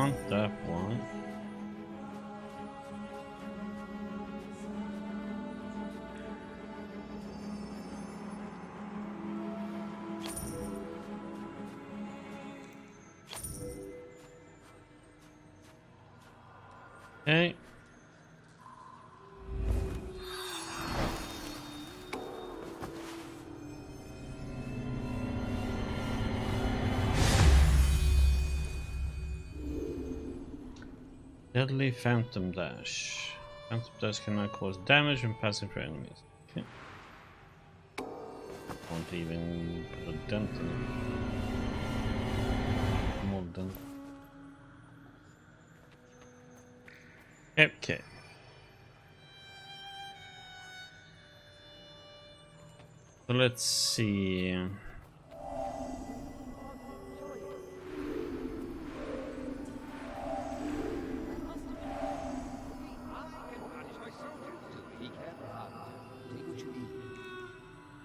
want that one. Okay. Deadly Phantom Dash. Phantom Dash cannot cause damage when passing through enemies. Okay. Won't even put a dent in it. More dent. Okay. So let's see.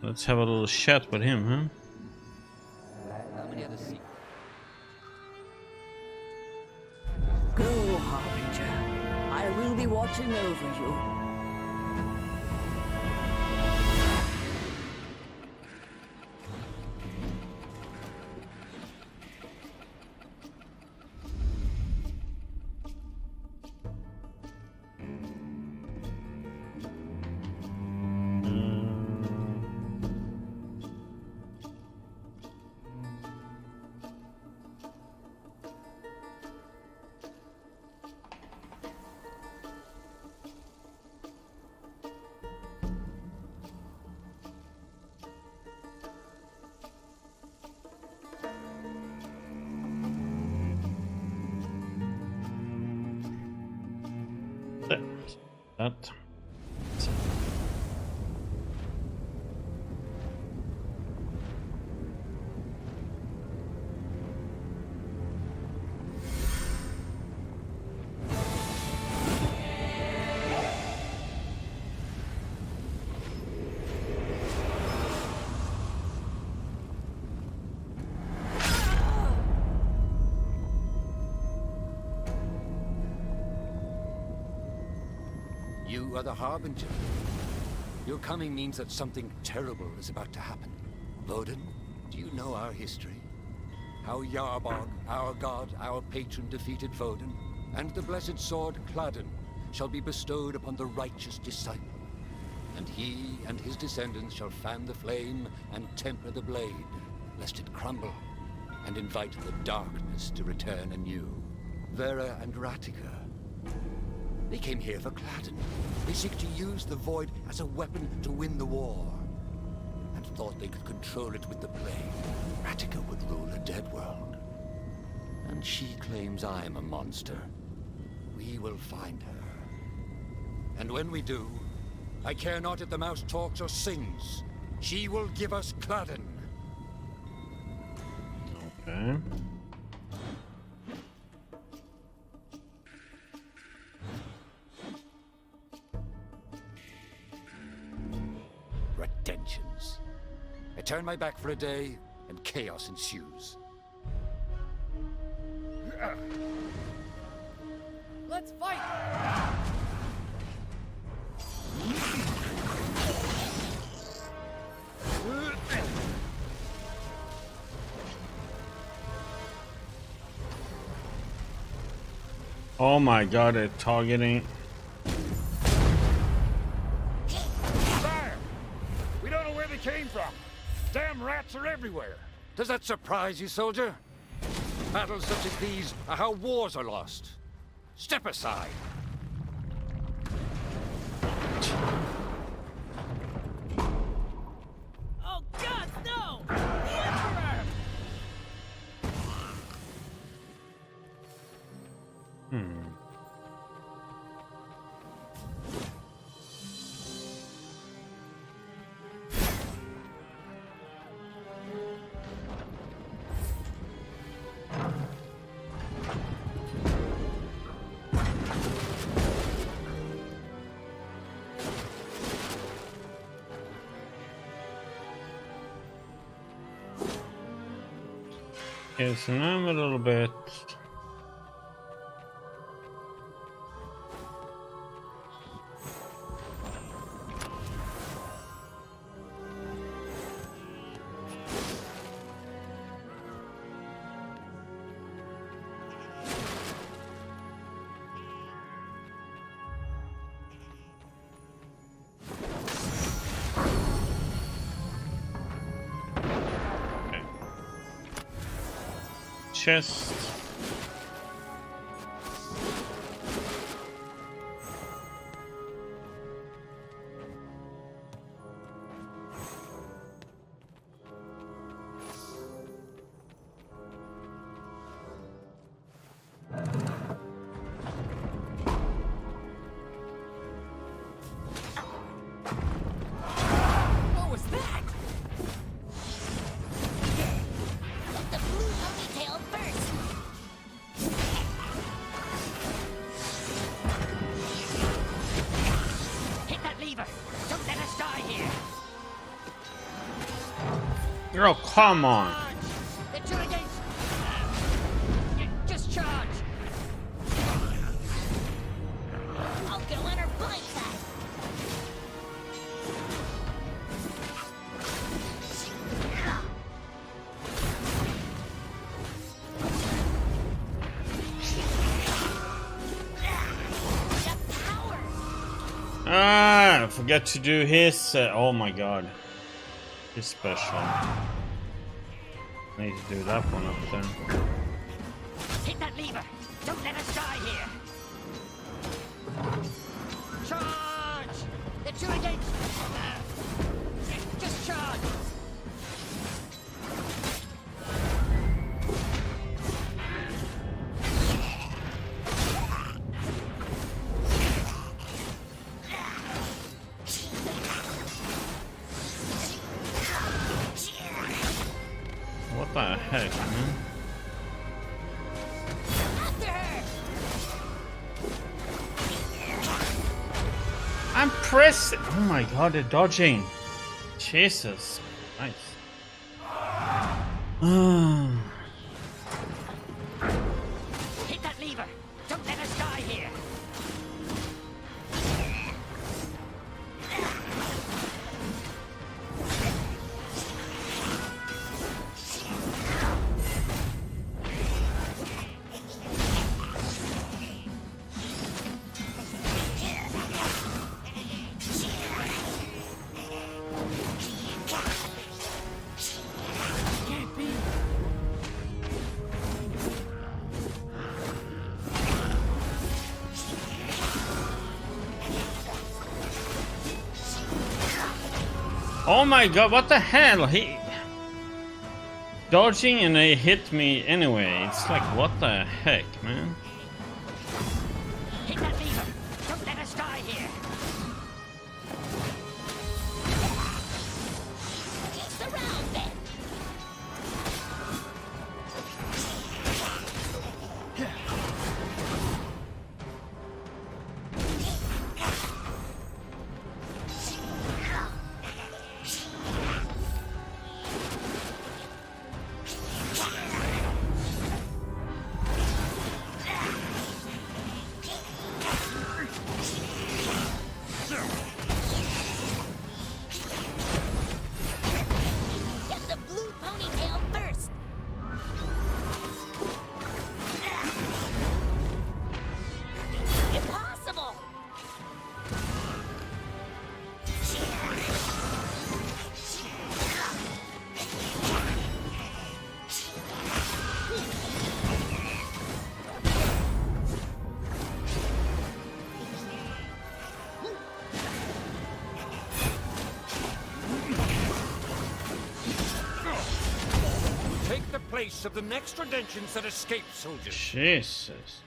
Let's have a little chat with him, huh? Go, Harbinger. I will be watching over you. That. You are the Harbinger. Your coming means that something terrible is about to happen. Woden, do you know our history? How Yarbog, our god, our patron, defeated Woden, and the blessed sword Cladden shall be bestowed upon the righteous disciple. And he and his descendants shall fan the flame and temper the blade, lest it crumble, and invite the darkness to return anew. Vera and Ratika, they came here for Cladden. They seek to use the Void as a weapon to win the war. And thought they could control it with the blade. Ratika would rule a dead world. And she claims I'm a monster. We will find her. And when we do, I care not if the mouse talks or sings. She will give us Cladden. Okay. Retentions. I turn my back for a day, and chaos ensues. Let's fight! Oh my god, they're targeting. Fire! We don't know where they came from. Damn rats are everywhere. Does that surprise you, soldier? Battles such as these are how wars are lost. Step aside. Oh God, no! The Emperor! Okay, so now I'm a little bit chest. What was that? The blue ponytail first. Hit that lever. Don't let us die here. Oh, come on. Charge. The two against. Just charge. I'll go on her blind side. The power. Ah, I forgot to do his. Oh my god. His special. Need to do that one up there. Hit that lever. Don't let us die here. Charge. The two against. Just charge. What the heck, man? After her. I'm pressing. Oh my god, they're dodging. Jesus. Nice. Hit that lever. Don't let us die here. Can't be. Oh my god, what the hell? He dodging and they hit me anyway. It's like, what the heck, man? Hit that lever. Don't let us die here. Surround them. Get the blue ponytail first. Impossible. Take the place of the next redemptions that escape, soldiers. Jesus.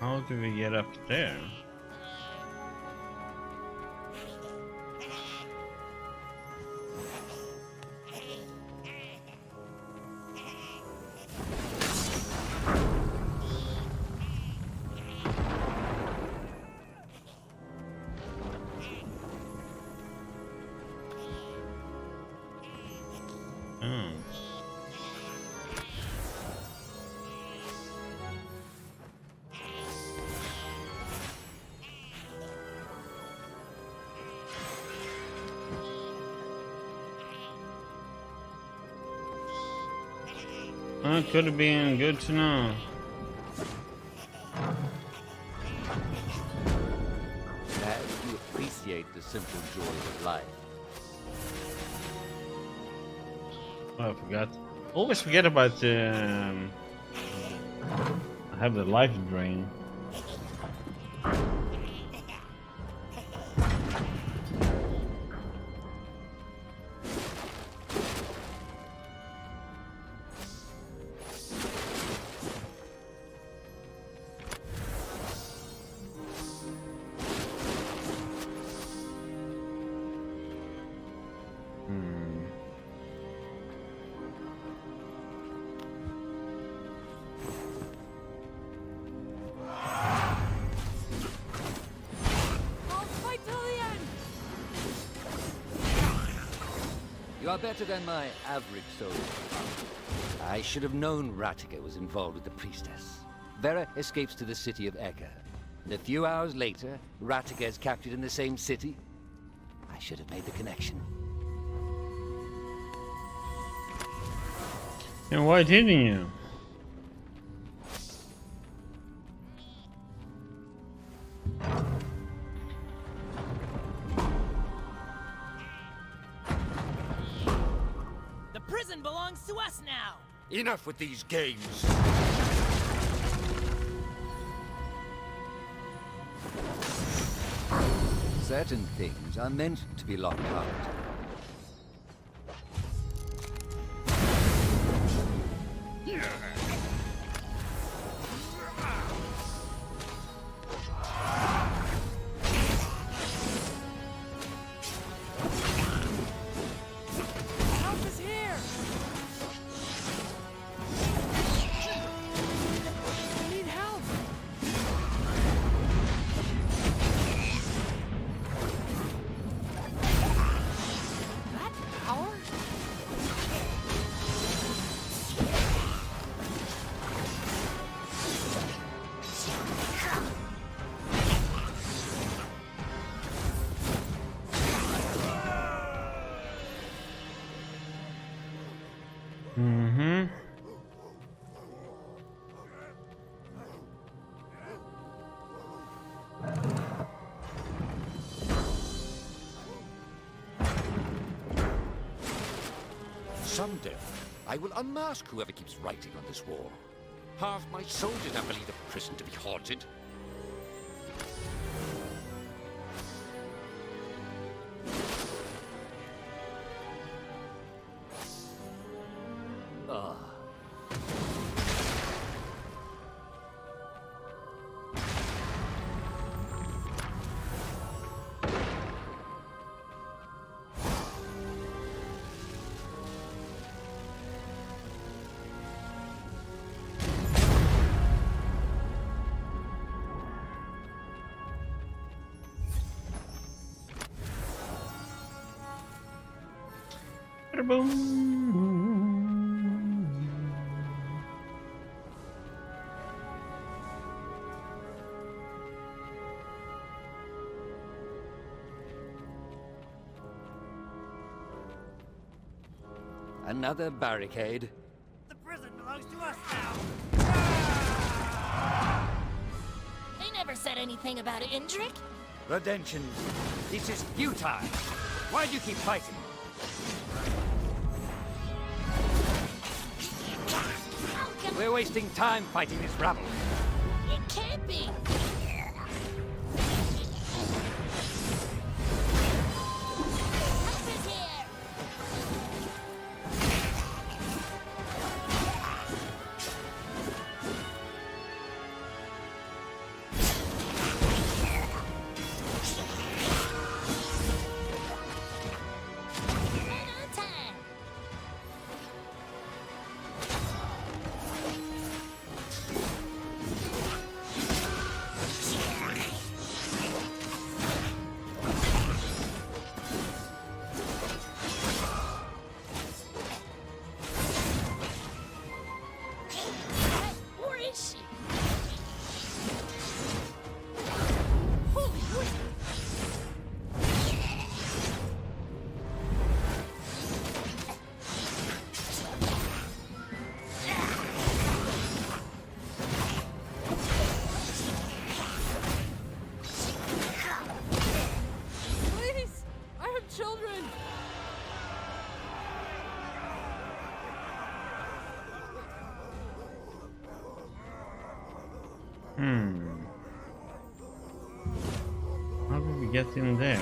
How do we get up there? Oh. That could have been good to know. Glad you appreciate appreciate the simple joys of life. Oh, I forgot. Always forget about I have the life drain. I'll fight till the end. You are better than my average soldier. I should have known Ratiga was involved with the priestess. Vera escapes to the city of Eka. And a few hours later, Ratiga is captured in the same city. I should have made the connection. And why didn't you? The prison belongs to us now. Enough with these games! Certain things are meant to be locked out. Help is here. I need help. That power? Mm-hmm. Someday, I will unmask whoever keeps writing on this wall. Half my soldiers don't believe a prison to be haunted. Ah. Boom. Another barricade. The prison belongs to us now. They never said anything about it, Indrik. Redemption. This is futile. Why do you keep fighting? Oh, come We're wasting time fighting this rabble. It can't be. Help is here. Right on time. get in there?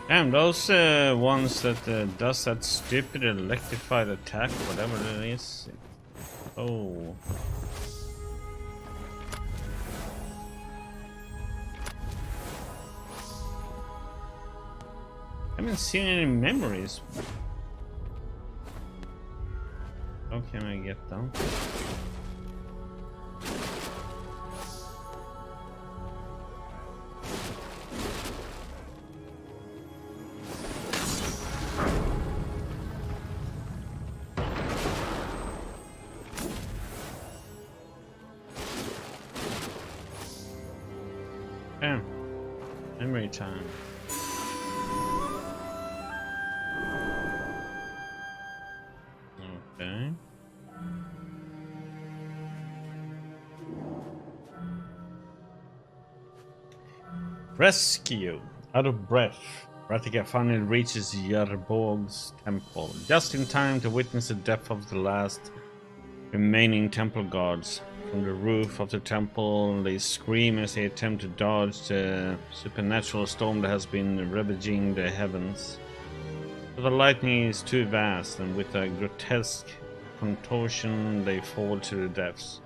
Damn, those ones that does that stupid electrified attack, whatever it is. Oh. I haven't seen any memories. How can I get down? Damn. Memory time. Okay. Rescue. Out of breath, Ratika finally reaches Yarborg's temple, just in time to witness the death of the last remaining temple guards. From the roof of the temple, they scream as they attempt to dodge the supernatural storm that has been ravaging the heavens. But the lightning is too vast, and with a grotesque contortion, they fall to their deaths.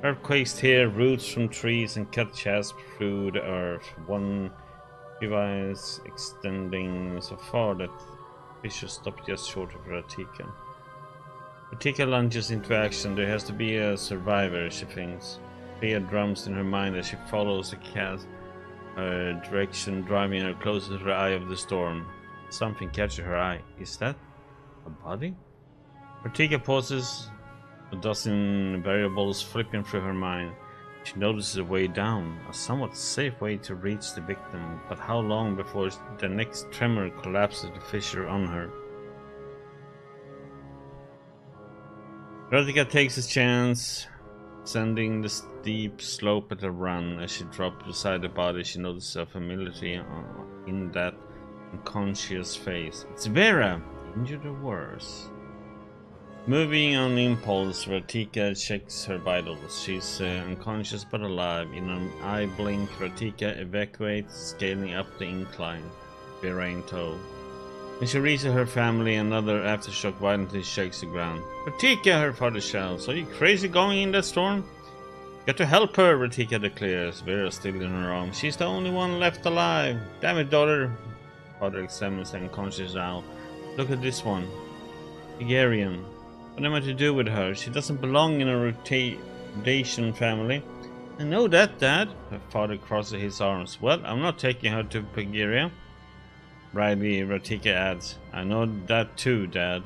Earthquakes tear roots from trees and cut shafts through the earth, one device extending so far that fishes stop just short of Ratika. Ratika lunges into action. There has to be a survivor, she thinks. Fear drums in her mind as she follows the cat direction, driving her closer to the eye of the storm. Something catches her eye. Is that a body? Ratika pauses, a dozen variables flipping through her mind. She notices a way down, a somewhat safe way to reach the victim, but how long before the next tremor collapses the fissure on her? Ratika takes his chance, sending the steep slope at a run. As she drops beside the body, she notices a familiarity in that unconscious face. It's Vera, injured or worse. Moving on impulse, Ratika checks her vitals. She's unconscious but alive. In an eye blink, Ratika evacuates, scaling up the incline, Vera in tow. When she reaches her family, another aftershock violently shakes the ground. Ratika, her father shouts. Are you crazy going in that storm? Got to help her, Ratika declares, Vera still in her arms. She's the only one left alive. Damn it, daughter. Father examines the unconscious owl. Look at this one. Hungarian. What am I to do with her? She doesn't belong in a rotation family. I know that, Dad. Her father crosses his arms. Well, I'm not taking her to Bulgaria. Brightly, Ratika adds, I know that too, Dad.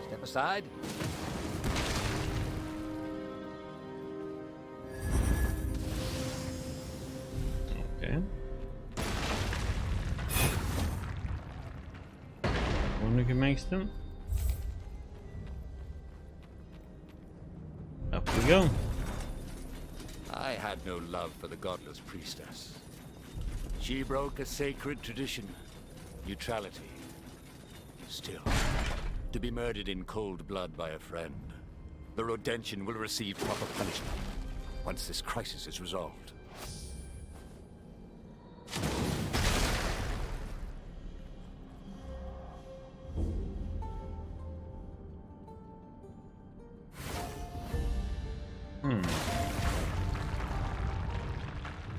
Step aside. Okay. Wonder who makes them. Up we go. I had no love for the godless priestess. She broke a sacred tradition, neutrality. Still, to be murdered in cold blood by a friend. The Rodentian will receive proper punishment once this crisis is resolved.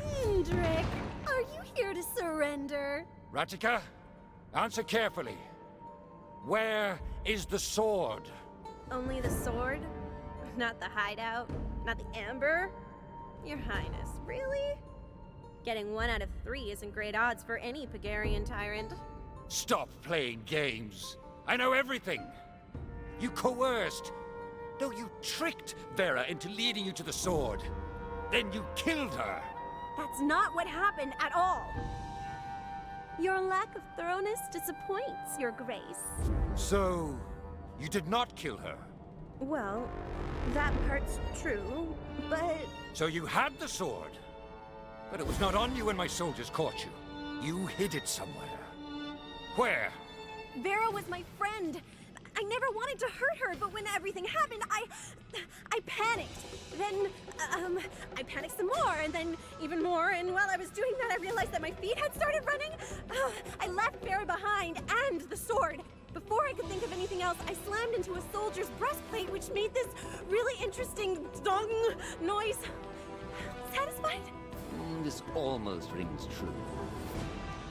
Hendrik, are you here to surrender? Ratika, answer carefully. Where is the sword? Only the sword? Not the hideout? Not the amber? Your Highness, really? Getting 1 out of 3 isn't great odds for any Pagarian tyrant. Stop playing games. I know everything. You coerced, No, you tricked Vera into leading you to the sword. Then you killed her. That's not what happened at all. Your lack of thoroughness disappoints, Your Grace. So, you did not kill her? Well, that part's true, but... So you had the sword? But it was not on you when my soldiers caught you. You hid it somewhere. Where? Vera was my friend. I never wanted to hurt her, but when everything happened, I panicked. Then, I panicked some more, and then even more, and while I was doing that, I realized that my feet had started running. I left Vera behind, and the sword. Before I could think of anything else, I slammed into a soldier's breastplate, which made this really interesting dong noise. Satisfied? This almost rings true.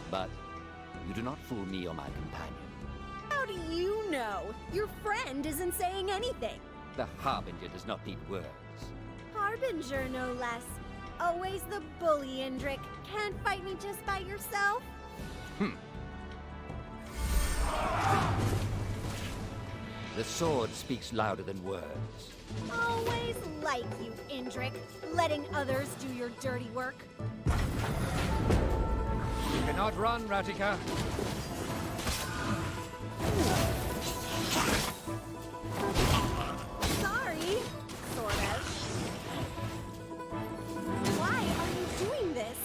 But you do not fool me or my companion. How do you know? Your friend isn't saying anything. The Harbinger does not need words. Harbinger, no less. Always the bully, Indrik. Can't fight me just by yourself. The sword speaks louder than words. Always like you, Indrik. Letting others do your dirty work. You cannot run, Ratika. Sorry. Sort of. Why are you doing this?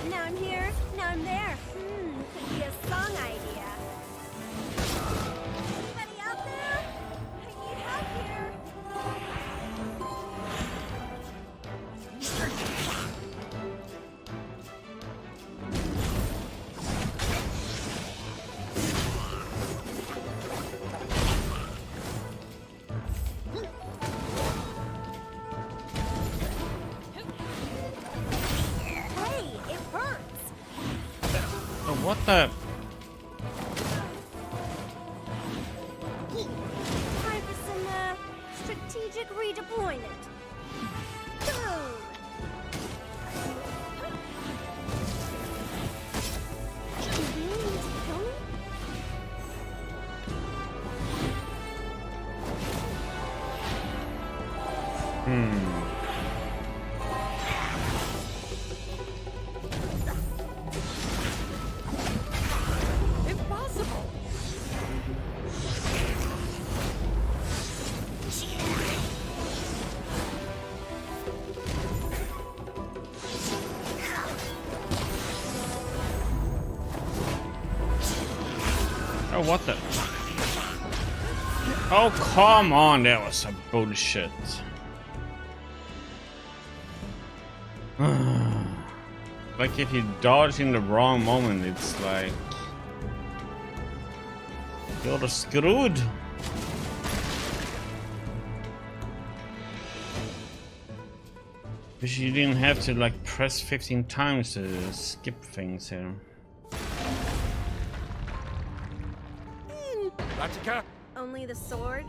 Now I'm here, now I'm there. Could be a song idea. Anybody out there? I need help here. Hey, it hurts. Oh, what the? Time for some strategic redeployment. Boom. You really need to kill me? Impossible! Oh, what the? Oh, come on, that was some bullshit. Like if you dodge in the wrong moment, it's like you're screwed. Because you didn't have to like press 15 times to skip things here. Ratika, Only the sword?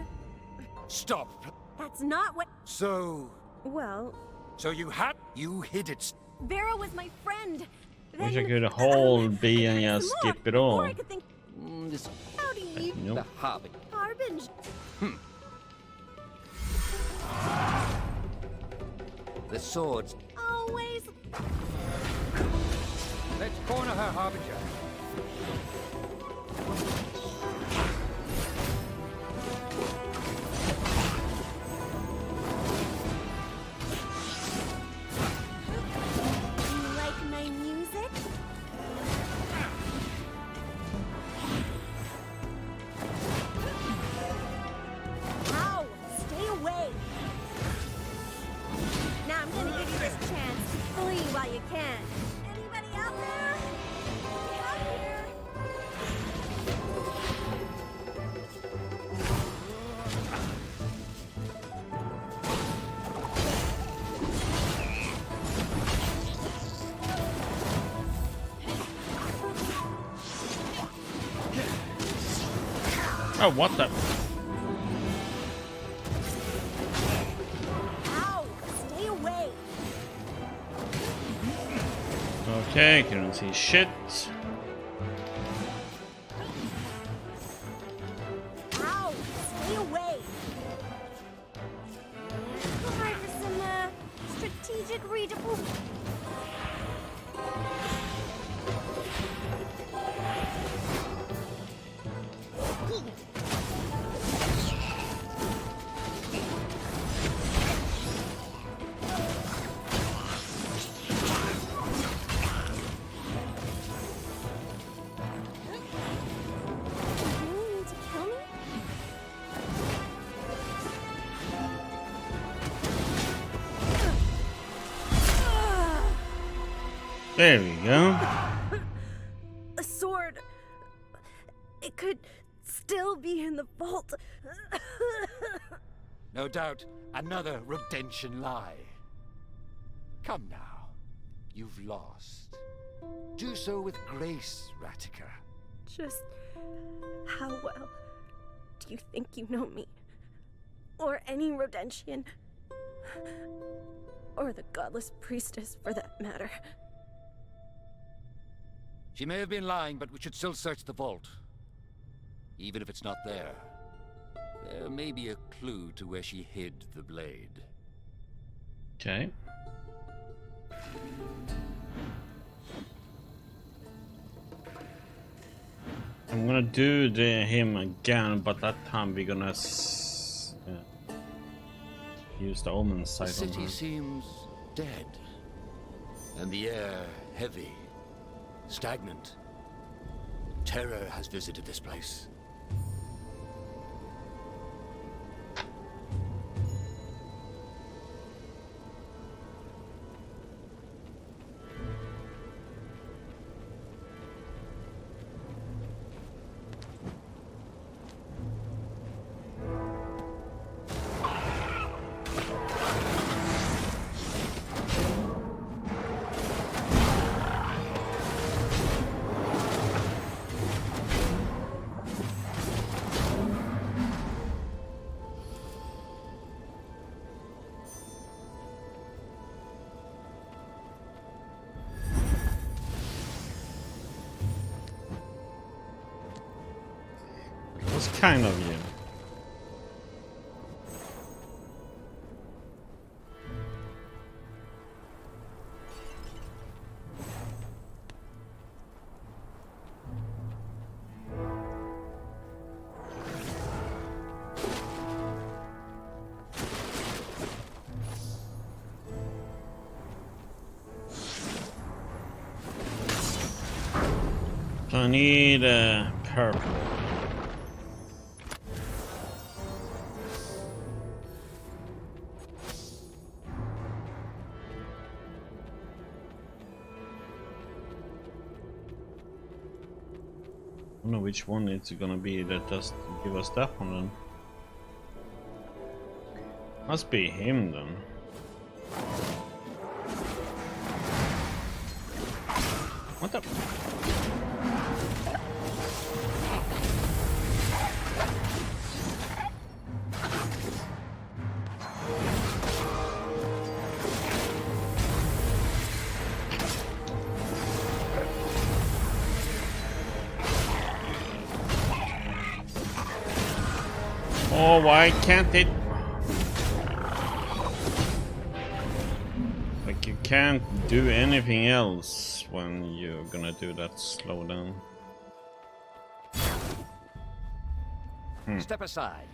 stop. That's not what... So Well, you hid it. Vera was my friend. Wish I could hold B and just skip it all. Before I could think, This how do you... Nope. the Harbinger. Harbinger. The swords. Always... Let's corner her, Harbinger. You like my music? Ow! Stay away! Now I'm gonna give you this chance to flee while you can. Anybody out there? Out here? Oh, what the? Ow! Stay away! Okay, couldn't see shit. afraid. There we go. A sword. It could still be in the vault. No doubt, another redemption lie. Come now. You've lost. Do so with grace, Ratica. Just how well do you think you know me? Or any Rodentian? Or the godless priestess, for that matter. She may have been lying, but we should still search the vault. Even if it's not there, there may be a clue to where she hid the blade. Okay. I'm gonna do him again, but that time we're gonna use the Omensight The on city her. seems dead, and the air heavy, stagnant. Terror has visited this place. It's kind of you. So I need purple. I don't know which one it's gonna be that just give us that one then. Must be him then. What the? Oh, why can't it? Like you can't do anything else when you're gonna do that slowdown. Step aside.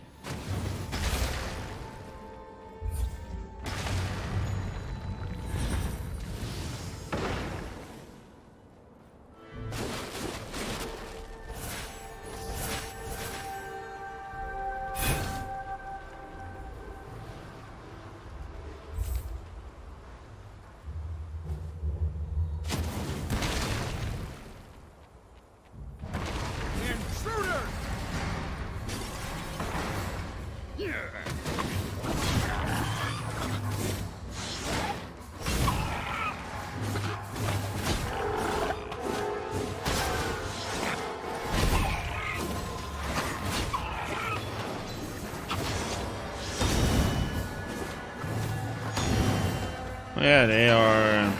Yeah, they are.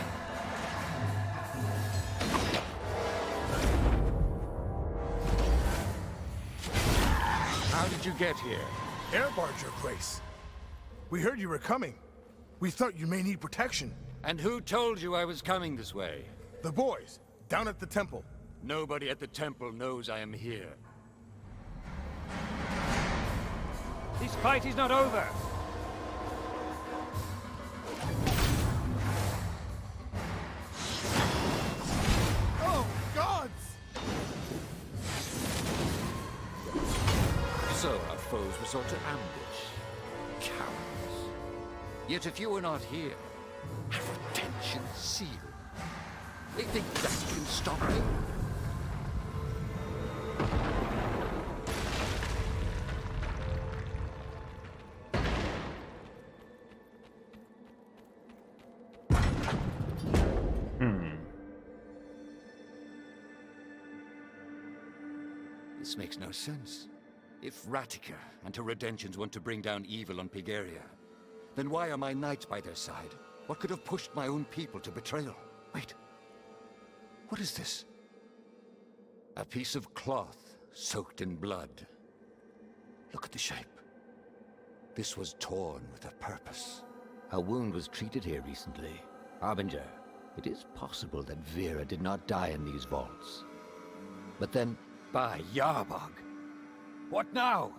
How did you get here? Air barge, Your Grace. We heard you were coming. We thought you may need protection. And who told you I was coming this way? The boys, down at the temple. Nobody at the temple knows I am here. This fight is not over! Oh, gods! So our foes resort to ambush. Cowards. Yet if you were not here, have retention sealed. They think that can stop me? This makes no sense. If Ratica and her Redentions want to bring down evil on Pigaria, then why are my knights by their side? What could have pushed my own people to betrayal? Wait. What is this? A piece of cloth soaked in blood. Look at the shape. This was torn with a purpose. A wound was treated here recently. Harbinger, it is possible that Vera did not die in these vaults. But then, By Yarbog! What now?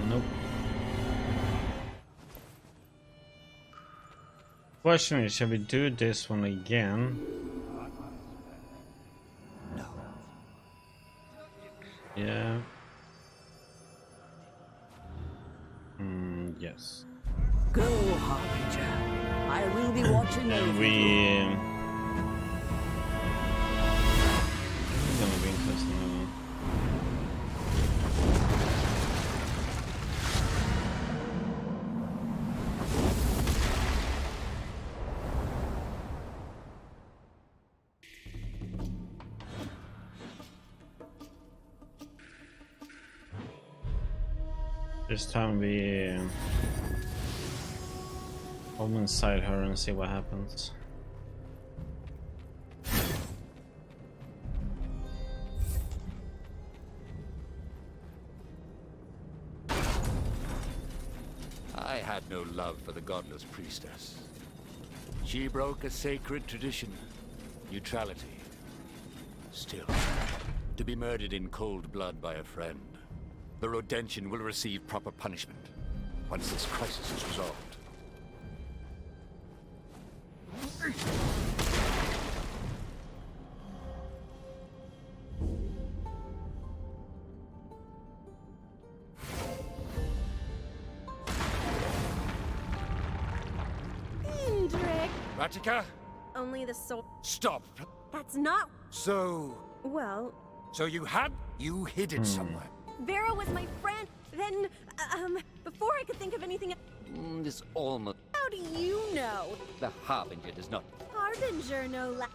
Nope. Question is, shall we do this one again? No. Yeah. Yes. Go, Harbinger. I will be watching And over we... you. It's gonna be interesting. This time we Omensight her and see what happens. I had no love for the godless priestess. She broke a sacred tradition. Neutrality. Still, to be murdered in cold blood by a friend. The Rodention will receive proper punishment once this crisis is resolved. Indric. Ratica? Only the soul. Stop! That's not. So Well, you hid it somewhere. Vera was my friend. Then, before I could think of anything. This almost... How do you know? The Harbinger does not... Harbinger, no less.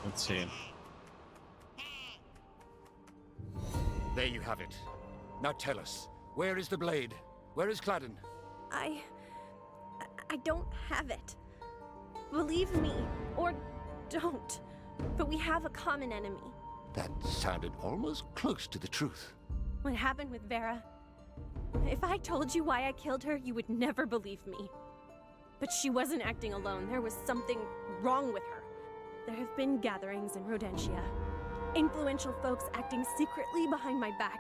Let's see. There you have it. Now tell us, where is the blade? Where is Cladden? I don't have it. Believe me, or don't. But we have a common enemy. That sounded almost close to the truth. What happened with Vera? If I told you why I killed her, you would never believe me. But she wasn't acting alone. There was something wrong with her. There have been gatherings in Rodentia. Influential folks acting secretly behind my back.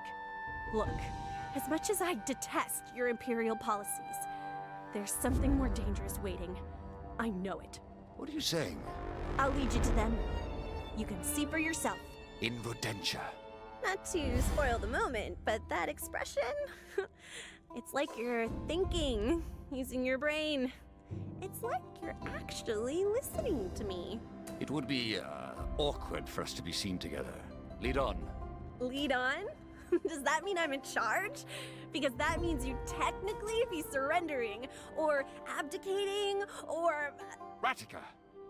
Look, as much as I detest your imperial policies, there's something more dangerous waiting. I know it. What are you saying? I'll lead you to them. You can see for yourself. In Rodentia. Not to spoil the moment, but that expression? It's like you're thinking, using your brain. It's like you're actually listening to me. It would be, awkward for us to be seen together. Lead on. Lead on? Does that mean I'm in charge? Because that means you'd technically be surrendering, or abdicating, or... Ratica!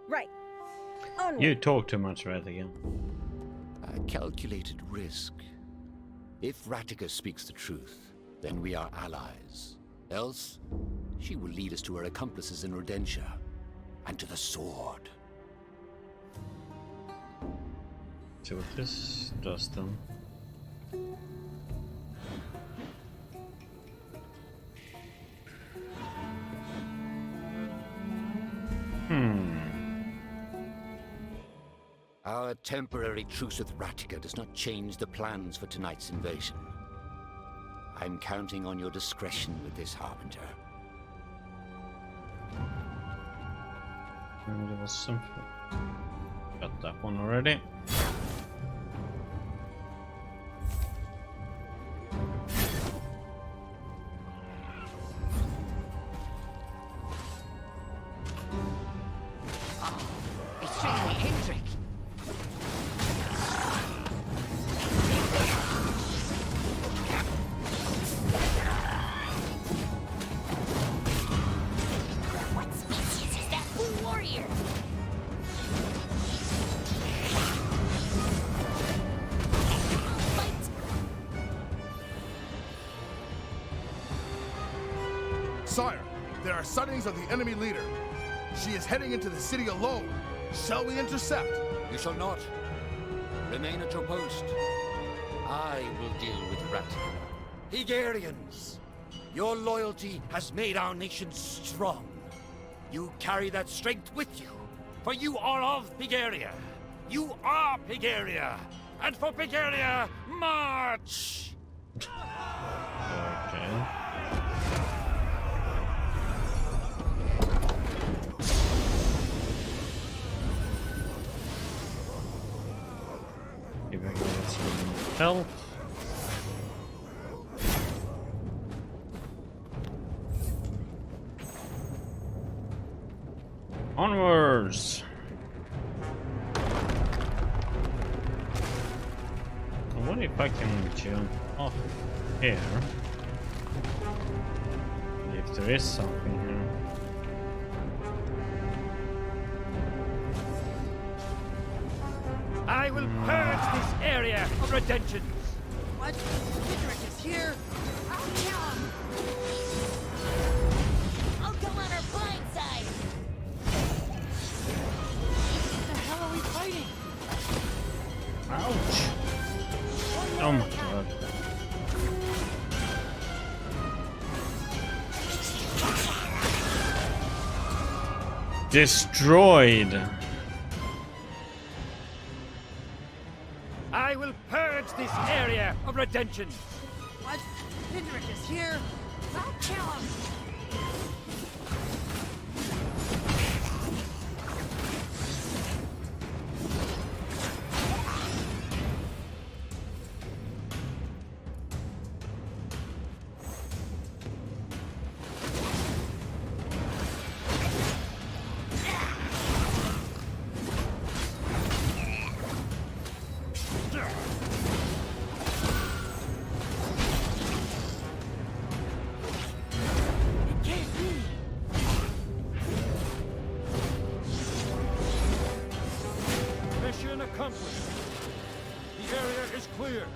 Right. Onward. You talk too much, Ratigan. A calculated risk. If Ratica speaks the truth, then we are allies. Else, she will lead us to her accomplices in Rodentia, and to the sword. See what this does then. Our temporary truce with Ratica does not change the plans for tonight's invasion. I'm counting on your discretion with this, Harbinger. And there was something. Got that one already. Extremely Hendrick. What species is that blue warrior? Sire, there are sightings of the enemy leader. She is heading into the city alone. Shall we intercept? You shall not. Remain at your post. I will deal with Ratica. Hegarians! Your loyalty has made our nation strong. You carry that strength with you, for you are of Pigaria. You are Pigaria, and for Pigaria, march! Okay. Give me some help. Onwards! I wonder if I can jump off here. If there is something here. I will purge this area of retention. What? Hendrick is here? I'll kill him. I'll go on her blind side. What the hell are we fighting? Ouch! Oh my god. Destroyed! I will purge this area of retention. What? Hendrick is here? I'll kill him. Mission accomplished. The area is clear.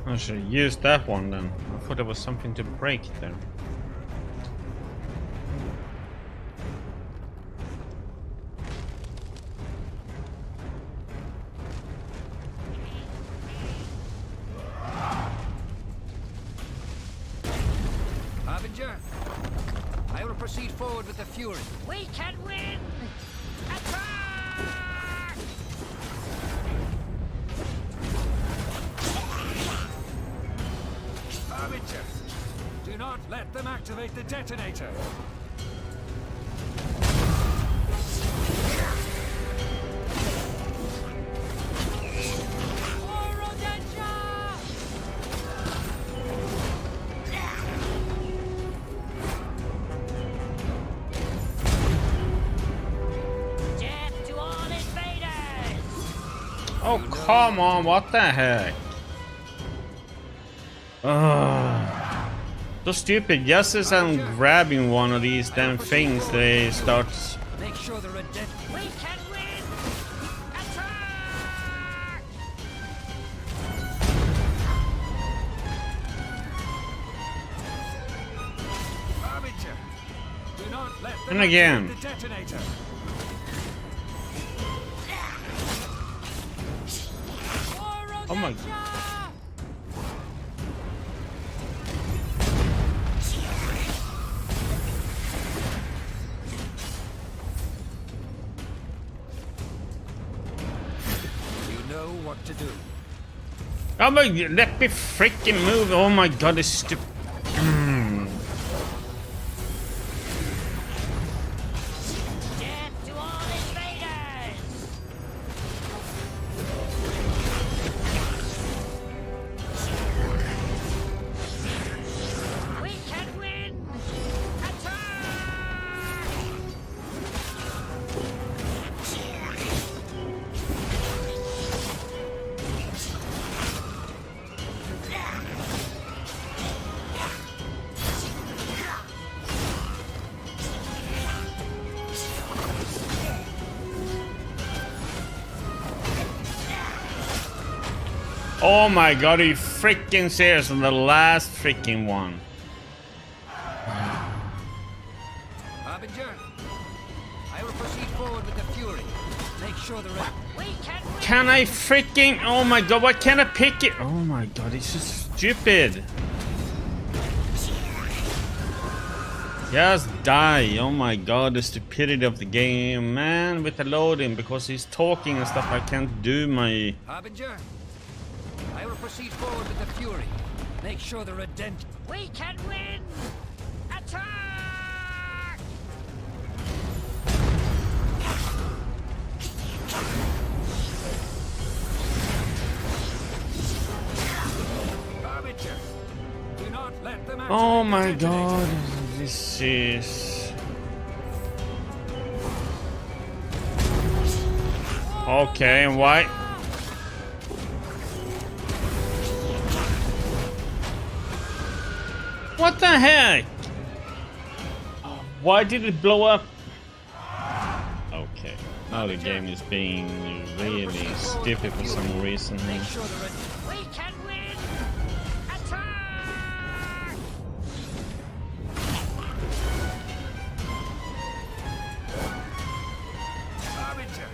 I should have used that one then. I thought there was something to break there. Harbinger, I will proceed forward with the Fury. We can win! Attack! Harbinger, do not let them activate the detonator. Death to all invaders! Oh, come on, what the heck? So stupid. Just as I'm grabbing one of these damn things, they start. Make sure they're a dead. We can win! Attack! Harbinger, do not let them And again. activate the detonator. Oh my. You know what to do. Oh my, let me freaking move. Oh my god, it's stupid. Death to all invaders! We can win! Attack! Oh my god, are you freaking serious on the last freaking one? Harbinger, I will proceed forward with the Fury. Make sure they're ready. We can win! Can I freaking. Oh my god, why can't I pick it? Oh my god, it's just stupid. Just die. Oh my god, the stupidity of the game, man. With the loading, because he's talking and stuff, I can't do my. Harbinger, I will proceed forward with the Fury. Make sure they're a dent. We can win! Attack! Harbinger, do not let them Oh activate my the detonator. god, this is. Okay, and why? What the heck? Why did it blow up? Okay, now the game is being really stupid for some reason here. Make sure they're ready. We can win! Attack! Harbinger,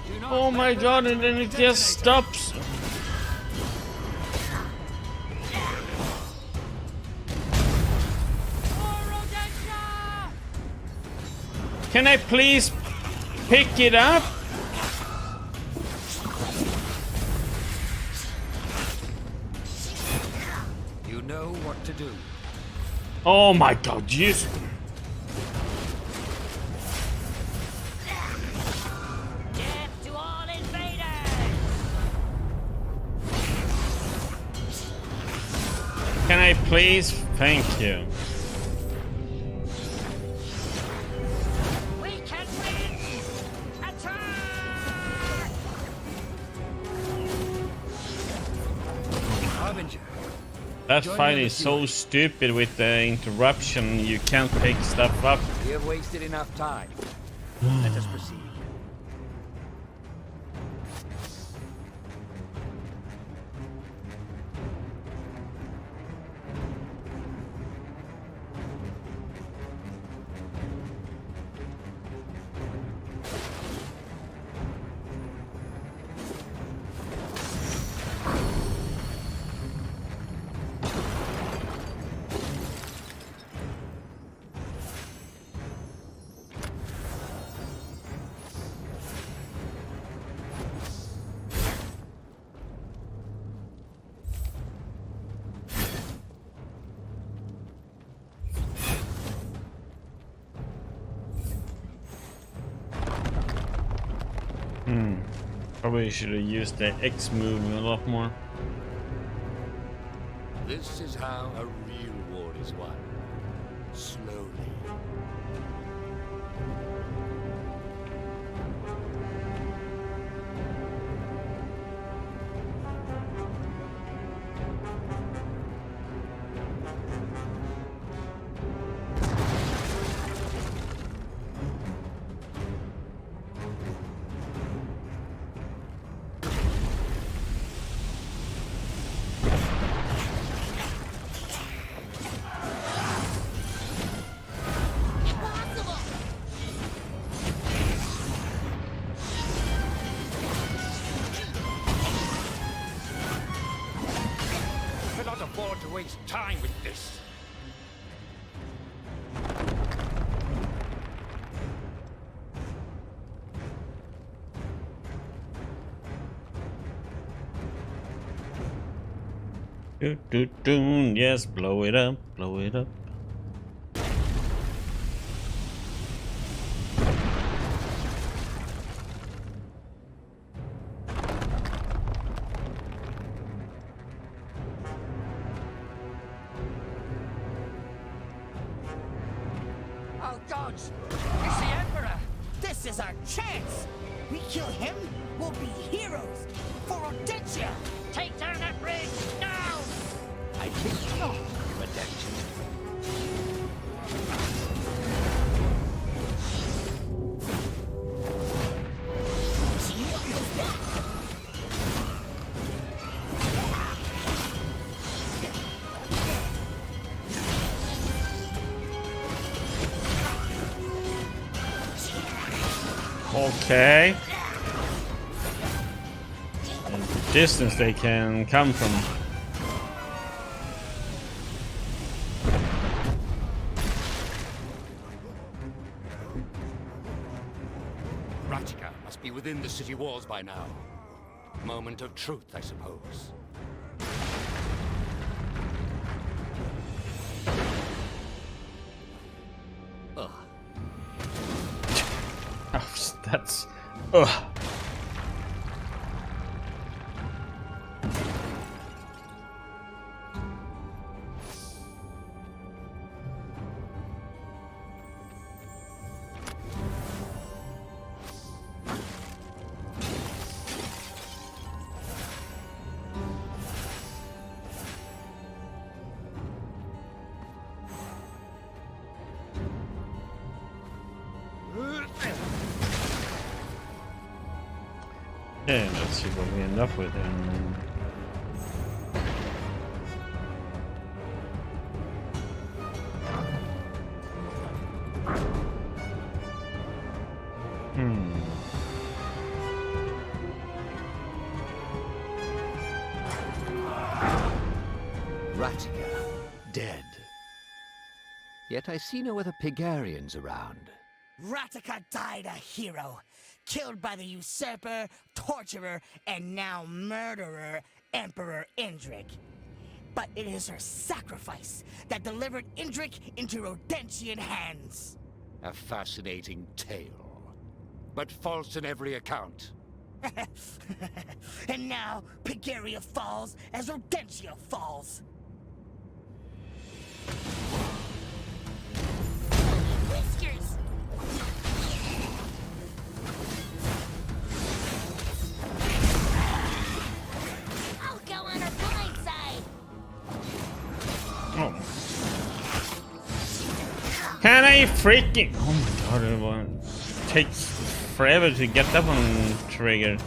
do not Oh let my them god, and then activate it the just detonator. stops. Can I please pick it up? You know what to do. Oh my god, just. Death to all invaders! die, please? Thank you. We can win! Attack! Harbinger, That Join fight me, is so stupid with the interruption. You can't pick stuff up. we have wasted enough time. Let us proceed. Probably should have used the X move a lot more. This is how a real war is won. Slowly. Cannot afford to waste time with this. Do, do, do. Yes, blow it up, blow it up. Oh, gods! It's the Emperor! This is our chance! We kill him, we'll be heroes for Rodentia! Take down that bridge, now! I think not, redemption. Okay. And the distance they can come from. Ratika must be within the city walls by now. Moment of truth, I suppose. Ugh. Oh, that's. Ugh. Okay, let's see what we end up with. Ratika, dead. Yet I see no other Pigarians around. Ratika died a hero, killed by the usurper, torturer, and now murderer, Emperor Indrik. But it is her sacrifice that delivered Indrik into Rodentian hands. A fascinating tale, but false in every account. And now, Pigaria falls as Rodentia falls. my freaking... Oh my god, it takes forever to get that one triggered.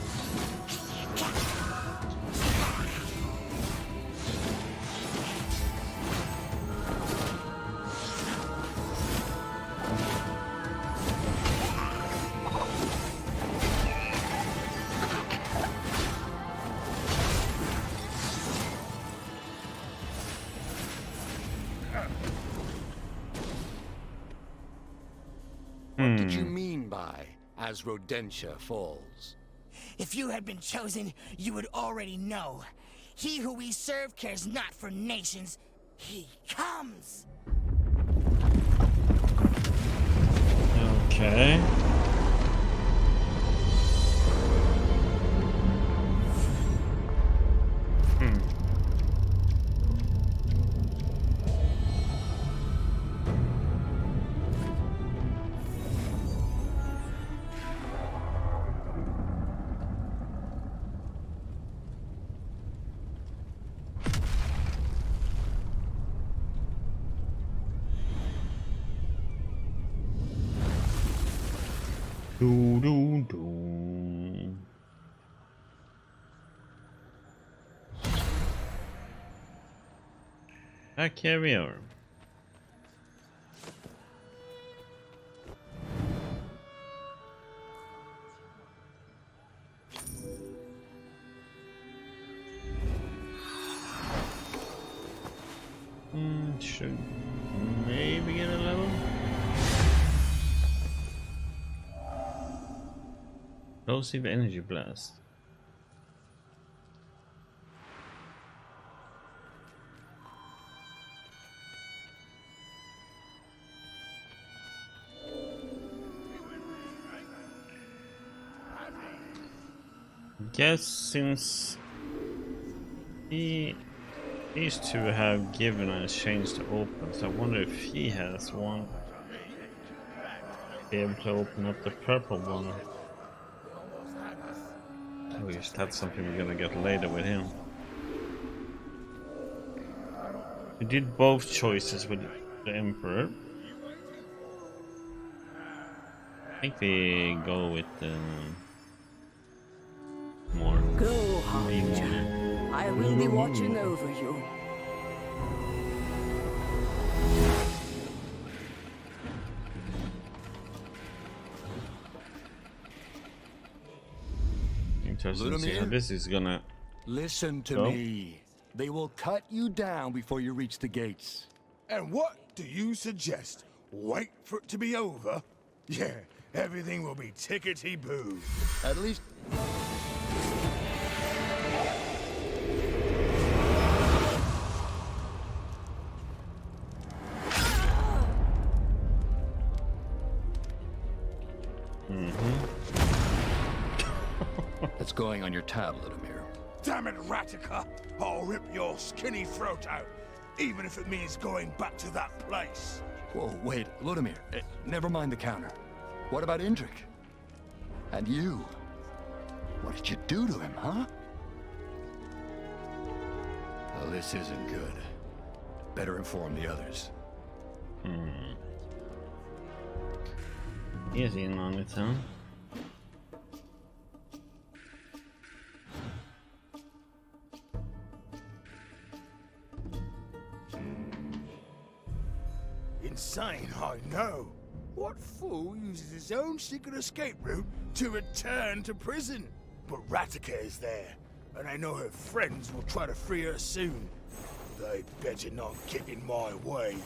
What did you mean by as Rodentia falls? If you had been chosen, you would already know. He who we serve cares not for nations. He comes. Okay. Do do do. A carrier. Should maybe get a level. Explosive energy blast. Guess since these two have given a change to open, so I wonder if he has one. Be able to open up the purple one. I wish that's something we're gonna get later with him. We did both choices with the Emperor. I think we go with more. Go, Harbinger. I will be watching over you. Interesting to see how this is gonna... Listen to me. They will cut you down before you reach the gates. And what do you suggest? Wait for it to be over? Yeah, everything will be tickety-boo. At least... That's going on your tablet, Amir. Damn it, Ratica! I'll rip your skinny throat out, even if it means going back to that place. Whoa, wait, Ludimir, never mind the counter. What about Indrik? And you? What did you do to him, huh? Well, this isn't good. Better inform the others. He's in on its own. Insane, I know. What fool uses his own secret escape route to return to prison? But Ratica is there, and I know her friends will try to free her soon. They better not get in my way.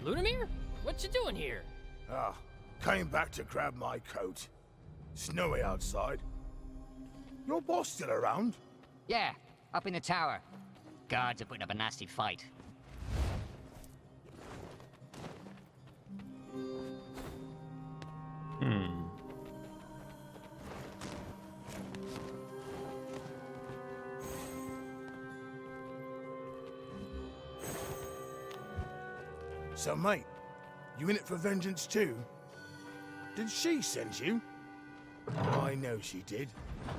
Ludimir? What you doing here? Ah, came back to grab my coat. Snowy outside. Your boss still around? Yeah, up in the tower. Guards are putting up a nasty fight. So, mate, you in it for vengeance too? Did she send you? I I know she did.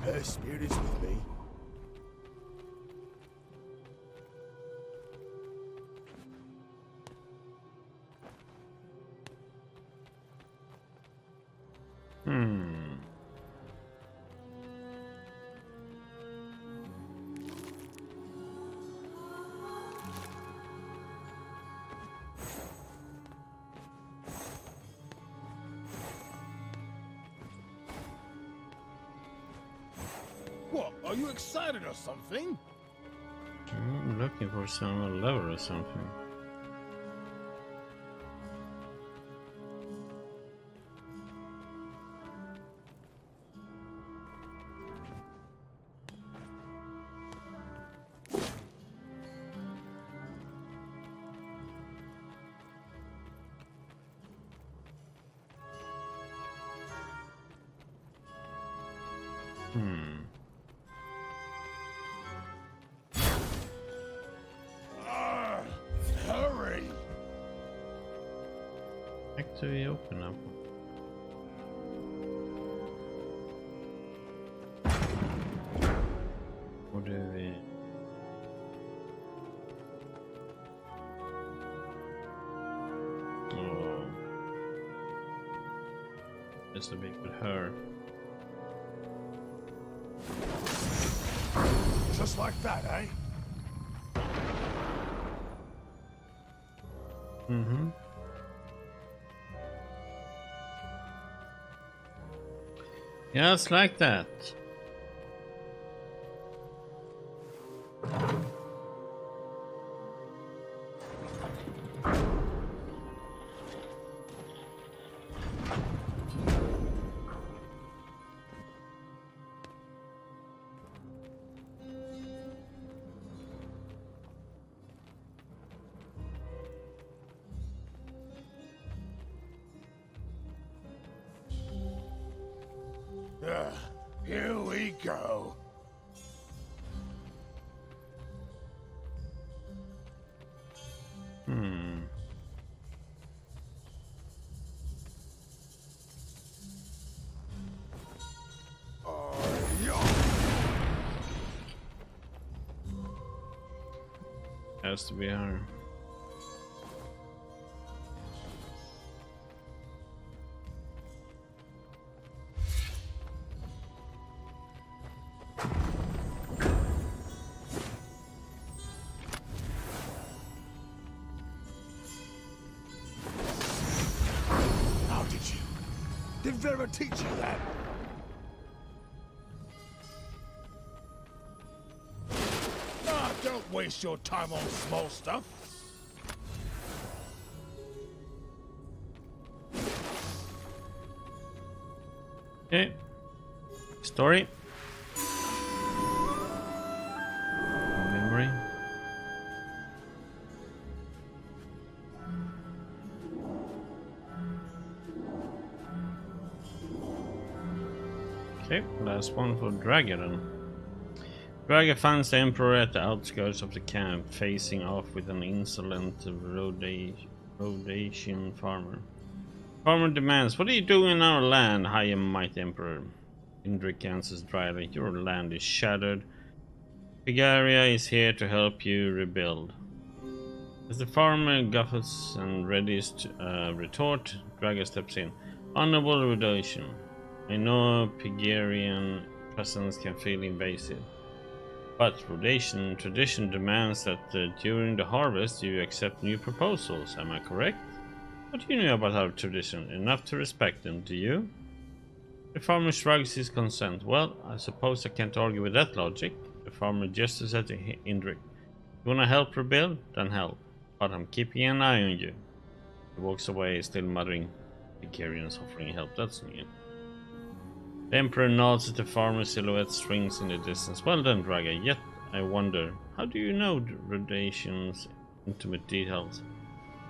Her spirit is with me. What? Are you excited or something? I'm looking for some lever or something. Hurry! Back to the open up. What do we? Oh, just a bit with her. Just like that, eh? Mm-hmm. Yeah, it's like that. Here we go. Has to be her. How did you? Did Vera teach you that? Don't waste your time on small stuff. Okay. Story. Memory. Okay, last one for Dragon. Dragon finds the Emperor at the outskirts of the camp, facing off with an insolent Rhodesian farmer. Farmer demands, "What are you doing in our land, high and mighty Emperor?" Indrik answers dryly, "Your land is shattered. Pigaria is here to help you rebuild." As the farmer guffs and readies to retort, Dragon steps in. "Honorable Rhodesian, I know Pigarian presence can feel invasive. But Rhodesian tradition demands that during the harvest you accept new proposals, am I correct? What do you know about our tradition? Enough to respect them, do you?" The farmer shrugs his consent. "Well, I suppose I can't argue with that logic." The farmer gestures at Indrik. "You wanna help rebuild? Then help. But I'm keeping an eye on you." He walks away, still muttering, "Pigarians offering help, that's new." The Emperor nods at the farmer's silhouette swings in the distance. "Well done, Draga, yet I wonder, how do you know Rhodesian's intimate details?"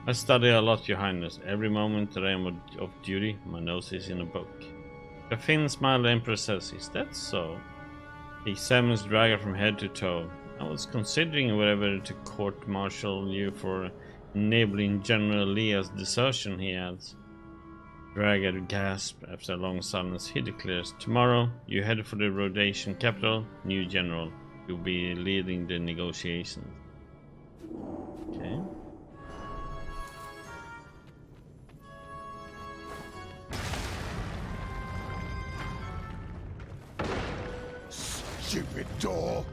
"I study a lot, your highness. Every moment that I am of duty, my nose is in a book." A thin smile, the Emperor says, "Is that so?" He examines Draga from head to toe. "I was considering whether to court-martial you for enabling General Leah's desertion," he adds. Dragged gasp after a long silence. He declares, "Tomorrow, you head for the Rhodesian capital, new general. You'll be leading the negotiations." Okay. Stupid door.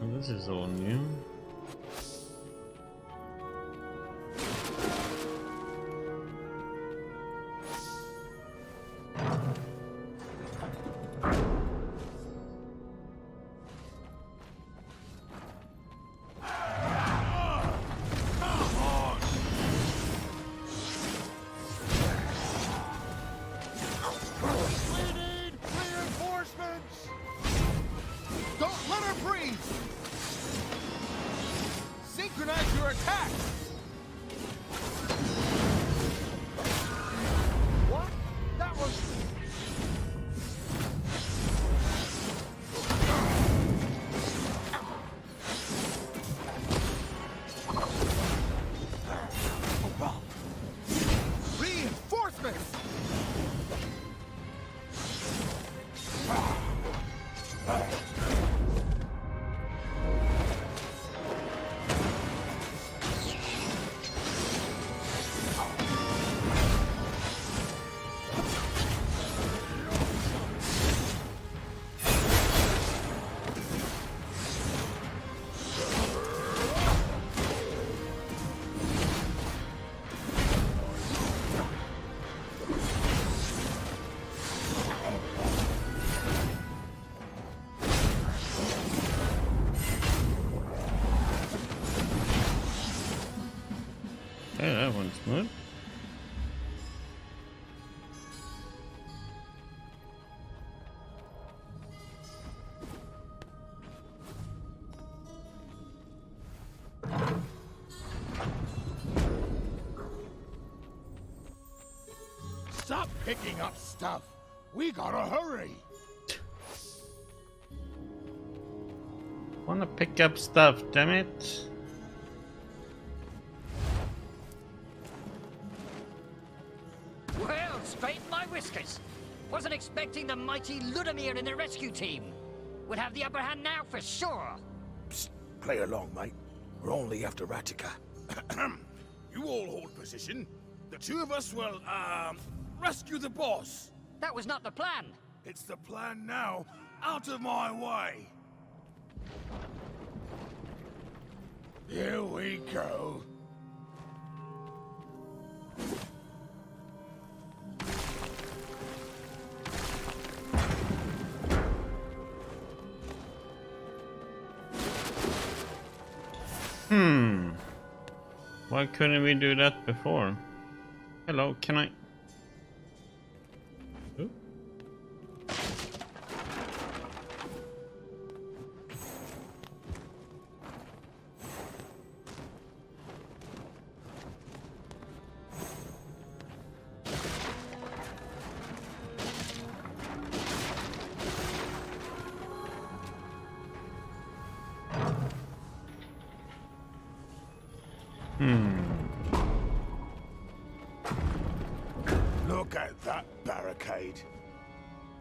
Well, this is all new. Synchronize your attack! What? That was... Reinforcements! Okay, that one's smooth. Stop picking up stuff! We gotta hurry! Wanna pick up stuff, damn it. Well, straighten my whiskers. Wasn't expecting the mighty Ludimir and the rescue team. Would have the upper hand now for sure. Psst, play along, mate. We're only after Ratica. You all hold position. The two of us will, rescue the boss. That was not the plan. It's the plan now. Out of my way. Here we go. Why couldn't we do that before? Hello, can I... Ooh. Look at that barricade.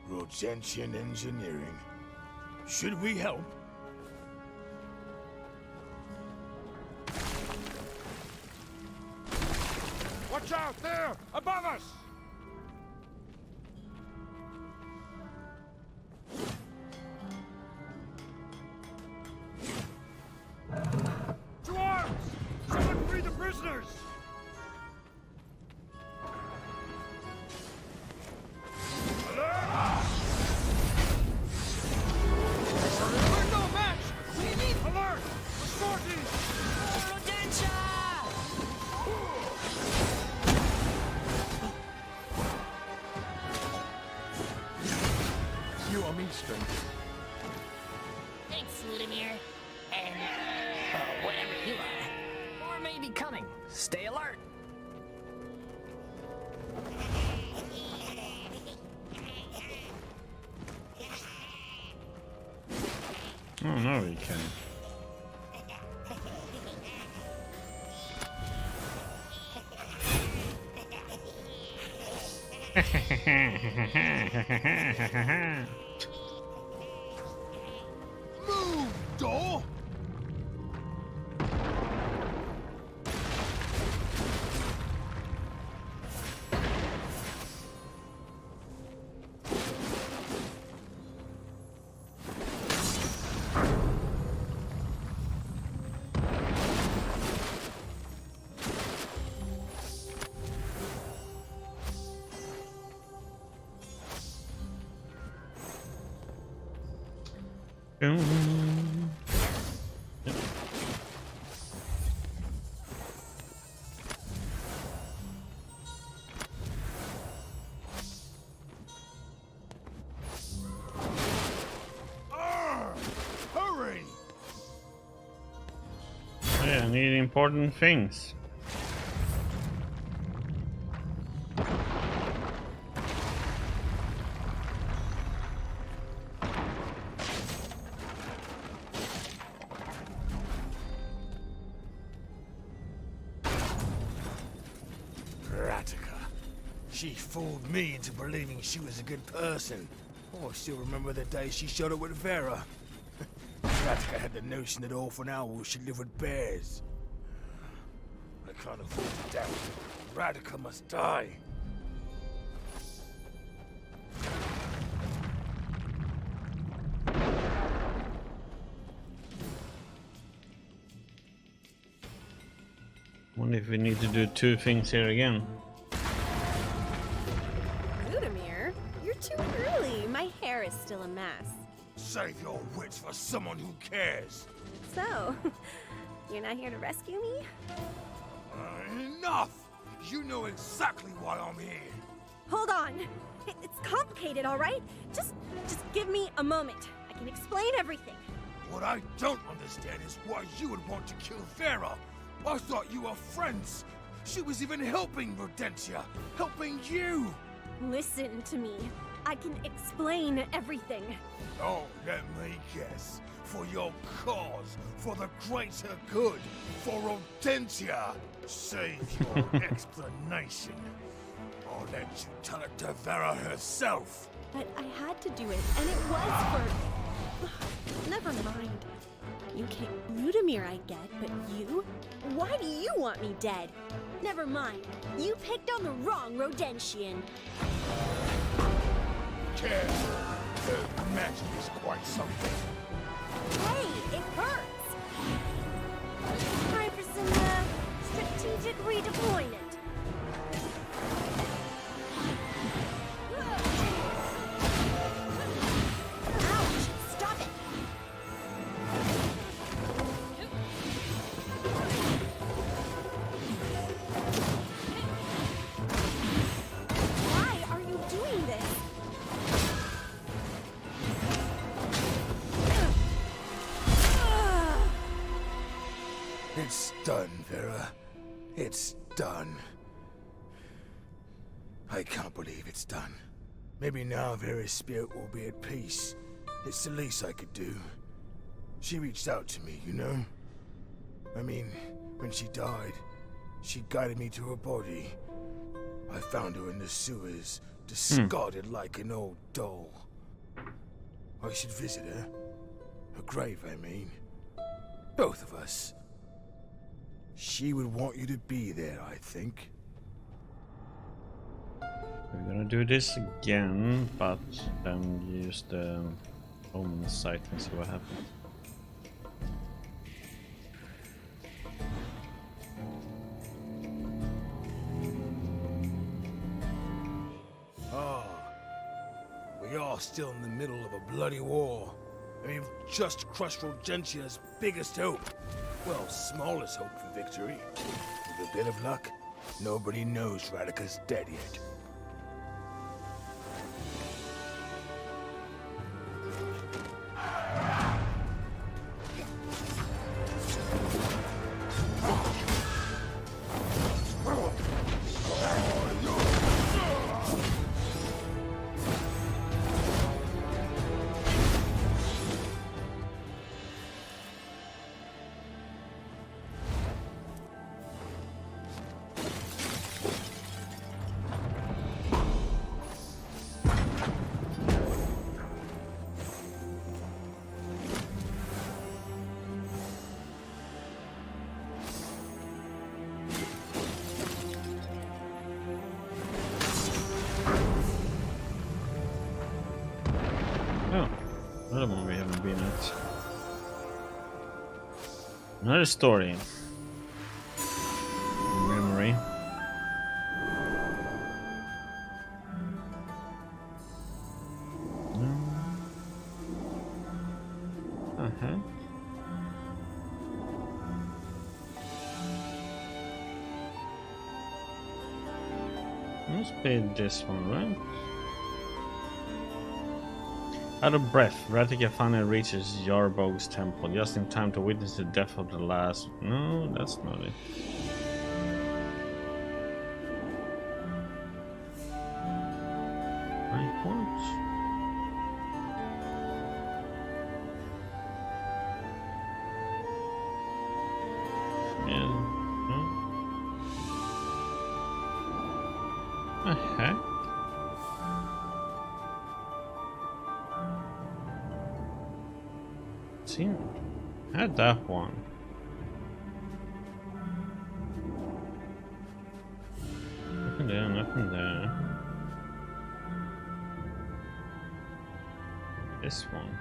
Rhodesian engineering. Should we help? Watch out there! Above us! To arms! Someone free the prisoners! We're no match! We need alert! Sorties! You owe me strength. Thanks, Ludimir. And whatever you are. More may be coming. Stay alert. Oh no, we can. Move, door! Hurry! Yeah, I need important things. She fooled me into believing she was a good person. Oh, I still remember the day she showed up with Vera. Ratica had the notion that orphan owls should live with bears. I can't afford to doubt. Ratica must die. Wonder if we need to do two things here again. Ludamir, you're too early. My hair is still a mess. Save your wits for someone who cares. So, you're not here to rescue me? Enough! You know exactly why I'm here. Hold on. It's complicated, all right? Just give me a moment. I can explain everything. What I don't understand is why you would want to kill Vera. I thought you were friends. She was even helping Rodentia. Helping you. Listen to me. I can explain everything. Oh, let me guess. For your cause, for the greater good, for Rodentia. Save your explanation. I'll let you tell it to Vera herself. But I had to do it, and it was for... Never mind. You can't... Ludamir I get, but you? Why do you want me dead? Never mind. You picked on the wrong Rodentian. Care. The magic is quite something. Hey, it hurts! Time for some, strategic redeployment. Ouch! Stop it! Why are you doing this? It's done, Vera. It's done. I can't believe it's done. Maybe now Vera's spirit will be at peace. It's the least I could do. She reached out to me, you know? I mean, when she died, she guided me to her body. I found her in the sewers, discarded like an old doll. I should visit her. Her grave, I mean. Both of us. She would want you to be there, I think. We're gonna do this again, but then use the Omensight and see what happens. We are still in the middle of a bloody war. I mean, just crushed Rodentia's biggest hope. Well, smallest hope for victory. With a bit of luck, nobody knows Ratica's dead yet. Another story. Memory. Must be this one, right? Out of breath, Ratika finally reaches Yarbog's temple, just in time to witness the death of the last... No, that's not it. My point. Yeah. No? The heck? I had that one. Nothing there, nothing there. This one.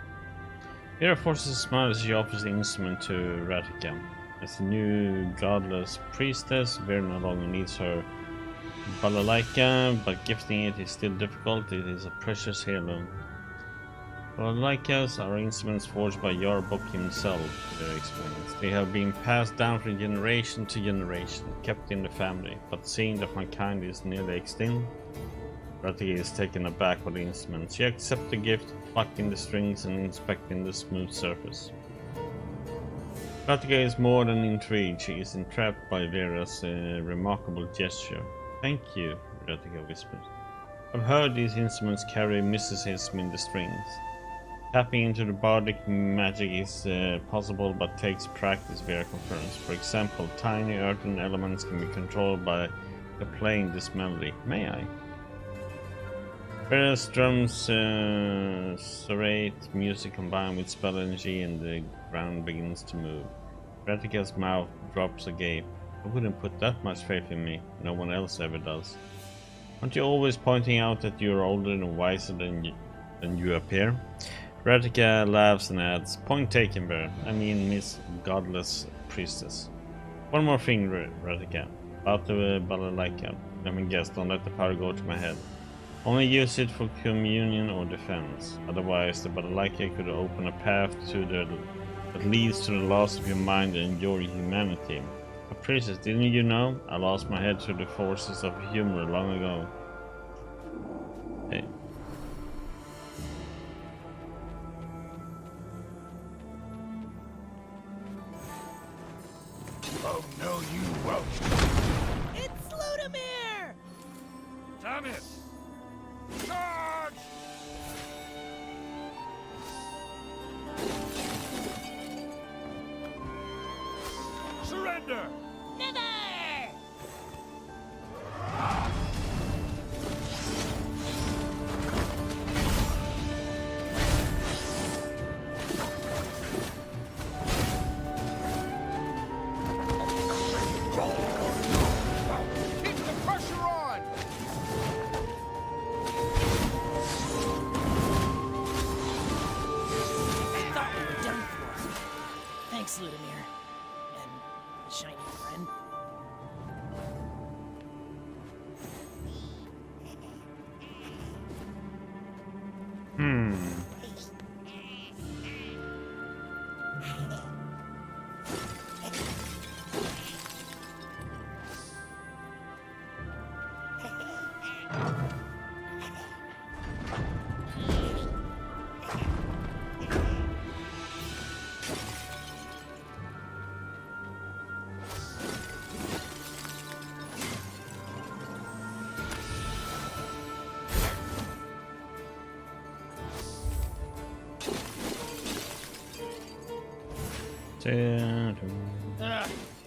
Hera forces a smile as she offers the instrument to Ratika. As the new godless priestess, Vera no longer needs her balalaika, but gifting it is still difficult. It is a precious heirloom. Balalaikas are instruments forged by Yarbog himself, Vera explains. They have been passed down from generation to generation, kept in the family, but seeing that my kind is nearly extinct, Ratika is taken aback by the instruments. She accepts the gift, plucking the strings and inspecting the smooth surface. Ratika is more than intrigued. She is entrapped by Vera's remarkable gesture. Thank you, Ratika whispers. I've heard these instruments carry mysticism in the strings. Tapping into the bardic magic is possible, but takes practice, Vera confirms. For example, tiny earthen elements can be controlled by playing this melody. May I? Vera's drums serrate music combined with spell energy, and the ground begins to move. Ratika's mouth drops agape. I wouldn't put that much faith in me. No one else ever does. Aren't you always pointing out that you're older and wiser than you appear? Ratika laughs and adds, point taken, Vera. I mean, Miss Godless Priestess. One more thing, Ratika. About the balalaika. Let me guess, don't let the power go to my head. Only use it for communion or defense. Otherwise, the balalaika could open a path that leads to the loss of your mind and your humanity. But priestess, didn't you know? I lost my head to the forces of humor long ago. Hey. Oh, no, you won't. It's Ludimir! Damn it! Charge! Surrender! Never! Keep the pressure on! I thought we were done for. Thanks, Ludimir. And shiny friend.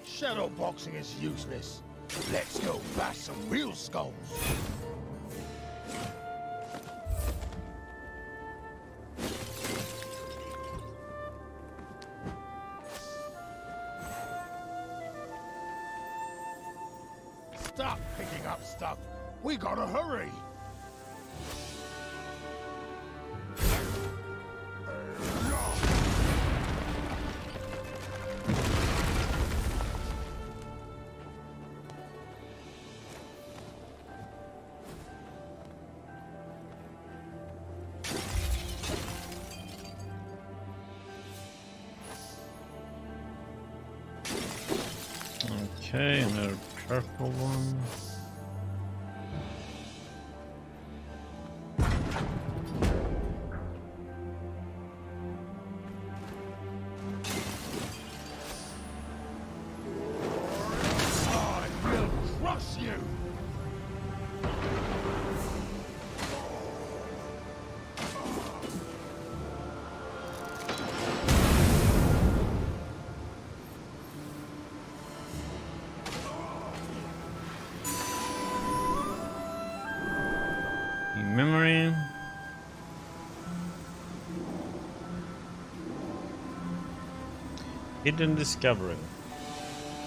Shadow boxing is useless. Let's go bash some real skulls. Stop picking up stuff. We gotta hurry. Okay, another purple one. I will crush you! Memory. Hidden discovery.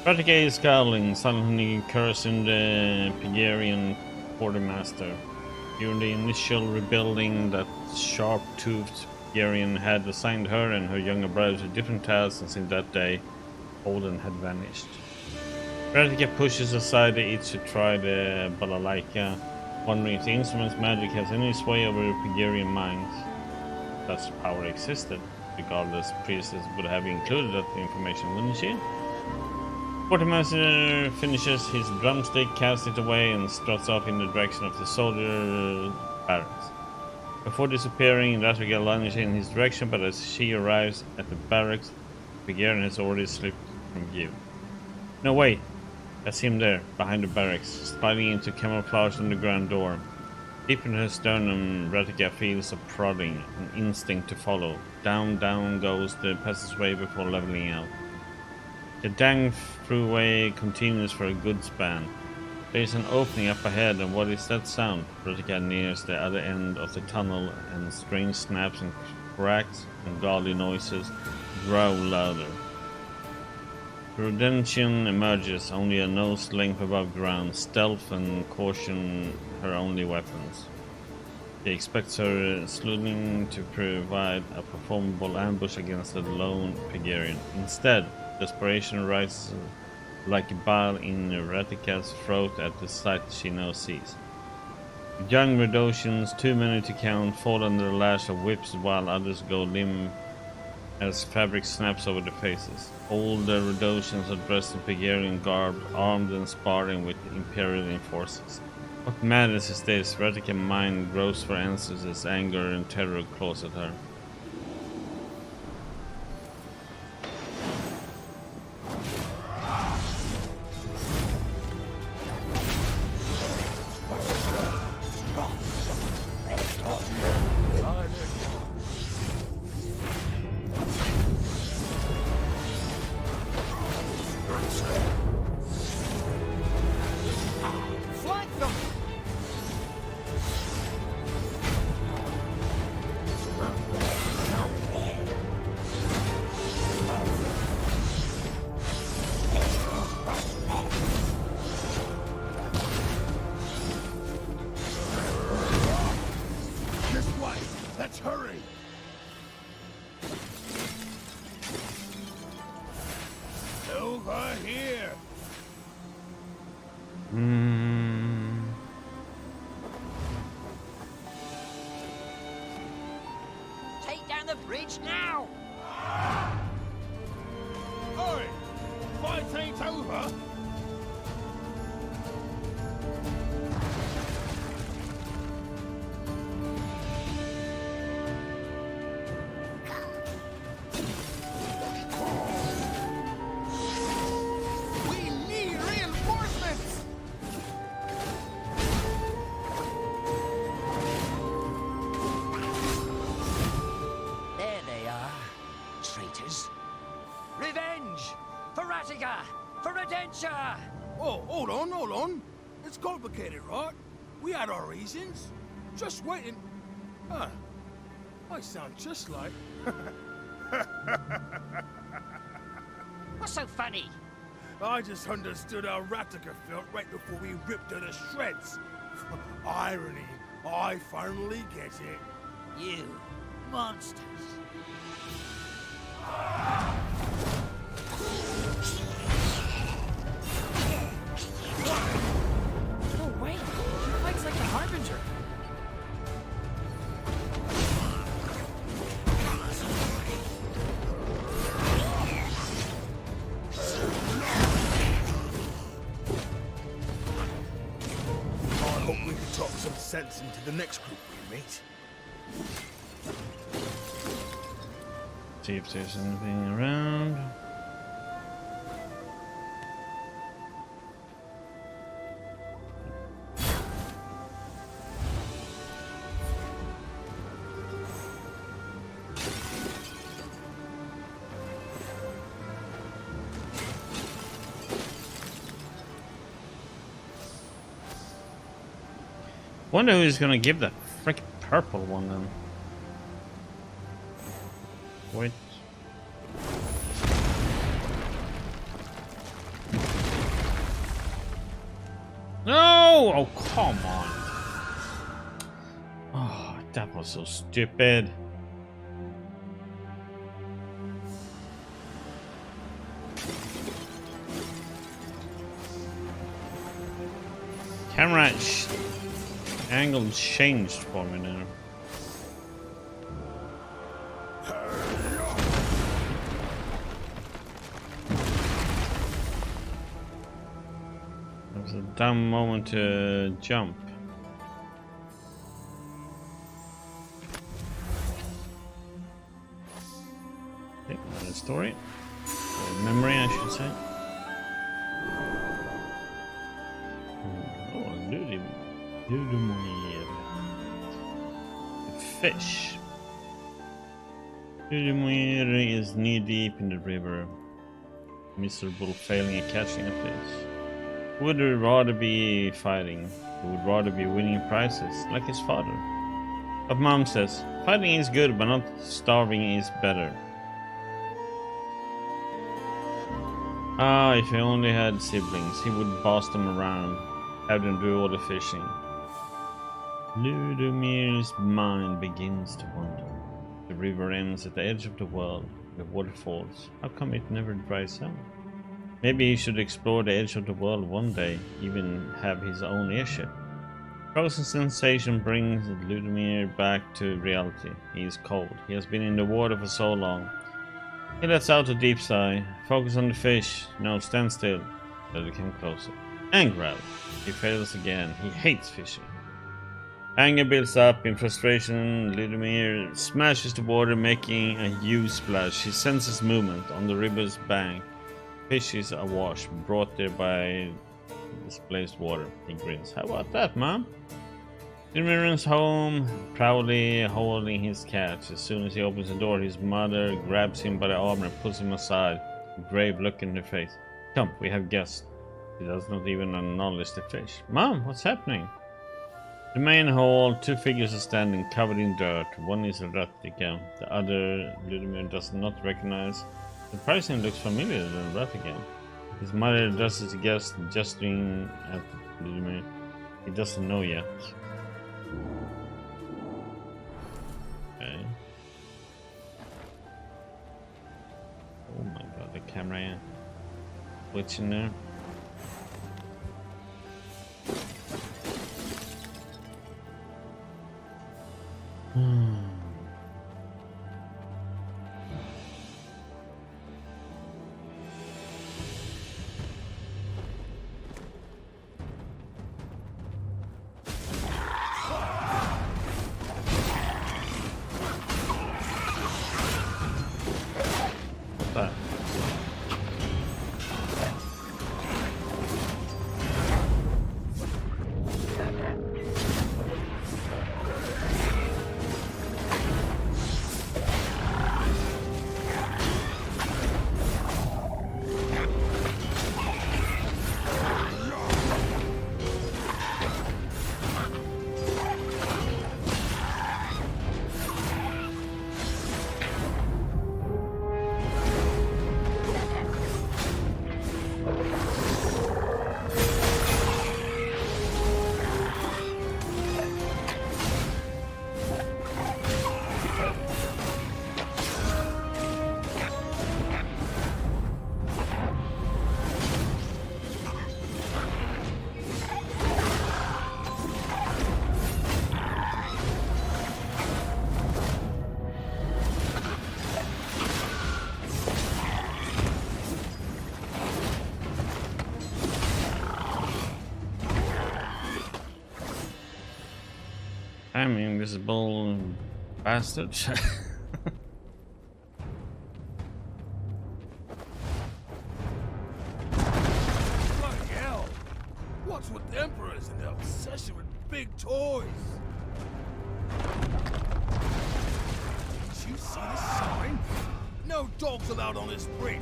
Ratica is scowling, silently cursing the Pegarian quartermaster. During the initial rebuilding, that sharp-toothed Pegarian had assigned her and her younger brother to different tasks, and since that day, Holden had vanished. Ratica pushes aside the itch to try the balalaika, wondering if the instrument's magic has any sway over the Pegarian minds. If such power existed, regardless, priestess would have included that information, wouldn't she? Quartermaster finishes his drumstick, casts it away, and struts off in the direction of the soldier barracks. Before disappearing, Ratica lunges in his direction, but as she arrives at the barracks, Pegarian has already slipped from view. No, wait! That's him there, behind the barracks, sliding into camouflage underground door. Deep in her sternum, Ratica feels a prodding, an instinct to follow. Down, down goes the passageway before leveling out. The dang throughway continues for a good span. There is an opening up ahead, and what is that sound? Ratica nears the other end of the tunnel, and strange snaps and cracks and godly noises growl louder. The Redemption emerges, only a nose length above ground. Stealth and caution her only weapons. He expects her sleuthing to provide a performable ambush against a lone Pegarian. Instead, desperation rises like a bile in Ratica's throat at the sight she now sees. Young Redosians, too many to count, fall under the lash of whips while others go limp as fabric snaps over their faces. Older Redosians are dressed in Pegarian garb, armed and sparring with Imperial enforcers. What madness is this? Ratica's mind grows for answers as anger and terror claws at her. Let's hurry! Over here! Take down the bridge now! Oi! Fight ain't over! Revenge! For Ratica! For Redentia! Oh, hold on. It's complicated, right? We had our reasons. Just waiting. Huh. I sound just like... What's so funny? I just understood how Ratica felt right before we ripped her to shreds. Irony. I finally get it. You monsters. No way! He fights like the Harbinger. hope we can talk some sense into the next group we meet. See if there's anything around. Wonder who's gonna give that freaking purple one then. Wait. No! Oh, come on. Oh, that was so stupid. Camera angle changed for me now. It was a dumb moment to jump. Okay, another story. Or memory, I should say. Fish. Ludimir is knee deep in the river, miserable, failing at catching a fish. Who would rather be fighting? Who would rather be winning prizes, like his father? But Mom says, fighting is good, but not starving is better. Ah, if he only had siblings, he would boss them around, have them do all the fishing. Ludomir's mind begins to wander. The river ends at the edge of the world, the waterfalls. How come it never dries up? Maybe he should explore the edge of the world one day, even have his own airship. Frozen sensation brings Ludomir back to reality. He is cold. He has been in the water for so long. He lets out a deep sigh. Focus on the fish. No, stand still. Let it come closer. And grab. He fails again. He hates fishing. Anger builds up. In frustration, Ludomir smashes the water, making a huge splash. He senses movement on the river's bank. Fish is awash, brought there by displaced water. He grins. How about that, Mom? Ludomir runs home, proudly holding his catch. As soon as he opens the door, his mother grabs him by the arm and pulls him aside. A grave look in her face. Come, we have guests. He does not even acknowledge the fish. Mom, what's happening? The main hall, two figures are standing covered in dirt. One is Ratika, the other Ludomir does not recognize. Surprisingly looks familiar than Ratika. His mother addresses the guest, gesturing at Ludomir. He doesn't know yet. Okay. Oh my god, the camera glitching there. I'm invisible bastard. Bloody hell! What's with the emperors and their obsession with big toys? Did you see the sign? No dogs allowed on this bridge.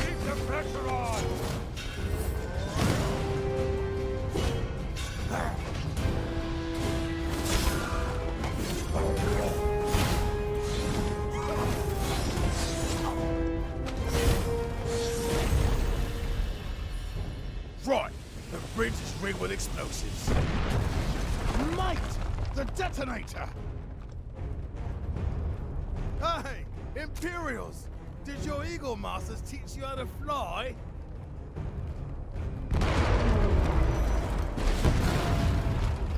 Keep the pressure on! Right, the bridge is rigged with explosives. Mate, the detonator! Hey, Imperials! Did your Eagle Masters teach you how to fly?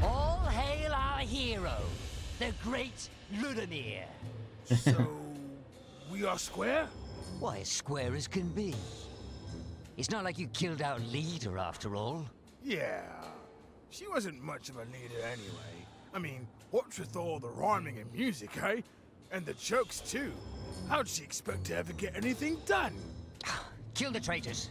All hail our hero, the great Ludimir. So, we are square? Why, as square as can be. It's not like you killed our leader, after all. Yeah, she wasn't much of a leader anyway. I mean, what's with all the rhyming and music, eh? And the jokes too. How'd she expect to ever get anything done? Kill the traitors.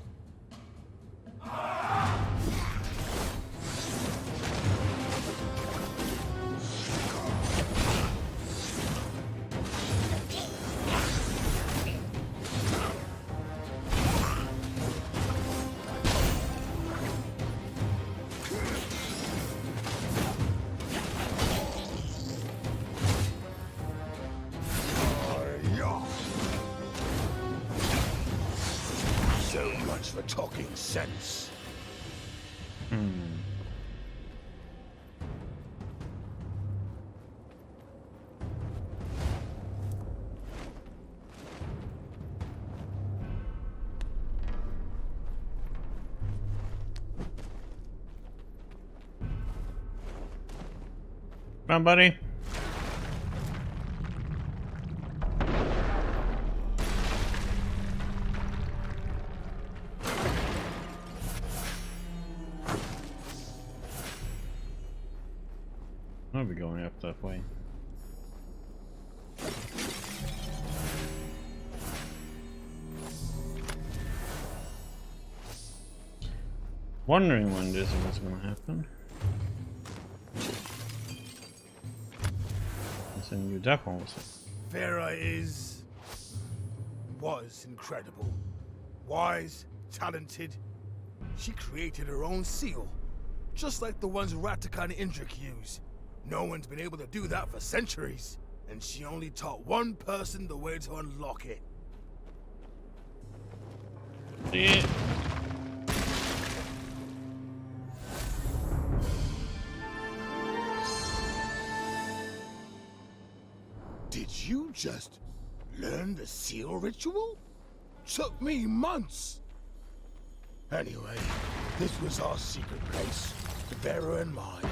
So much for talking sense. Come on, buddy. I'll be going up that way. Wondering when this was gonna happen. It's a new death also. Vera was incredible. Wise, talented. She created her own seal. Just like the ones Rataka and Indrik use. No one's been able to do that for centuries. And she only taught one person the way to unlock it. Yeah. Did you just learn the seal ritual? Took me months. Anyway, this was our secret place, the Vera and mine.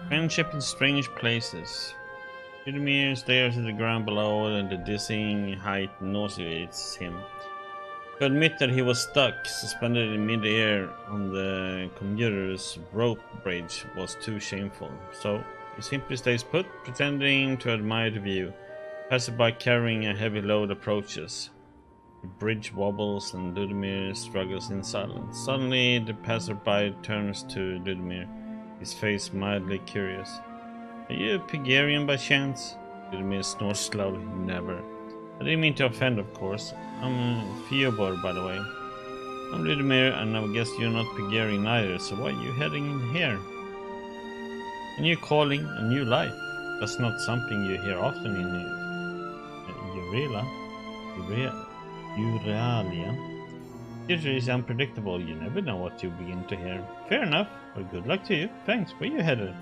Friendship in strange places. Ludimir stares at the ground below, and the dizzying height nauseates him. To admit that he was stuck, suspended in mid-air on the commuter's rope bridge was too shameful. So he simply stays put, pretending to admire the view. Passerby carrying a heavy load approaches. The bridge wobbles and Ludimir struggles in silence. Suddenly the passerby turns to Ludimir, his face mildly curious. Are you a Pygarian by chance? Ludimir snorts slowly. Never. I didn't mean to offend, of course. I'm a Fiobor, by the way. I'm Ludimir, and I guess you're not Pygarian either, so why are you heading in here? A new calling, a new life. That's not something you hear often in Euralia. Future is unpredictable. You never know what you begin to hear. Fair enough. Well, good luck to you. Thanks. Where you headed?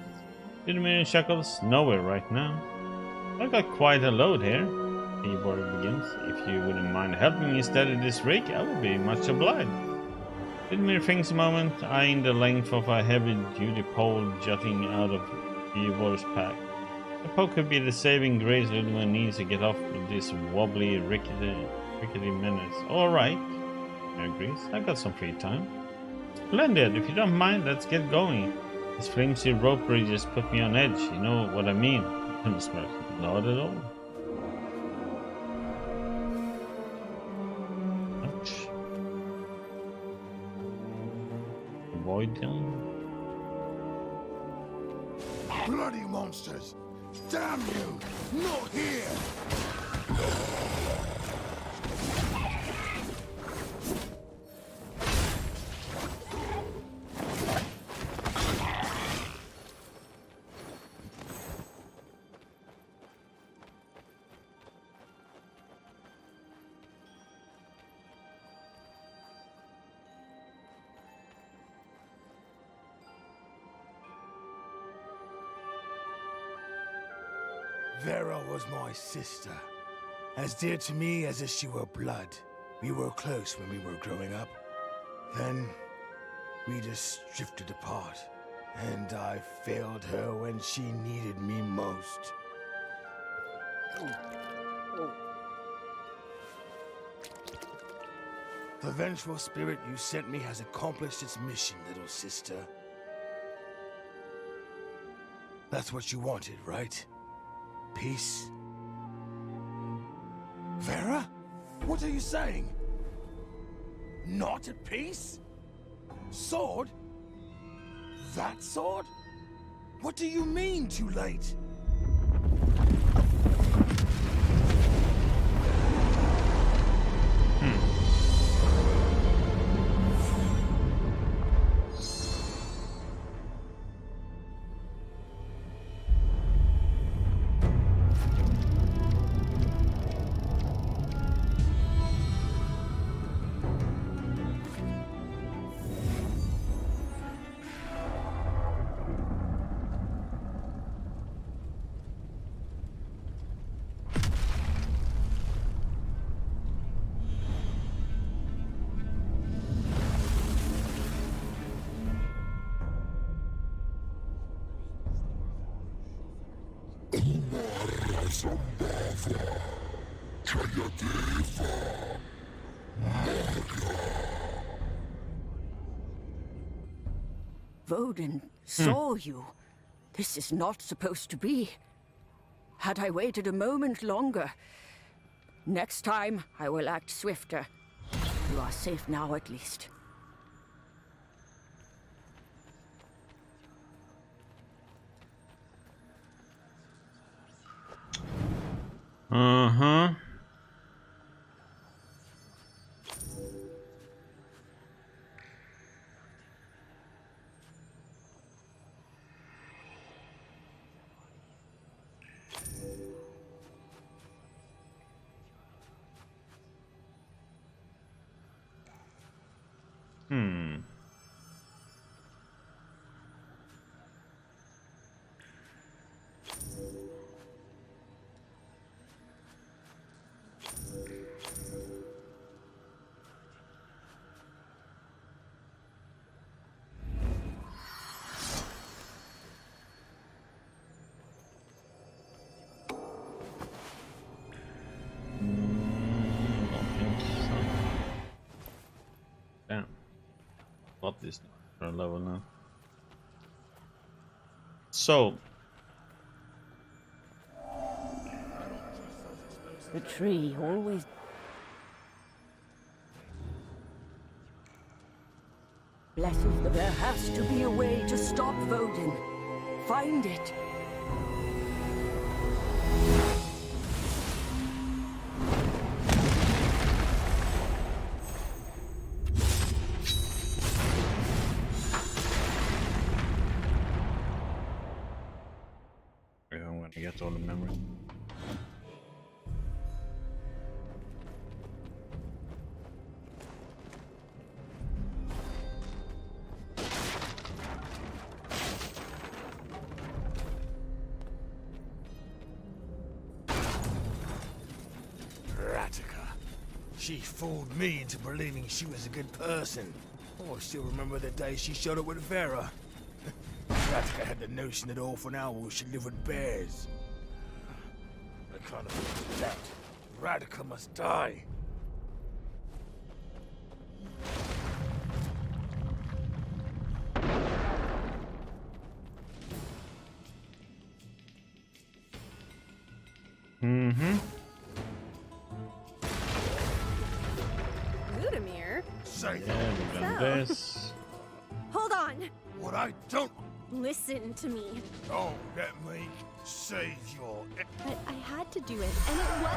Ludimir chuckles. Nowhere right now. I got quite a load here. Keyboard begins. If you wouldn't mind helping me steady this rig, I would be much obliged. Ludmir thinks a moment, eyeing the length of a heavy-duty pole jutting out of Keyboard's pack. The pole could be the saving grace Ludmir needs to get off with this wobbly, rickety menace. Alright, I agrees. I got some free time. Splendid, if you don't mind, let's get going. This flimsy rope bridge just put me on edge, you know what I mean? Not at all. Ouch. Avoid them. Bloody monsters! Damn you! Not here! Vera was my sister, as dear to me as if she were blood. We were close when we were growing up. Then, we just drifted apart, and I failed her when she needed me most. The vengeful spirit you sent me has accomplished its mission, little sister. That's what you wanted, right? Peace? Vera? What are you saying? Not at peace? Sword? That sword? What do you mean, too late? Vodin saw you. This is not supposed to be. Had I waited a moment longer, next time I will act swifter. You are safe now, at least. Uh-huh. Damn. Got this for a level now. So. The tree always... Blesses the... There has to be a way to stop Vodin. Find it. I'm gonna get all the memory. She fooled me into believing she was a good person. Oh, I still remember the day she showed up with Vera. Ratica had the notion that orphan owls should live with bears. I can't afford that. Ratica must die. Ludamir? Say Yeah, we've done this. Hold on. what I don't. Listen to me. Oh, let me save your. But I had to do it, and it was.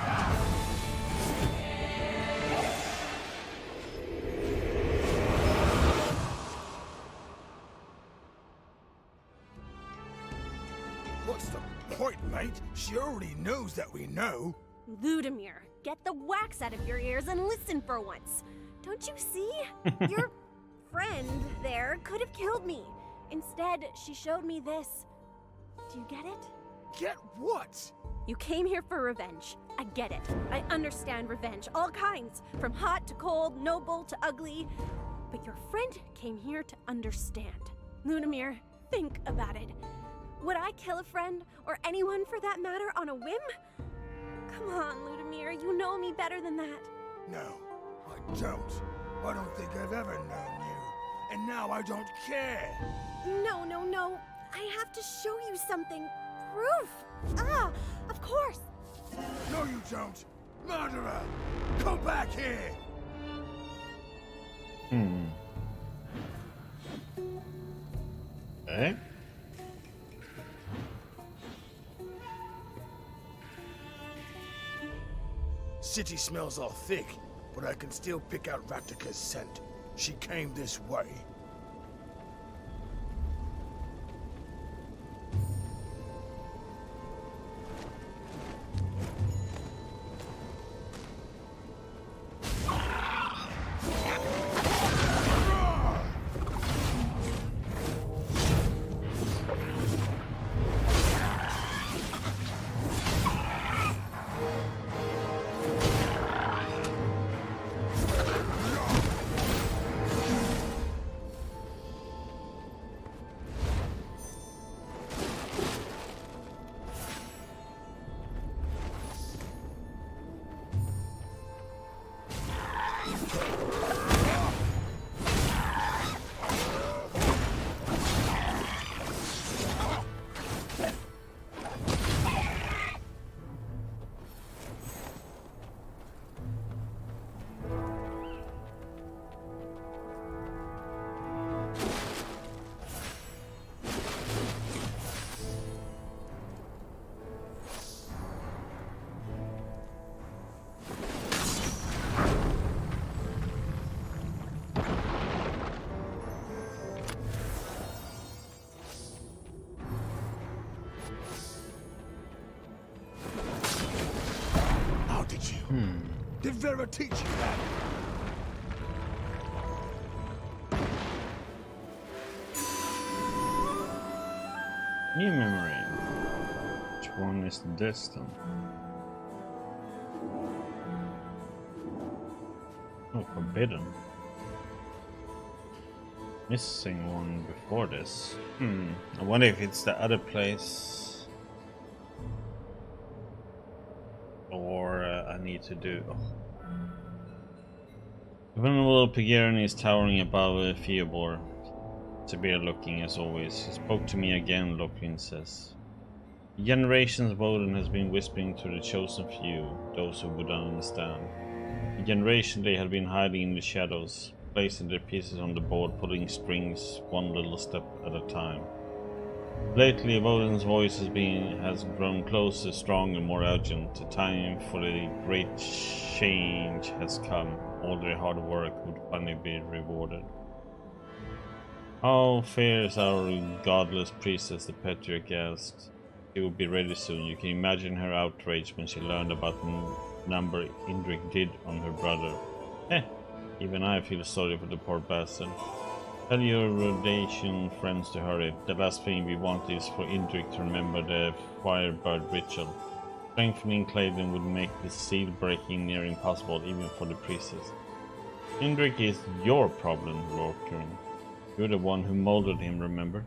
What's the point, mate? She already knows that we know. Ludamir, get the wax out of your ears and listen for once. Don't you see? Your friend there could have killed me. Instead, she showed me this. Do you get it? Get what? You came here for revenge. I get it. I understand revenge. All kinds. From hot to cold, noble to ugly. But your friend came here to understand. Ludamir, think about it. Would I kill a friend, or anyone for that matter, on a whim? Come on, Ludamir, you know me better than that. No, I don't. I don't think I've ever known you. And now I don't care. No, no, no. I have to show you something. Proof. Ah, of course. No, you don't. Murderer! Come back here! Okay. City smells all thick, but I can still pick out Ratica's scent. She came this way. Did Vera teach you that? New memory. Which one is this then? Oh, forbidden. Missing one before this. I wonder if it's the other place. Or I need to do. The venerable Pigarian is towering above Fiobor. Severe looking as always. He spoke to me again, Locklin says. Generations of Odin has been whispering to the chosen few, those who would understand. A generation they had been hiding in the shadows, placing their pieces on the board, pulling strings one little step at a time. Lately, Odin's voice has grown closer, stronger, more urgent. The time for the great change has come. All their hard work would finally be rewarded. How fair is our godless priestess, the patriarch asked. She will be ready soon. You can imagine her outrage when she learned about the number Indrik did on her brother. Even I feel sorry for the poor bastard. Tell your Rhodesian friends to hurry. The last thing we want is for Indrik to remember the Firebird ritual. Strengthening Clayton would make the seal breaking near impossible even for the priestess. Indrik is your problem, Lorcan. You're the one who molded him, remember?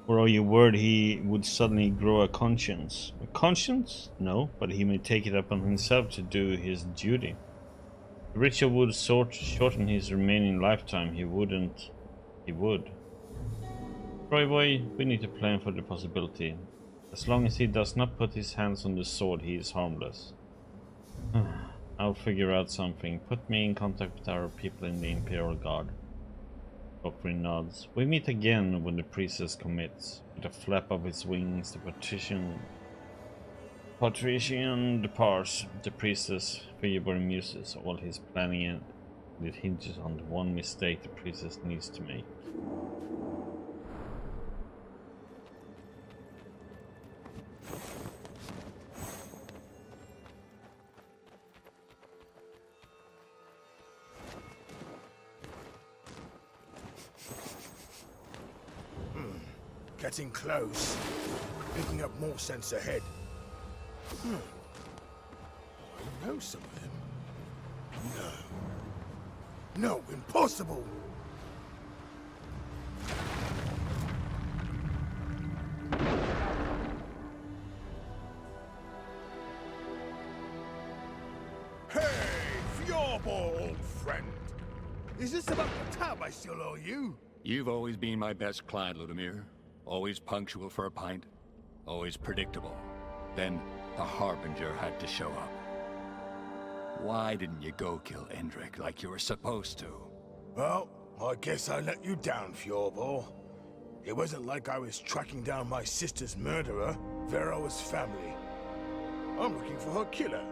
Or are you worried he would suddenly grow a conscience? A conscience? No, but he may take it upon himself to do his duty. The ritual would shorten his remaining lifetime. He wouldn't. He would. Troy boy, we need to plan for the possibility. As long as he does not put his hands on the sword, he is harmless. I'll figure out something. Put me in contact with our people in the Imperial Guard. Opry nods. We meet again when the priestess commits. With a flap of his wings, the patrician departs. The priestess feebly muses all his planning, and it hinges on the one mistake the priestess needs to make. Getting close. Picking up more sense ahead. I know some of them. No, impossible! Hey, Fjorbo, old friend! Is this about the tab I still owe you? You've always been my best client, Ludimir. Always punctual for a pint. Always predictable. Then the Harbinger had to show up. Why didn't you go kill Indrik like you were supposed to? Well, I guess I let you down, Fjorbo. It wasn't like I was tracking down my sister's murderer, Vero's family. I'm looking for her killer.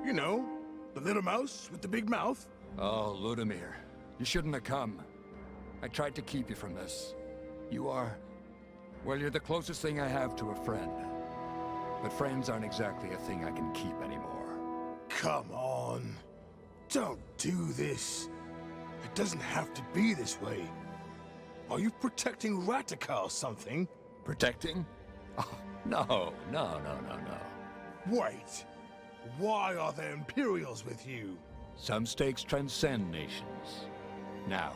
You know, the little mouse with the big mouth. Oh, Ludimir, you shouldn't have come. I tried to keep you from this. You are... well, you're the closest thing I have to a friend. But friends aren't exactly a thing I can keep anymore. Come on. Don't do this. It doesn't have to be this way. Are you protecting Ratika or something? Protecting? Oh, no. Wait. Why are there Imperials with you? Some stakes transcend nations. Now,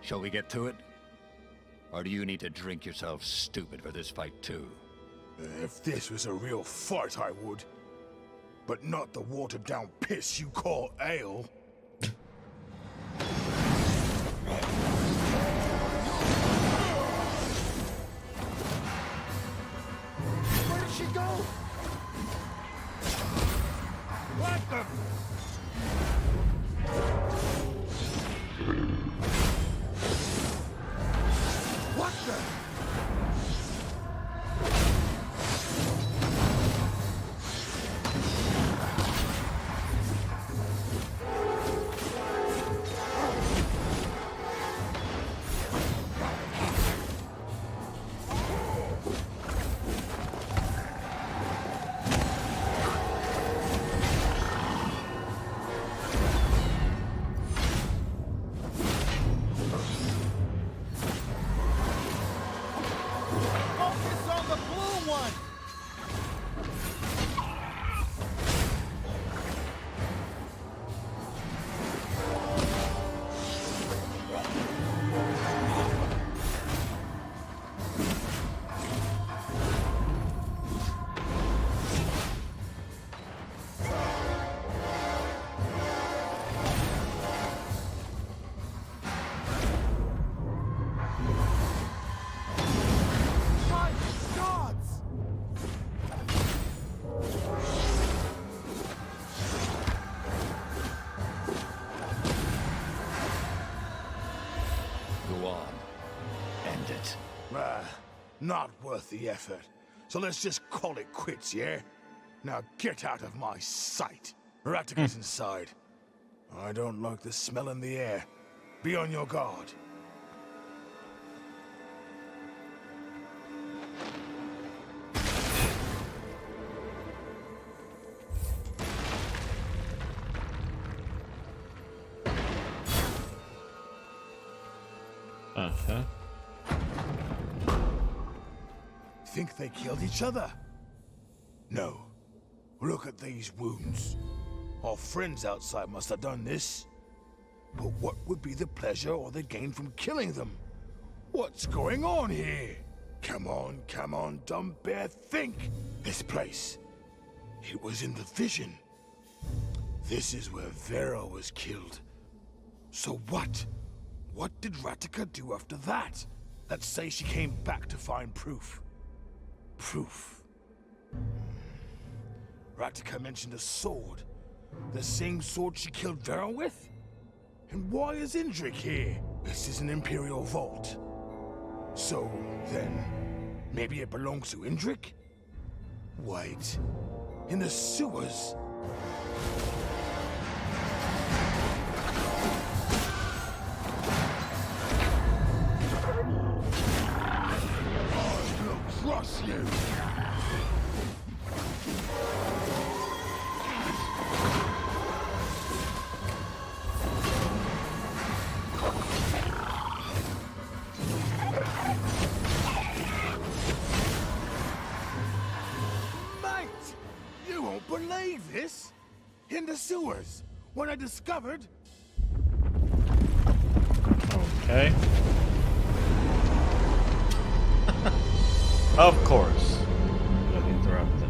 shall we get to it? Or do you need to drink yourself stupid for this fight too? If this was a real fight, I would. But not the watered-down piss you call ale. Where did she go? What the... What the... Not worth the effort. So let's just call it quits, yeah? Now get out of my sight. Ratika's inside. I don't like the smell in the air. Be on your guard. Uh-huh. Think they killed each other? No. Look at these wounds. Our friends outside must have done this. But what would be the pleasure or the gain from killing them? What's going on here? Come on, dumb bear, think! This place. It was in the vision. This is where Vera was killed. So what? What did Ratica do after that? Let's say she came back to find proof. Proof. Ratica mentioned a sword. The same sword she killed Vera with? And why is Indrik here? This is an Imperial vault. So, then, maybe it belongs to Indrik? Wait, in the sewers? I will crush you! Believe this? In the sewers, when I discovered... Okay. Of course. Got interrupted.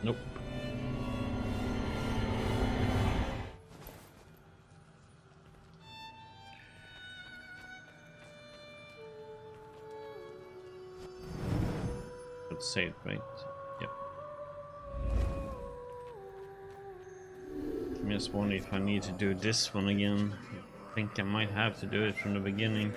Nope. Let's save, right? Yep. I'm just wondering if I need to do this one again. I think I might have to do it from the beginning.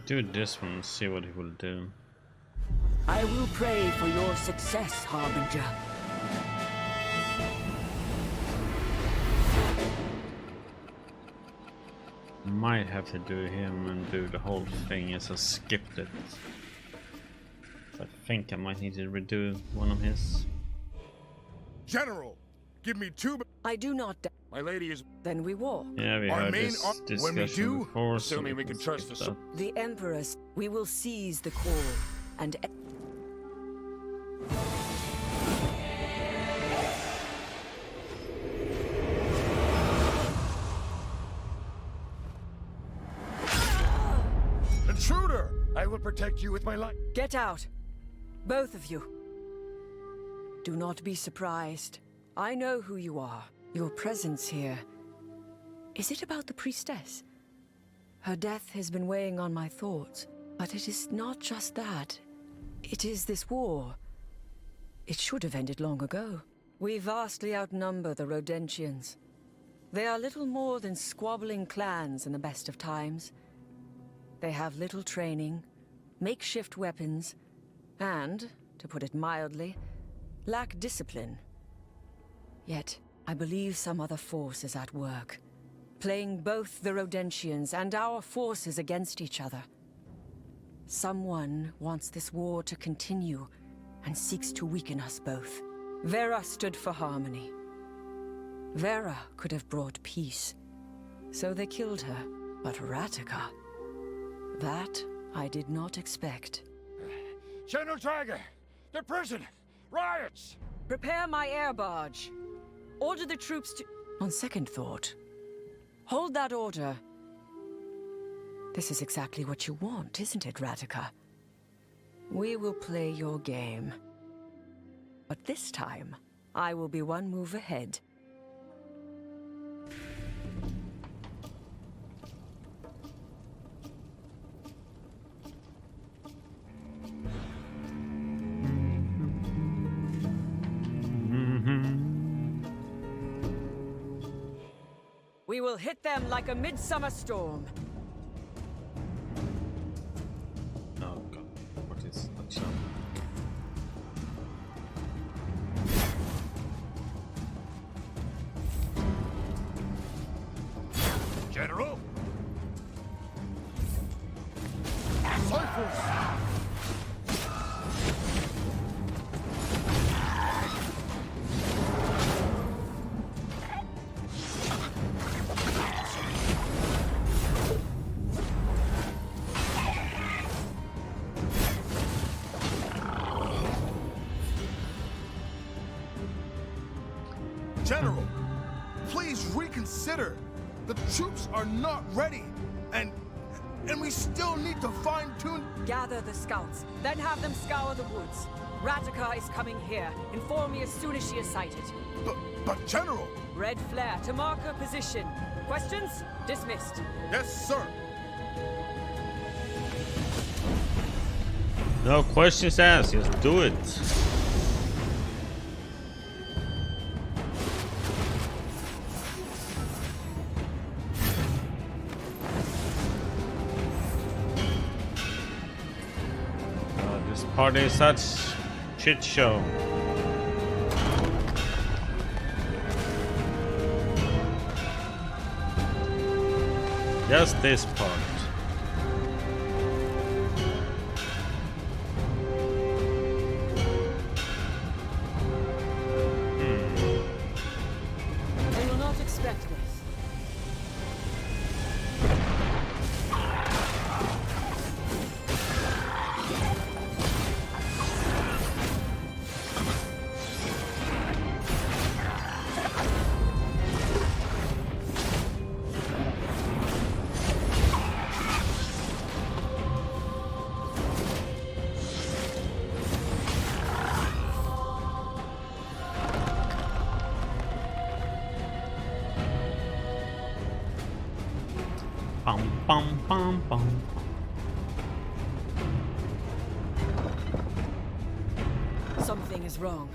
Do this one and see what he will do. I will pray for your success, Harbinger. Might have to do him and do the whole thing as I skipped it. I think I might need to redo one of his. General, give me 2... I do not. My lady is... Then we walk. Yeah, we heard this discussion when we do, before, assuming we can trust the... The Emperor's. We will seize the call and... Intruder! I will protect you with my life. Get out. Both of you. Do not be surprised. I know who you are. Your presence here. Is it about the priestess? Her death has been weighing on my thoughts. But it is not just that. It is this war. It should have ended long ago. We vastly outnumber the Rodentians. They are little more than squabbling clans in the best of times. They have little training, makeshift weapons, and, to put it mildly, lack discipline. Yet, I believe some other force is at work, playing both the Rodentians and our forces against each other. Someone wants this war to continue and seeks to weaken us both. Vera stood for harmony. Vera could have brought peace, so they killed her. But Ratica, that I did not expect. General Tiger, The prison! Riots! Prepare my air barge. Order the troops to... On second thought, hold that order. This is exactly what you want, isn't it, Radica? We will play your game. But this time, I will be one move ahead. We will hit them like a midsummer storm. Oh god, what is that sound? General? Cyphers! General, please reconsider. The troops are not ready, and we still need to fine-tune... Gather the scouts, then have them scour the woods. Radica is coming here. Inform me as soon as she is sighted. But General... Red flare to mark her position. Questions? Dismissed. Yes, sir. No questions asked, just do it. This party is such shit show. Just this part. They will not expect this. Bum bum bum bum. Something is wrong.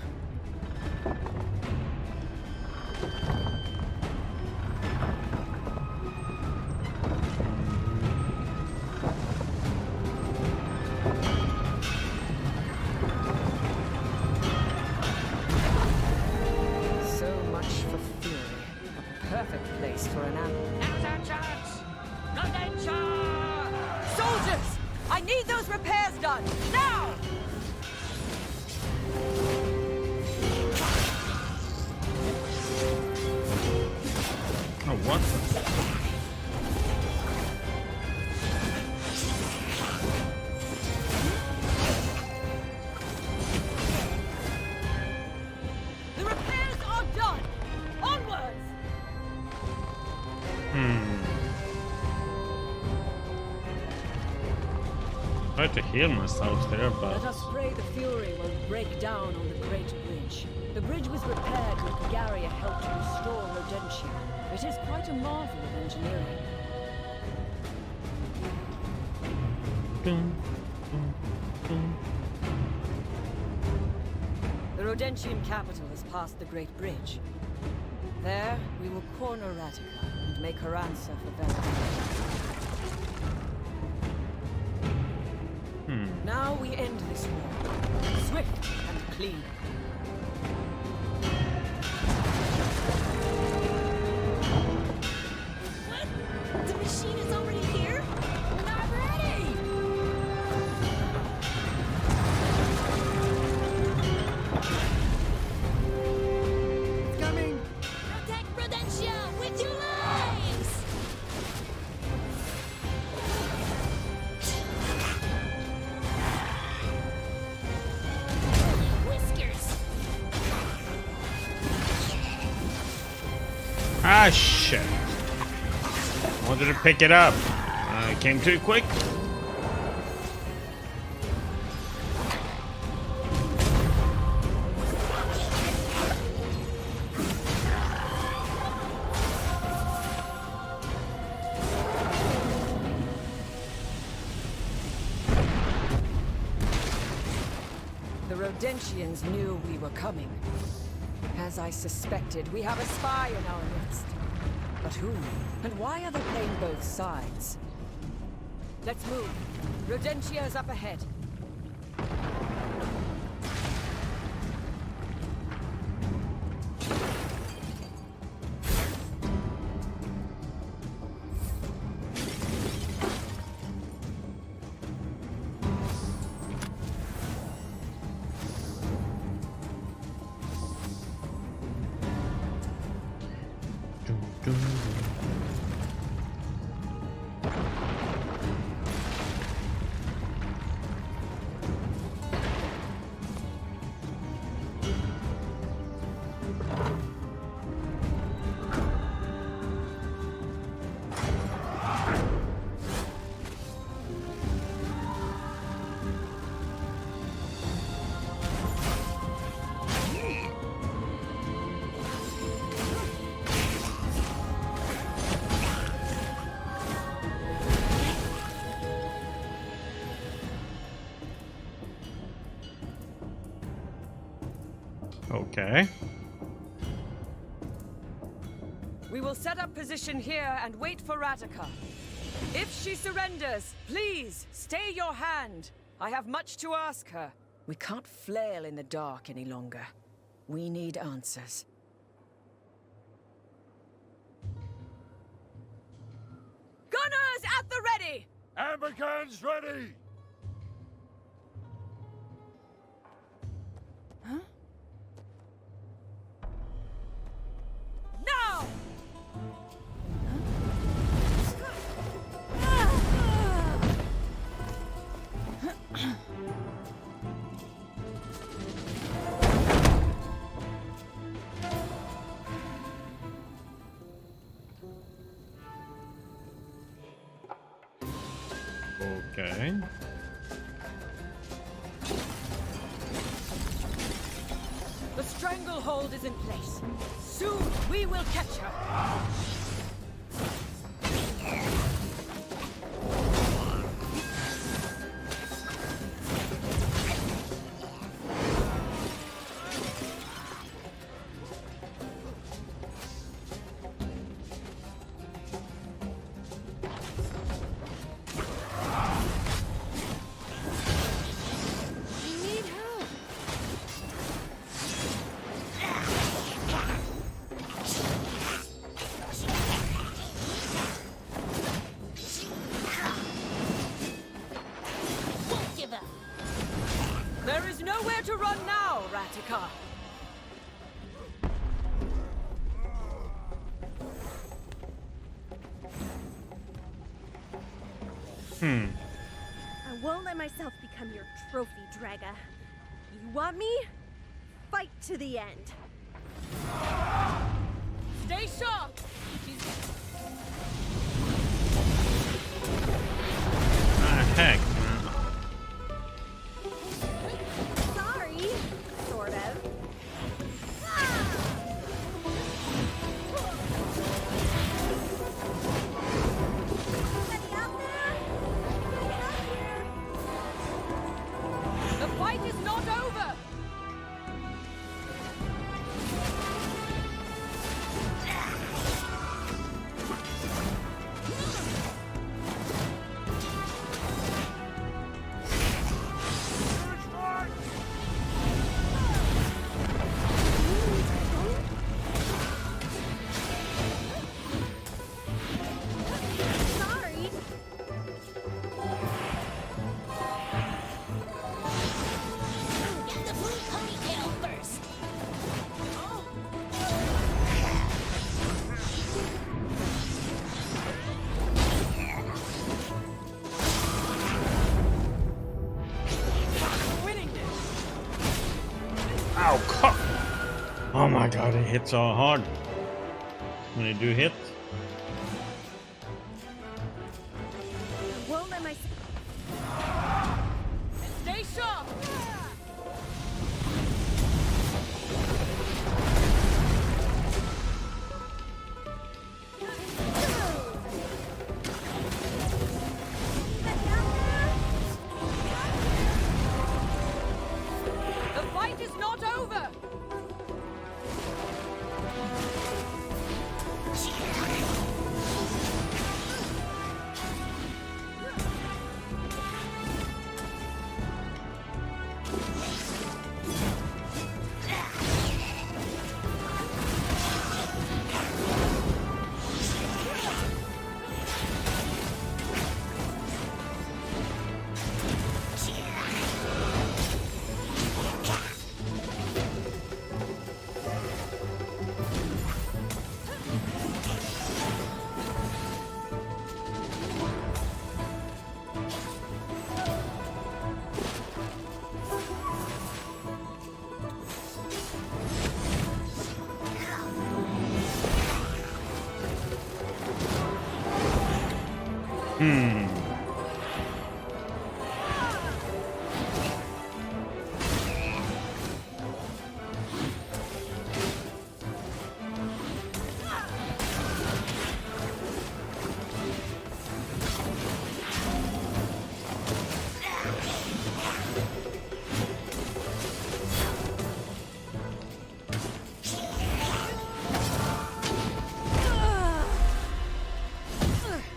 So much for fury. A perfect place for an animal. Now's our chance! Rodentia! Soldiers! I need those repairs done! Now! Oh, what? The repairs are done! Onwards! I tried to heal myself there, but Let us pray the fury will break down on the Great Bridge. The bridge was repaired when Garia helped to restore Rodentia. It is quite a marvel of engineering. The Rodentian capital has passed the Great Bridge. There, we will corner Radica and make her answer for vengeance. Now we end this war. Swift and clean. What? The machine is already here? Not ready! It's coming. Protect Rodentia with your lives! Ah, shit. Wanted to pick it up. I came too quick. The Rodentians knew we were coming. As I suspected, we have a spy in our midst. But who? And why are they playing both sides? Let's move. Rodentia is up ahead. Okay. We will set up position here and wait for Radika. If she surrenders, please, stay your hand. I have much to ask her. We can't flail in the dark any longer. We need answers. Gunners at the ready! Amber cans ready! Huh? Now! Okay. The stranglehold is in place. Soon we will catch her. There is nowhere to run now, Radika. I won't let myself become your trophy, Draga. You want me? Fight to the end. Stay sharp! Heck, man. Sorry, sort of. Anybody out there? Get up here. The fight is not over! Sorry. Get the blue ponytail first. Ow, cut! Oh my god, it hit so hard. when you do hit. Won't let my... Stay sharp! The fight is not over!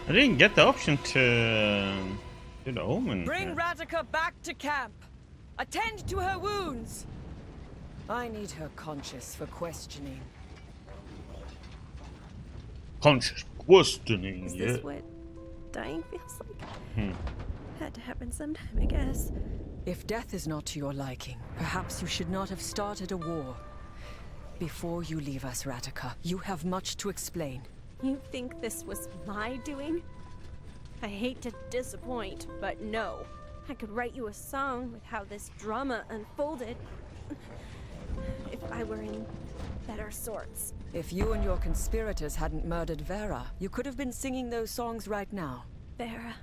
I didn't get the option to do the omen. Bring Radika back to camp. Attend to her wounds. I need her conscious for questioning. Conscious questioning, Is yeah. this what dying feels like? Had to happen sometime, I guess. If death is not to your liking, perhaps you should not have started a war. Before you leave us, Radika, you have much to explain. You think this was my doing? I hate to disappoint, but no. I could write you a song with how this drama unfolded. If I were in better sorts. If you and your conspirators hadn't murdered Vera, you could have been singing those songs right now. Vera.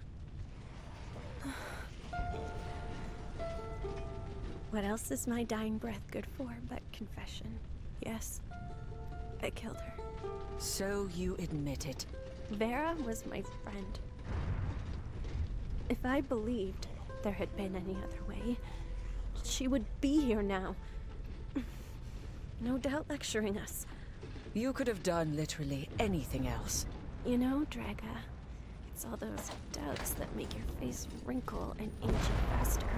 What else is my dying breath good for but confession? Yes, I killed her. So you admit it. Vera was my friend. If I believed there had been any other way, she would be here now. No doubt lecturing us. You could have done literally anything else. You know, Draga, it's all those doubts that make your face wrinkle and age you faster.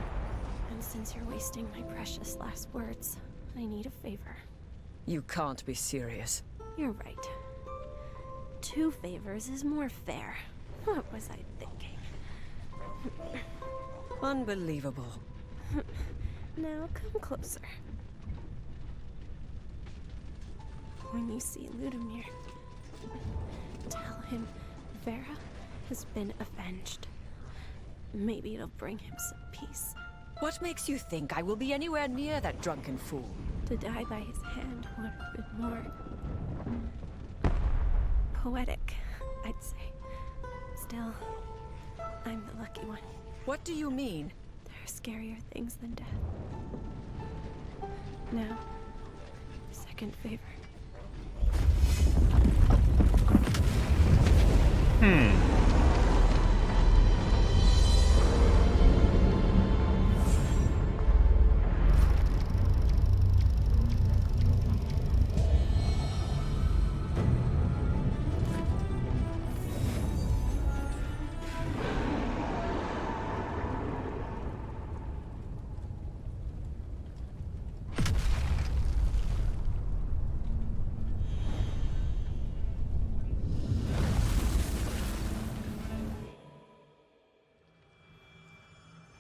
And since you're wasting my precious last words, I need a favor. You can't be serious. You're right. 2 favors is more fair. What was I thinking? Unbelievable. Now come closer. When you see Ludimir, tell him Vera has been avenged. Maybe it'll bring him some peace. What makes you think I will be anywhere near that drunken fool? To die by his hand would have been more poetic, I'd say. Still, I'm the lucky one. What do you mean? There are scarier things than death. Now, second favor.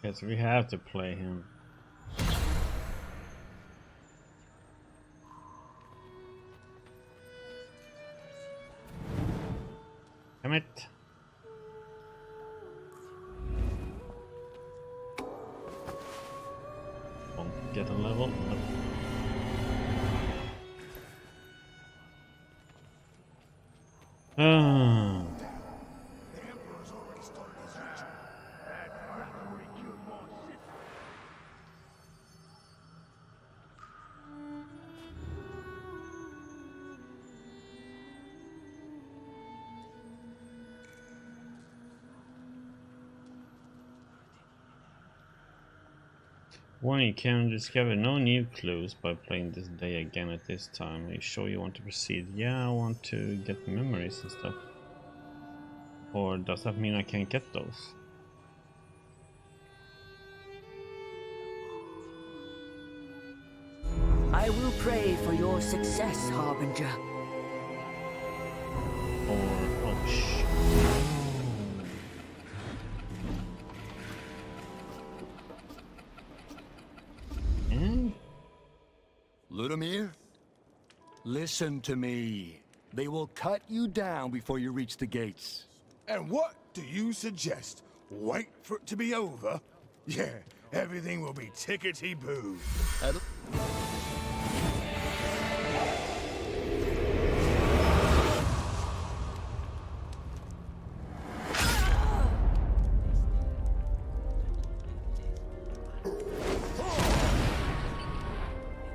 Yes, we have to play him. Damn it. Won't get a level. But... Ah. The Emperor's already started his ritual. That's before he killed my sister. Warning, you can discover no new clues by playing this day again at this time. Are you sure you want to proceed? Yeah, I want to get memories and stuff. Or does that mean I can't get those? I will pray for your success, Harbinger. Or, oh shh. Ludimir, listen to me. They will cut you down before you reach the gates. And what do you suggest? Wait for it to be over? Yeah, everything will be tickety-boo.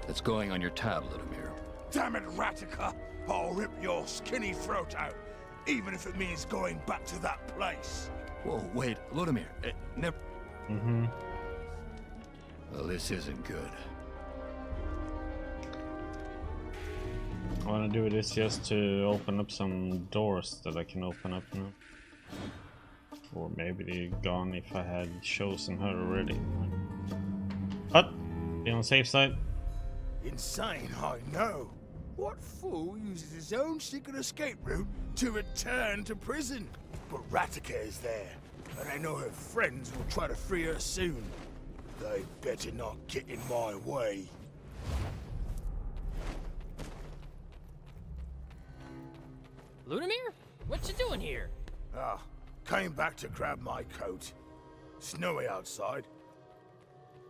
It's going on your tab, Ludimir. Damn it, Ratica! I'll rip your skinny throat out, even if it means going back to that place. Whoa, wait, Ludimir, never... Mm-hmm. Well, this isn't good. I want to do this just to open up some doors that I can open up now. Or maybe they're gone if I had chosen her already. But, be on the safe side. Insane, I know. What fool uses his own secret escape route to return to prison? But Ratica is there, and I know her friends will try to free her soon. They better not get in my way. Ludimir? What you doing here? Ah, came back to grab my coat. Snowy outside.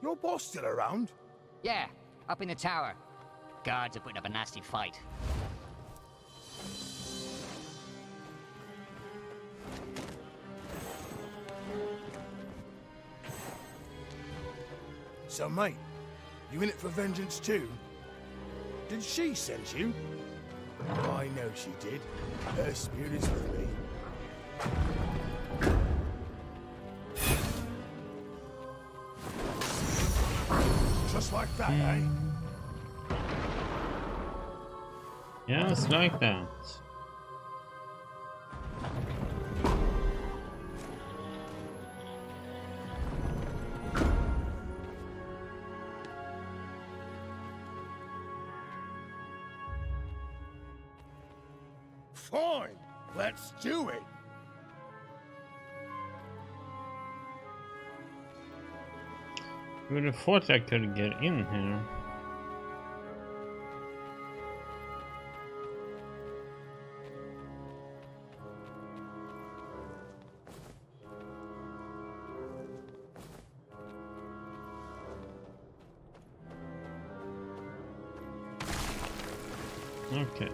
Your boss still around? Yeah, up in the tower. Guards are putting up a nasty fight. So, mate, you in it for vengeance too? Did she send you? I know she did. Her spirit is with me. Just like that, eh? Yeah, it's like that. Fine, let's do it. I would have thought I could get in here. Okay.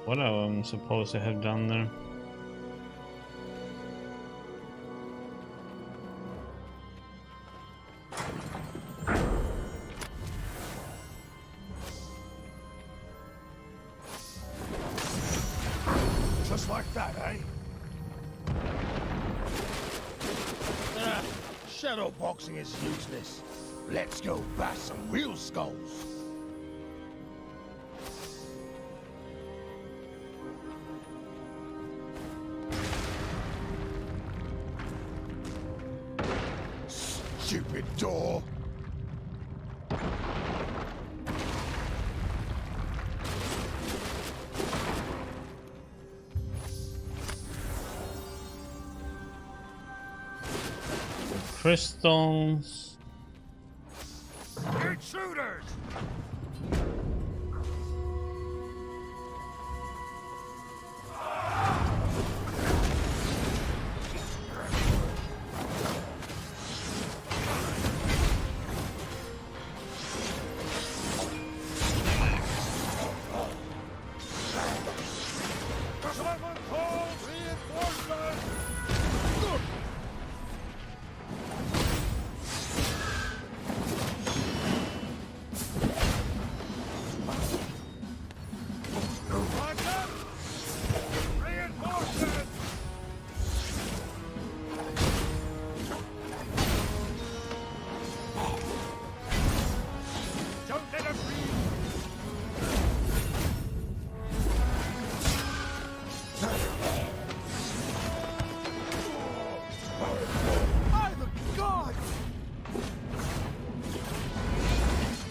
I don't know what I'm supposed to have done there. Just like that, eh? Shadow boxing is useless. Let's go bash some real skulls. Stupid door. crystals. Intruders!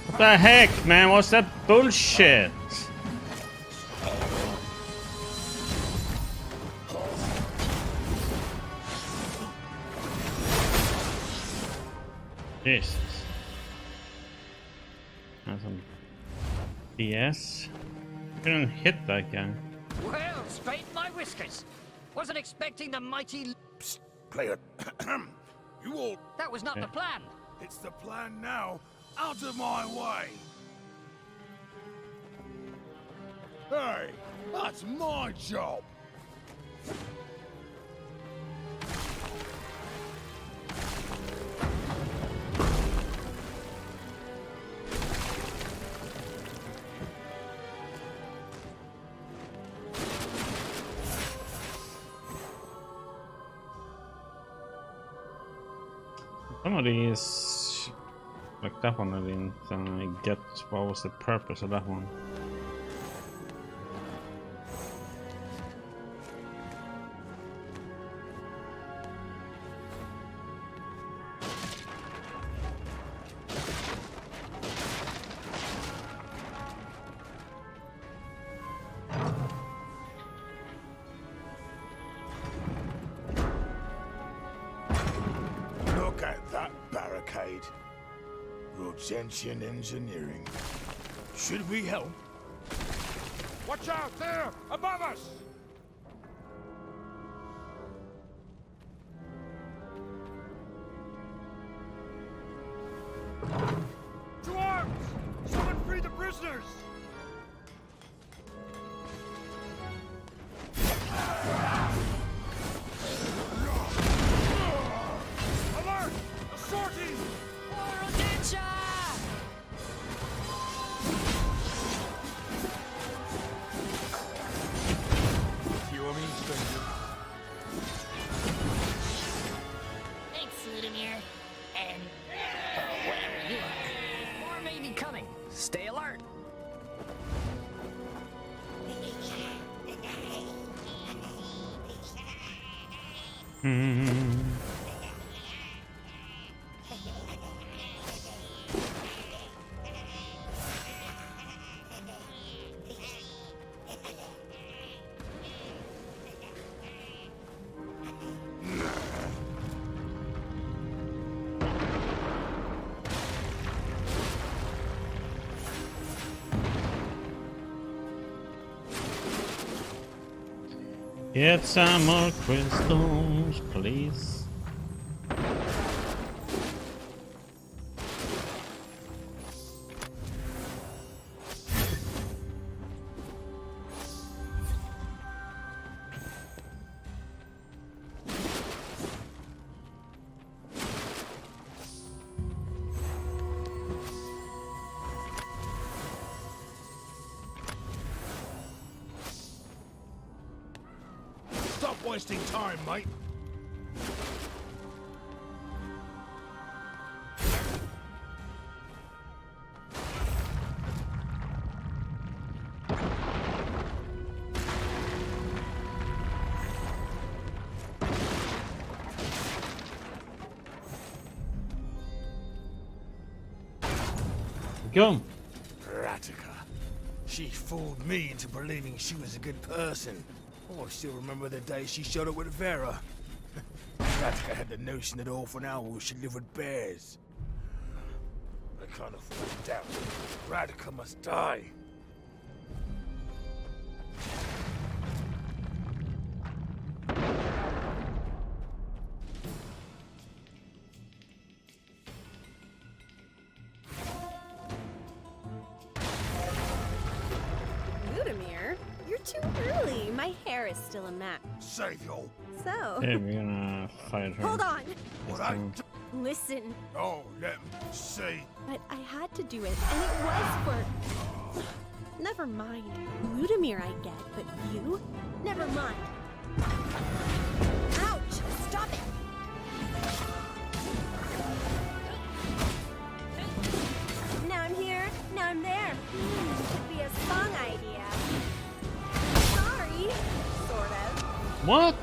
What the heck, man? What's that bullshit? Jesus. That's some BS. Couldn't hit that guy. Well, straighten my whiskers. Wasn't expecting the mighty... Psst, player. You all... That was not the plan. It's the plan now. Out of my way! Hey, that's my job! Some of these, like that one, I didn't get what was the purpose of that one. Look at that barricade. Rogentian engineering. Should we help? Watch out there! Above us! To arms! Someone free the prisoners! Alert! A sortie! Cure me, stranger. Thanks, Ludimir. And whatever you are. More may be coming. Stay alert. Get some more crystals, please. Stop wasting time, mate. Go. Ratica. She fooled me into believing she was a good person. Oh, I still remember the day she showed up with Vera. Radka had the notion that orphan owls should live with bears. I can't afford to doubt. Radka must die. Ludimir, you're too early. My hair is still a mess. Savior. So, Hey, we're gonna fight her. hold on. What I do? Listen. Oh, let me see. But I had to do it, and it was for... Never mind. Ludimir I get, but you? Never mind. Ouch! Stop it! Now I'm here, now I'm there. Could be a song idea. Sorry. Sort of. What?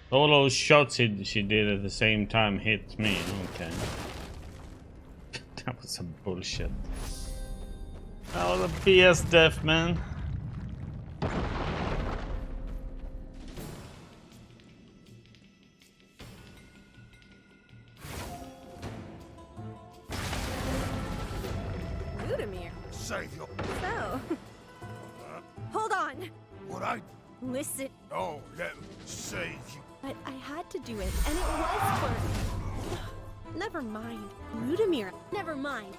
All those shots she did at the same time hit me. Okay. That was some bullshit. That was a BS death, man. Ludimir. Savior. So... Hold on. What I... Listen. Oh, let me save you. But I had to do it, and it was for... Never mind. Ludimir. Never mind.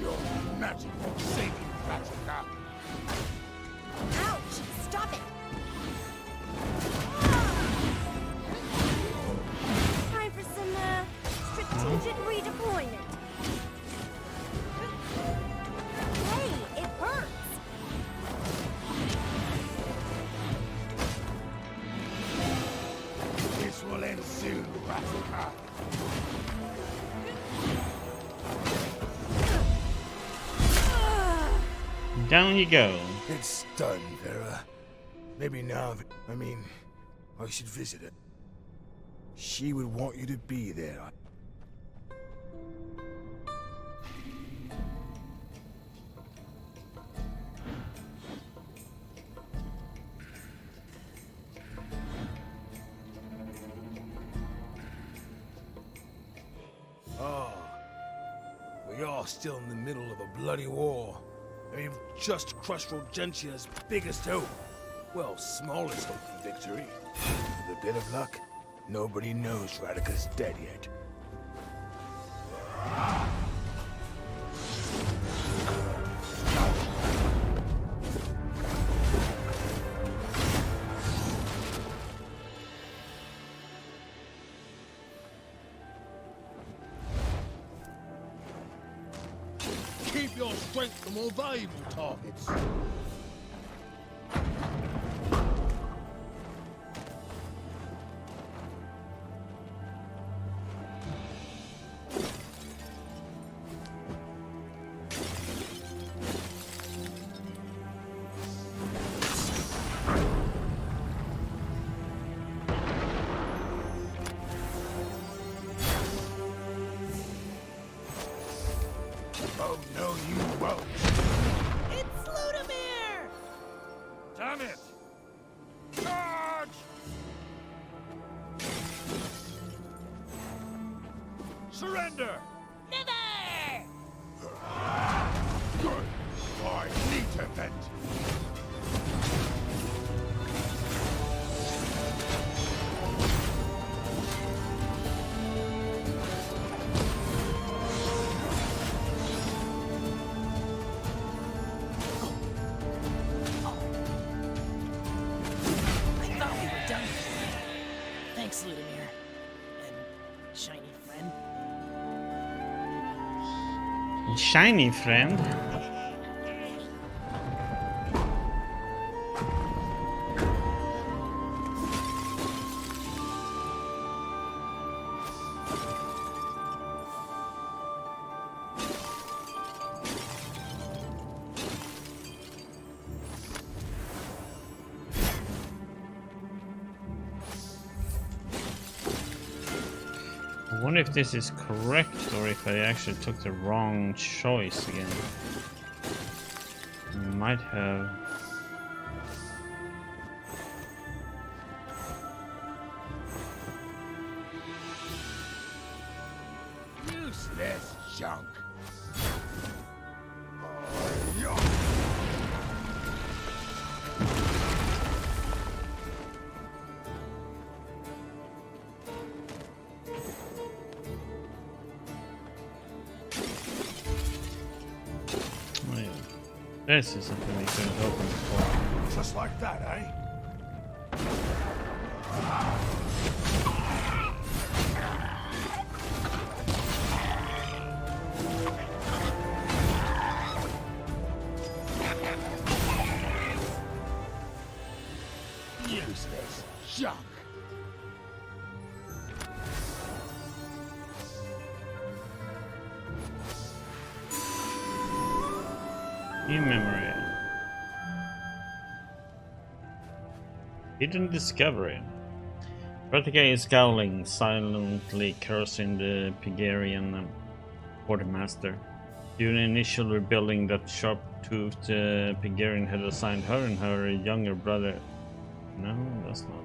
Your magic won't save you, Radka. Ouch! Stop it! Time for some, strategic redeployment. Hey, it hurts! This will end soon, Radka. Down you go. It's done, Vera. Maybe now, I should visit her. She would want you to be there. We are still in the middle of a bloody war. We've just crushed Rogentia's biggest hope. Well, smallest hope for victory. With a bit of luck, nobody knows Radika's dead yet. Keep your strength for more valuable targets. Oh, no, you won't. It's Ludimir! Damn it! Charge! Surrender! Never! Good. I need to vent. I thought we were done. Thanks, Ludimir. And shiny friend. Shiny friend. I wonder if this is correct or if I actually took the wrong choice again. Might have. Useless junk. Oh yeah. This is something we couldn't open before. Just like that, eh? Useless junk. New memory. Hidden discovery. Vertiga is scowling, silently cursing the Pigarian quartermaster. During the initial rebuilding that sharp-toothed Pigarian had assigned her and her younger brother. No, that's not it.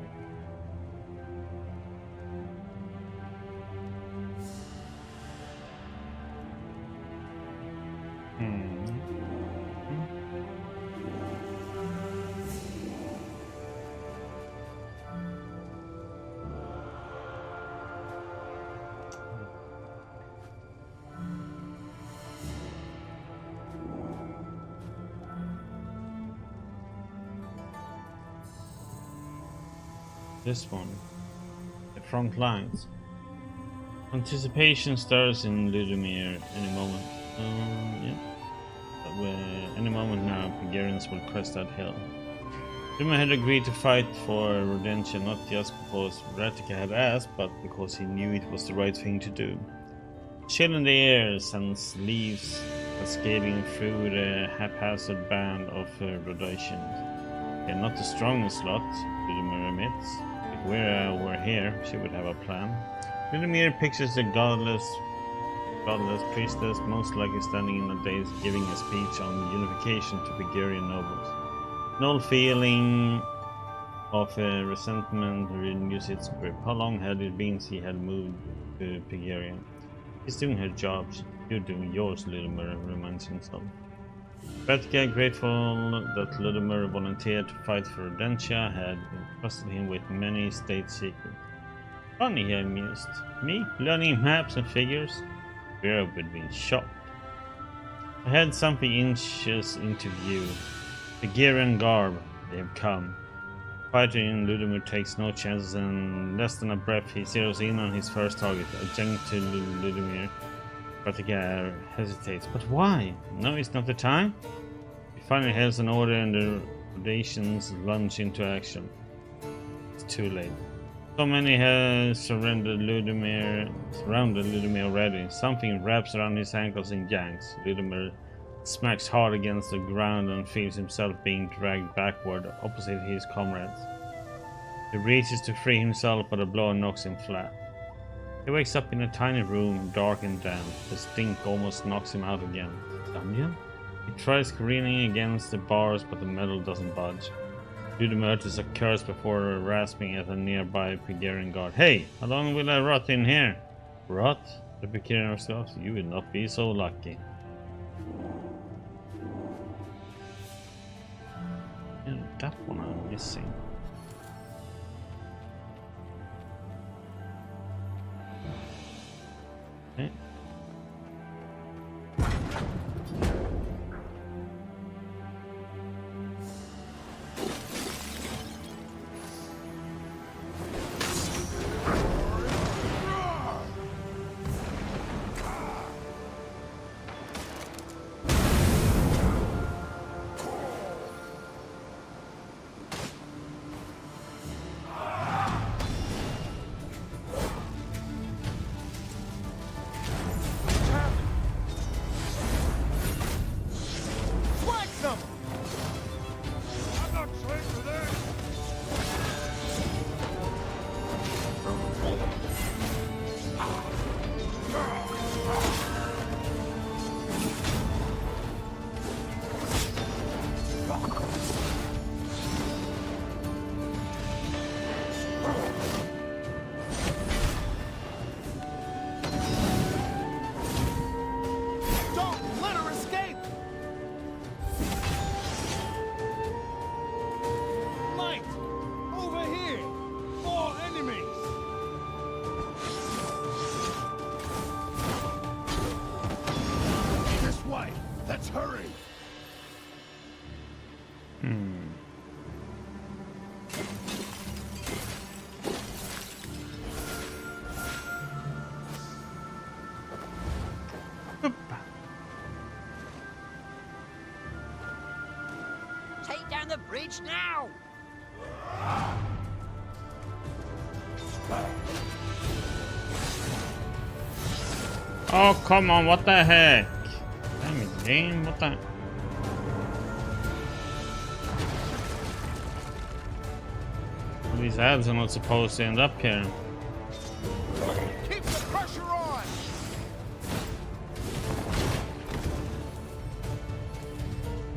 This one. The front lines. Anticipation stirs in Ludomir any moment. Yeah. But any moment now, Pigarians will crest that hill. Ludomir had agreed to fight for Rodentia not just because Ratica had asked, but because he knew it was the right thing to do. Chill in the air sends leaves cascading through the haphazard band of Rhodesians. They're not the strongest lot, Ludomir admits. If Vera were here, she would have a plan. Ludomir pictures the godless priestess, most likely standing in the days giving a speech on unification to Pigarian nobles. An old feeling of resentment renews its grip. How long had it been she had moved to Pigarian? She's doing her job, you're doing yours, Ludomir reminds himself. Vertiga, grateful that Ludomir volunteered to fight for Rodentia, had entrusted him with many state secrets. Funny, he amused. Me, learning maps and figures? Vera would have been shocked. I had something inches into view. Pigarian garb, they have come. Fighting Ludomir takes no chances, and less than a breath he zeroes in on his first target, a gentle Ludomir. Vertiga hesitates. But why? No, it's not the time? He finally has an order and the Rhodesians lunge into action. It's too late. So many have surrounded Ludomir already. Something wraps around his ankles and yanks. Ludomir smacks hard against the ground and feels himself being dragged backward opposite his comrades. He reaches to free himself, but a blow knocks him flat. He wakes up in a tiny room, dark and damp. The stink almost knocks him out again. Dungeon? He tries careening against the bars, but the metal doesn't budge. Ludomir utters a curse before rasping at a nearby Pigarian guard. Hey, how long will I rot in here? Rot? The Pigarian scoffs. You will not be so lucky. Yeah, that one I'm missing. Okay. Reach now! Oh, come on, what the heck? Damn it, game, what the... These ads are not supposed to end up here. Keep the pressure on!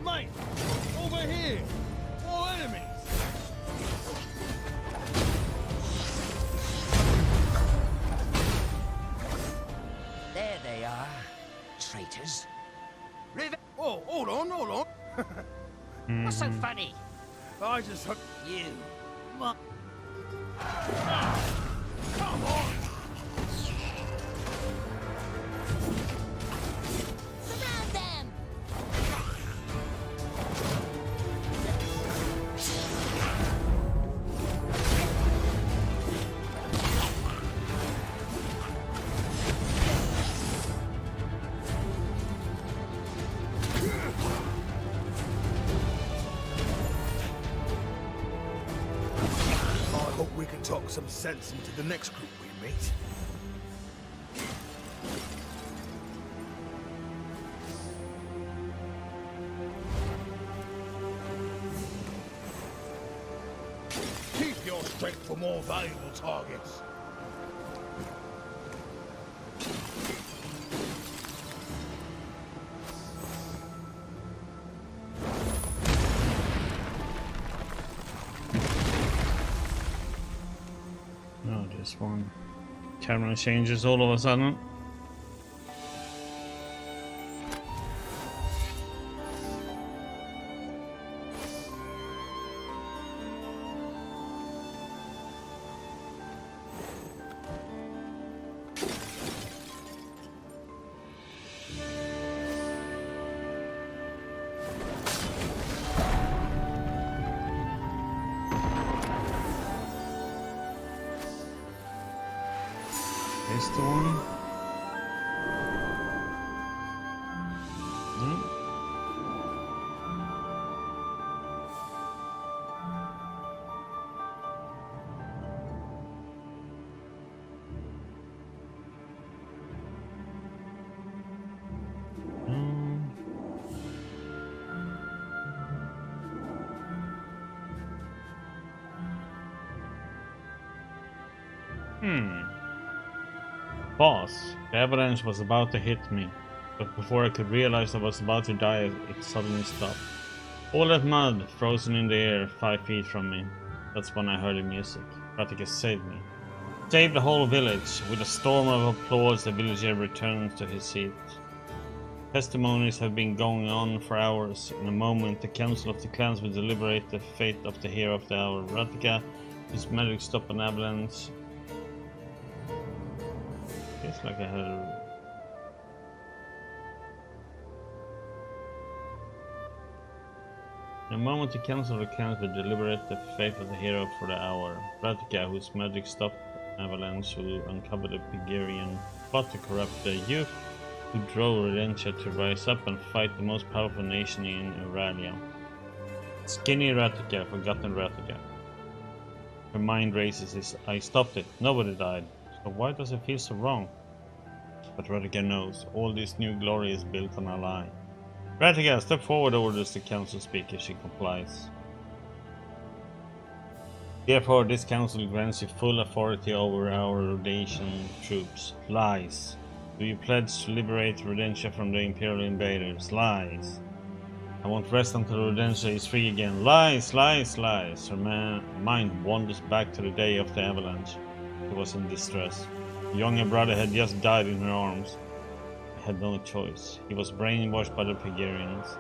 Mate, over here! More enemies! There they are, traitors. Oh, hold on. What's so funny? I just hooked You. my... Come on! Surround them! I hope we can talk some sense into the next group we meet. Keep your strength for more valuable targets. No, just one. Camera changes all of a sudden. Is the one? No. Boss, the avalanche was about to hit me, but before I could realize I was about to die, it suddenly stopped. All that mud frozen in the air 5 feet from me. That's when I heard the music. Rattica saved me. Saved the whole village. With a storm of applause, the villager returned to his seat. Testimonies have been going on for hours. In a moment, the council of the clans will deliberate the fate of the hero of the hour. Rattica, whose magic stopped an avalanche. It's like I had in a moment, the council of the clans will deliberate the fate of the hero for the hour. Rattica, whose magic stopped avalanche, who uncovered the Pygarian plot to corrupt the youth, who drove Redentia to rise up and fight the most powerful nation in Euralia. Skinny Rattica, forgotten Rattica. Her mind races. I stopped it. Nobody died. So why does it feel so wrong? But Rattica knows. All this new glory is built on a lie. Rattica, step forward, orders the council speaker. She complies. Therefore, this council grants you full authority over our Rhodesian troops. Lies. Do you pledge to liberate Rodentia from the Imperial invaders? Lies. I won't rest until Rodentia is free again. Lies, lies, lies. Her mind wanders back to the day of the avalanche. She was in distress. Her younger brother had just died in her arms. I had no choice. He was brainwashed by the Pygarians.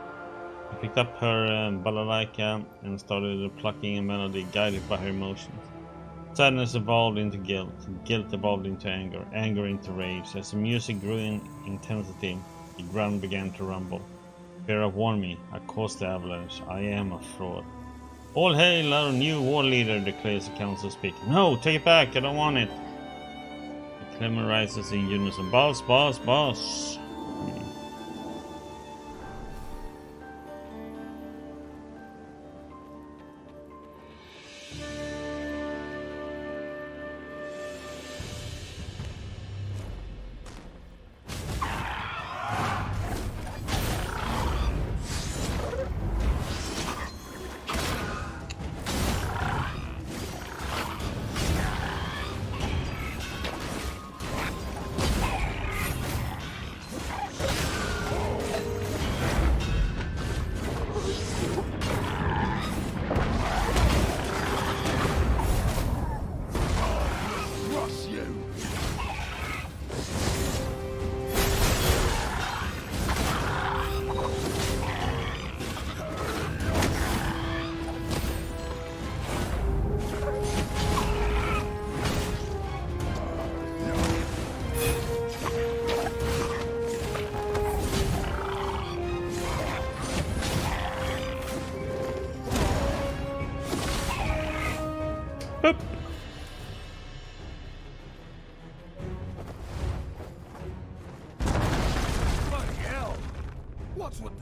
She picked up her balalaika and started plucking a melody guided by her emotions. Sadness evolved into guilt. Guilt evolved into anger. Anger into rage. As the music grew in intensity, the ground began to rumble. Vera warned me. I caused the avalanche. I am a fraud. All hail our new war leader, declares the council speaker. No, take it back. I don't want it. The clamor rises in unison. Boss, boss, boss.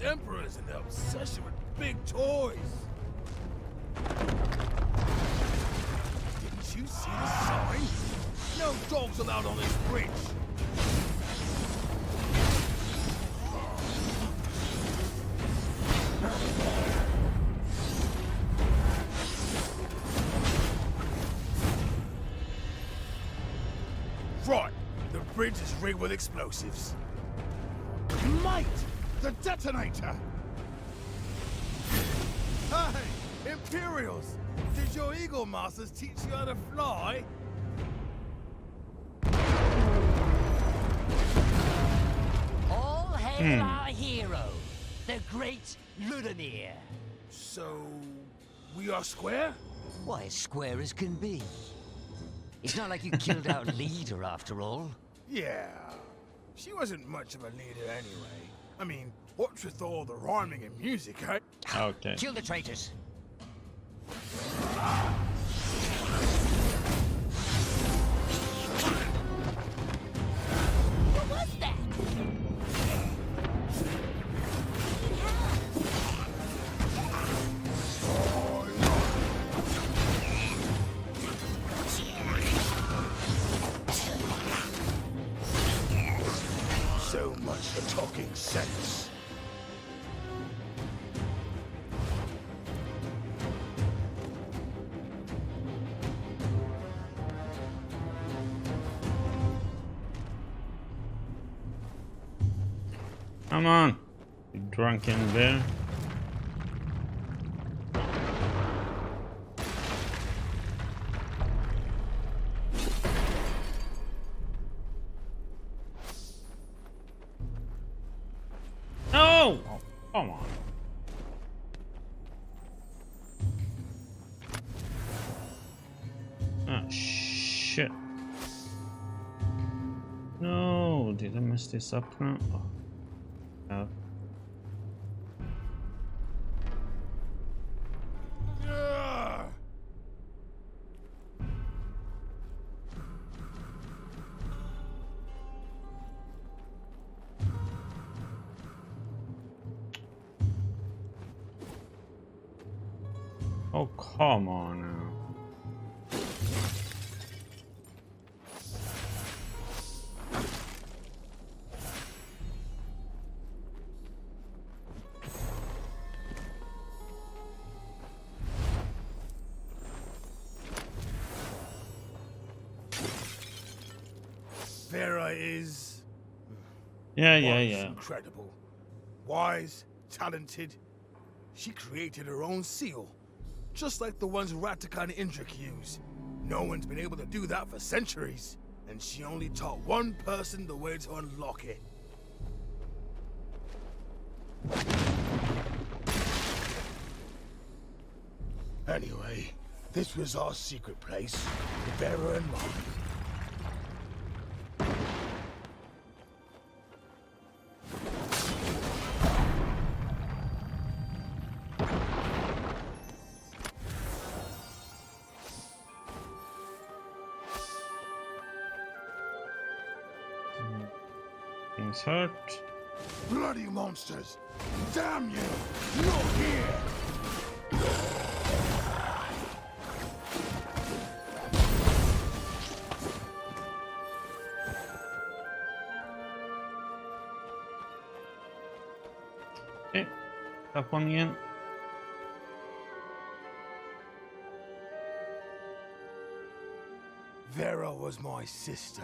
emperors and their obsession with big toys. Didn't you see the sign? No dogs allowed on this bridge. Right, the bridge is rigged with explosives. Mate, the detonator! Hey, Imperials! Did your Eagle Masters teach you how to fly? All hail our hero, the great Ludamir. So, we are square? Why, as square as can be. It's not like you killed our leader, after all. Yeah, she wasn't much of a leader anyway. I mean, what's with all the rhyming and music, eh? Okay. Kill the traitors. What was that? So much for talking sense. Come on, you drunken bear. No! Oh, come on. Ah, shit. No, did I mess this up now? Oh. Yeah. Oh, come on now. Vera is... Yeah. incredible. Wise, talented. She created her own seal. Just like the ones Rataka and Indrik use. No one's been able to do that for centuries. And she only taught one person the way to unlock it. Anyway, this was our secret place, Vera and mine. Things hurt. Bloody monsters! Damn you! You're here! Okay, that one again. Vera was my sister.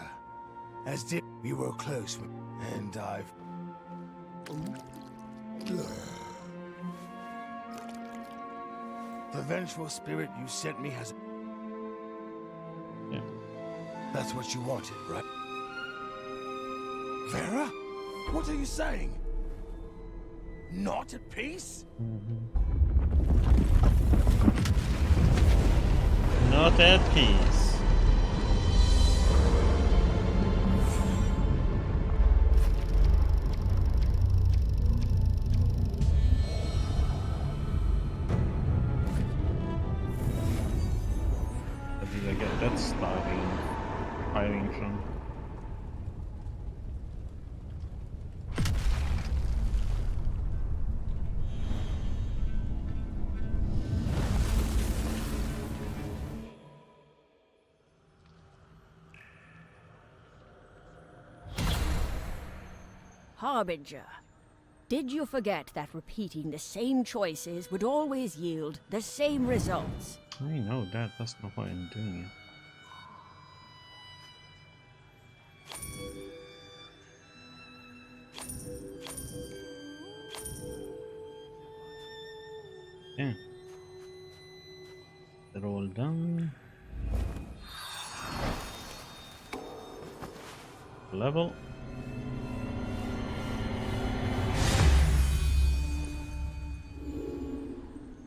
As did we were close, and I've... The vengeful spirit you sent me has... Yeah. That's what you wanted, right? Vera? What are you saying? Not at peace? Not at peace. Where did I get that starting firing from? Harbinger, did you forget that repeating the same choices would always yield the same results? I know that. That's not why I'm doing it. Yeah. They're all done. Level.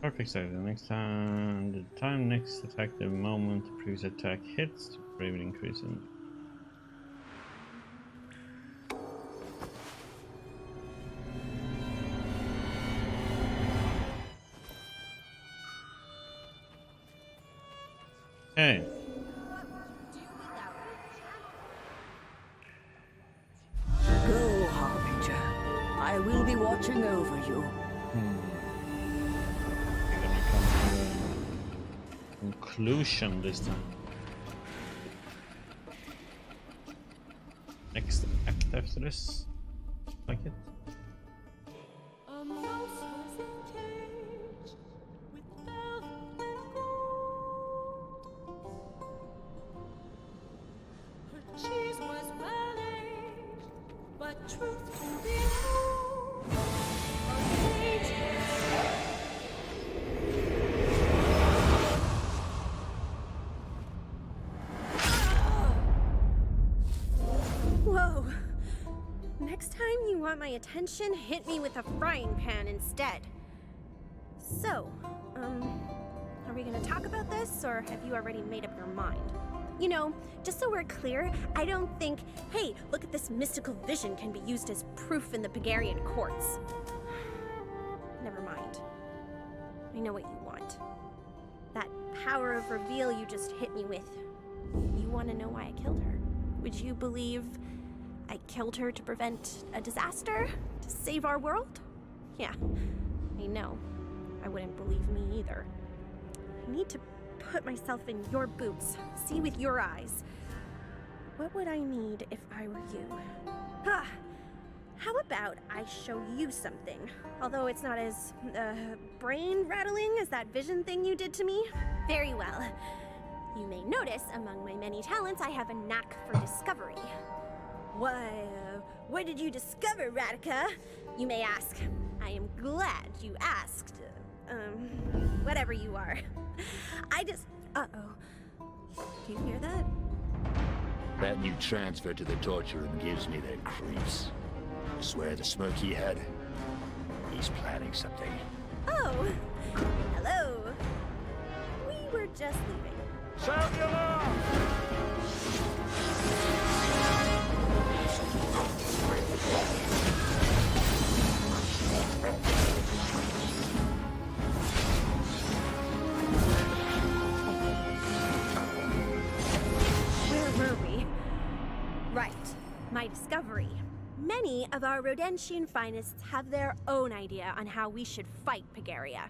Perfect save. The next time, the time next attack, the moment the previous attack hits, the brave increase in. Okay. Go, Harbinger. I will be watching over you. We're gonna come to a conclusion this time. Next act after this. Like it. Whoa. Next time you want my attention, hit me with a frying pan instead. So, are we gonna talk about this, or have you already made up your mind? You know, just so we're clear, I don't think, hey, look at this mystical vision can be used as proof in the Pegarian courts. Never mind. I know what you want. That power of reveal you just hit me with. You want to know why I killed her? Would you believe I killed her to prevent a disaster? To save our world? Yeah, I know. I wouldn't believe me either. I need to put myself in your boots, see with your eyes. What would I need if I were you? How about I show you something? Although it's not as, brain-rattling as that vision thing you did to me. Very well. You may notice, among my many talents, I have a knack for discovery. Why, what did you discover, Radica? You may ask. I am glad you asked. Whatever you are. Uh-oh. Do you hear that? That new transfer to the torture room gives me the creeps. I swear the smirk he had, he's planning something. Oh, hello. We were just leaving. Sound the alarm! Where were we? Right, my discovery. Many of our Rodentian finest have their own idea on how we should fight Pagaria.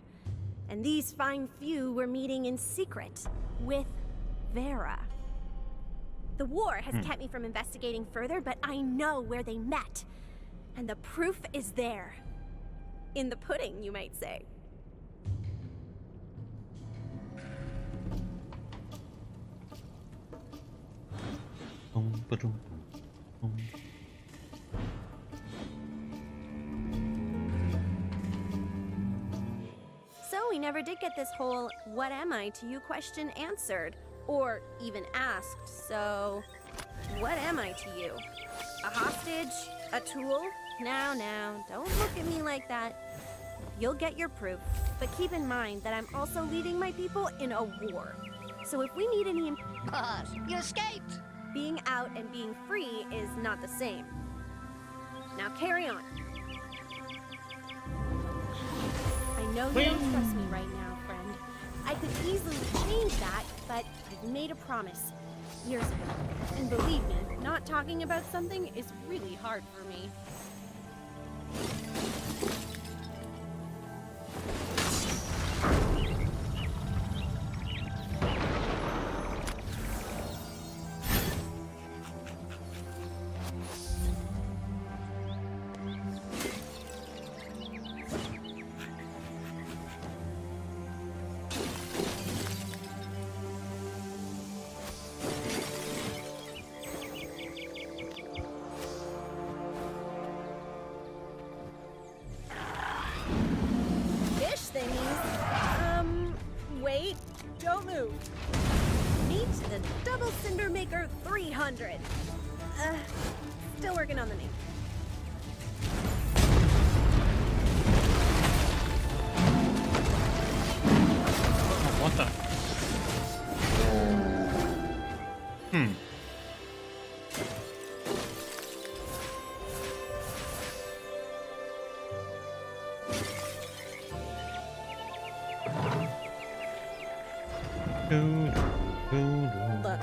And these fine few were meeting in secret with Vera. The war has kept me from investigating further, but I know where they met. And the proof is there. In the pudding, you might say. So we never did get this whole "what am I" to you question answered, or even asked, so what am I to you? A hostage? A tool? Now, don't look at me like that. You'll get your proof, but keep in mind that I'm also leading my people in a war. So if we need any... Boss, you escaped! Being out and being free is not the same. Now carry on. I know you don't trust me right now, friend. I could easily change that, but I've made a promise years ago. And believe me, not talking about something is really hard for me. 100. Still working on the name. What the? Look,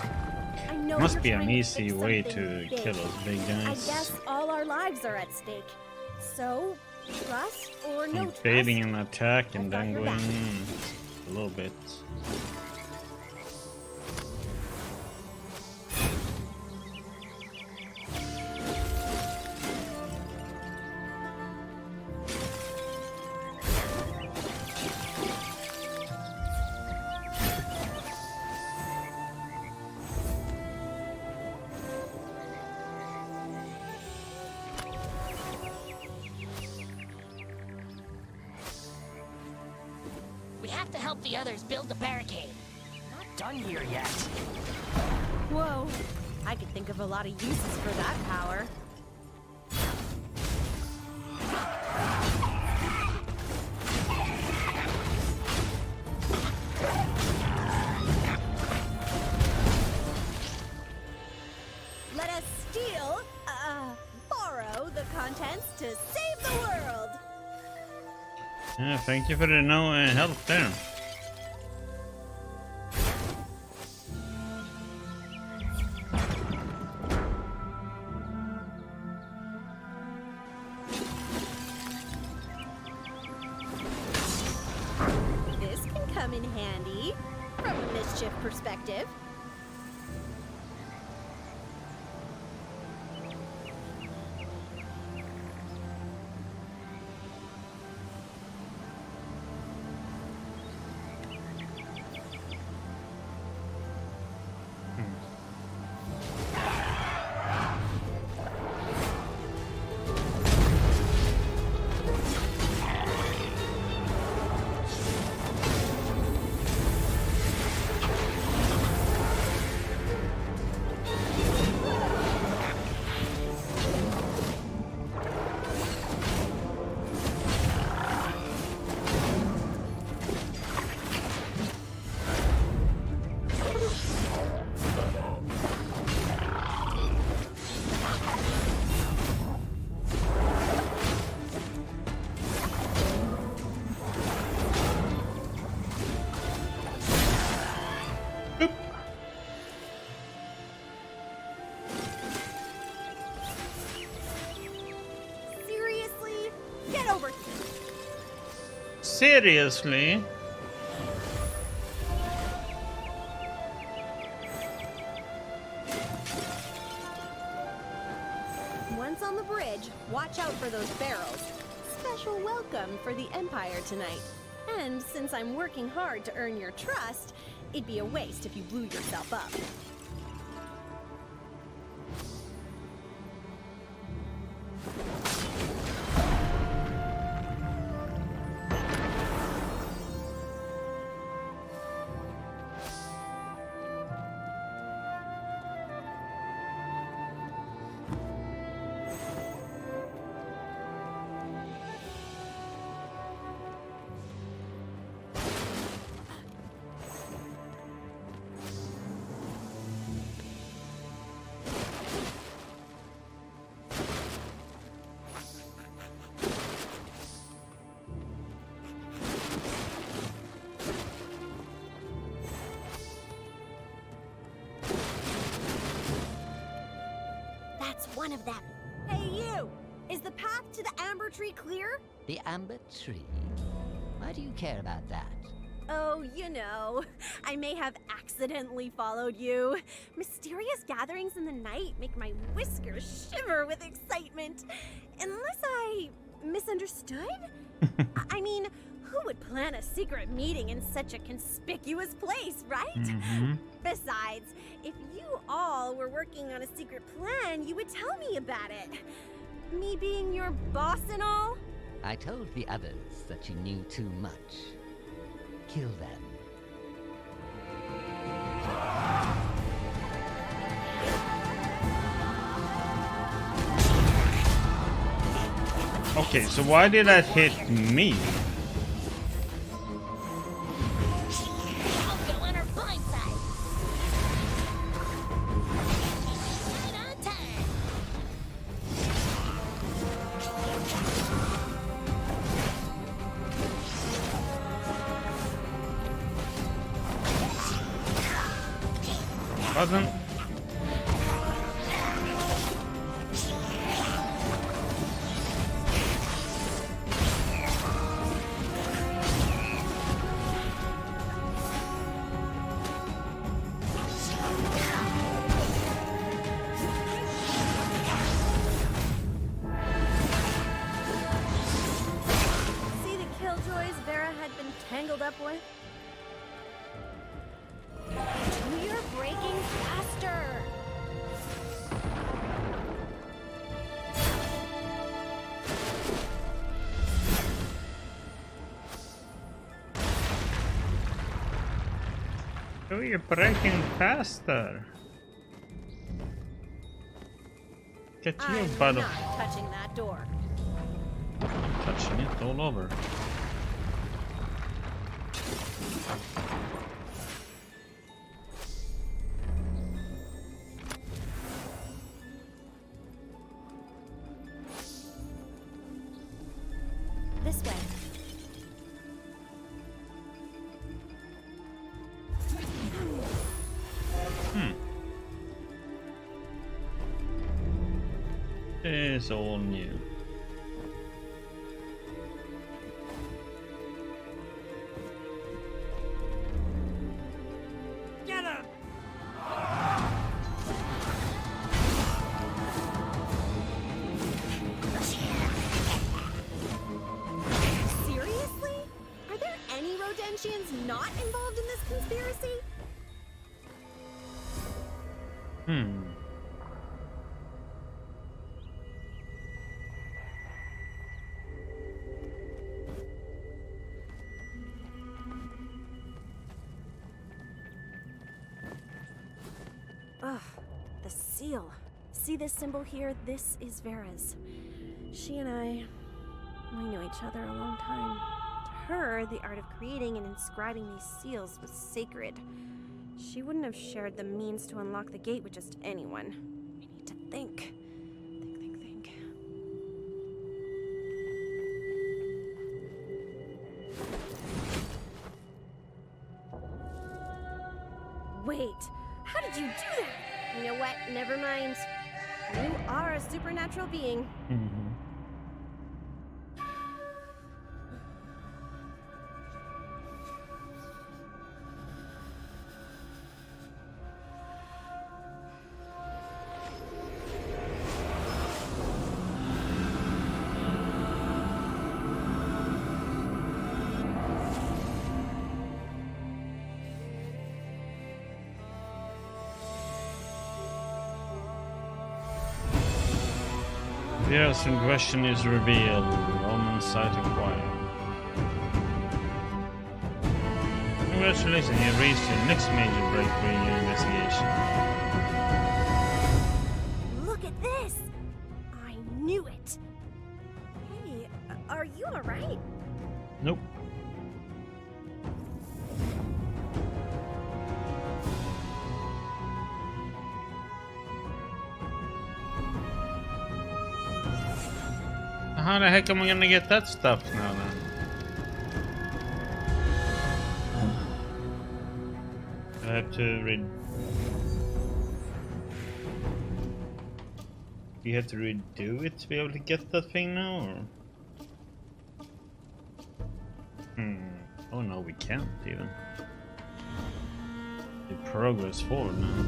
I know Must you're be trying an to easy fix way something to big. kill those big I guys. guess all our lives are at stake. So, trust or no trust. Baiting an attack and I've got then your going back. a little bit. We have to help the others build the barricade. Not done here yet. Whoa, I could think of a lot of uses for that power. Let us steal, borrow the contents to save the world. Yeah, thank you for the help there. This can come in handy from a mischief perspective. Seriously? Get over here. Seriously? Once on the bridge, watch out for those barrels. Special welcome for the Empire tonight. And since I'm working hard to earn your trust, it'd be a waste if you blew yourself up. That's one of them. Hey, you! Is the path to the Amber Tree clear? The Amber Tree? Why do you care about that? Oh, you know, I may have accidentally followed you. Mysterious gatherings in the night make my whiskers shiver with excitement. Unless I misunderstood? I mean, who would plan a secret meeting in such a conspicuous place, right? Mm-hmm. Besides, if you all were working on a secret plan, you would tell me about it. Me being your boss and all? I told the others that you knew too much. Kill them. Okay, so why did that hit me? I'll go on her blind side. Right on time. Button. See the killjoys Vera had been tangled up with? You're breaking faster! Oh, you're breaking faster. Get your I'm butt not off. touching that door. Touching it all over. This way. It's all new. Get him! Seriously? Are there any Rodentians not involved in this conspiracy? Ugh, the seal. See this symbol here? This is Vera's. She and we knew each other a long time. To her, the art of creating and inscribing these seals was sacred. She wouldn't have shared the means to unlock the gate with just anyone. We need to think. Think. Wait, how did you do that? You know what? Never mind. You are a supernatural being. Yes, in question is revealed. Omensight acquired. Congratulations, you reached your next major breakthrough in your investigation. Look at this! I knew it! Hey, are you alright? Nope. How the heck am I gonna get that stuff now then? I have to read. You have to redo it to be able to get that thing now, or? Oh no, we can't even. The progress forward now.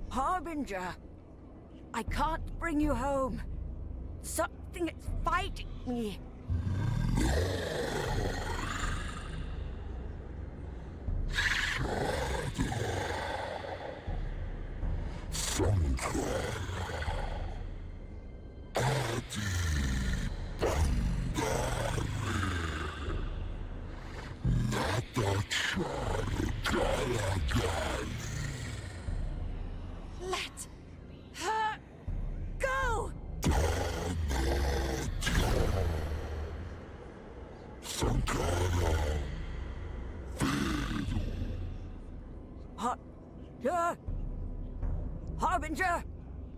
Harbinger, I can't bring you home. Something is fighting me. Let her Harbinger!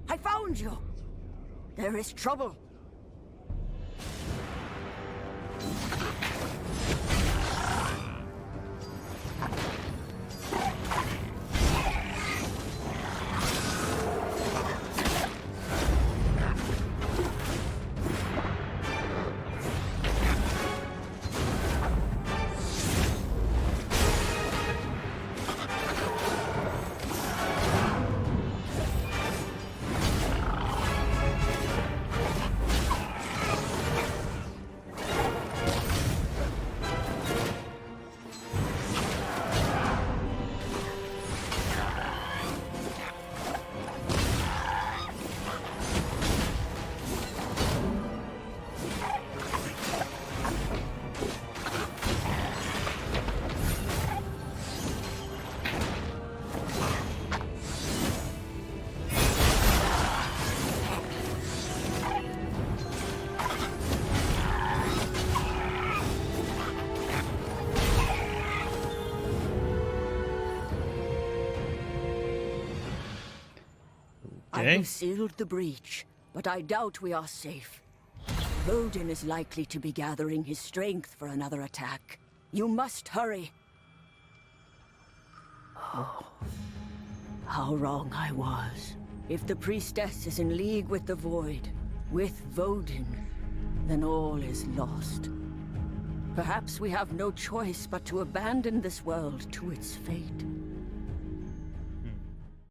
I found you! There is trouble. I have sealed the breach, but I doubt we are safe. Vodin is likely to be gathering his strength for another attack. You must hurry. Oh, how wrong I was. If the priestess is in league with the Void, with Vodin, then all is lost. Perhaps we have no choice but to abandon this world to its fate.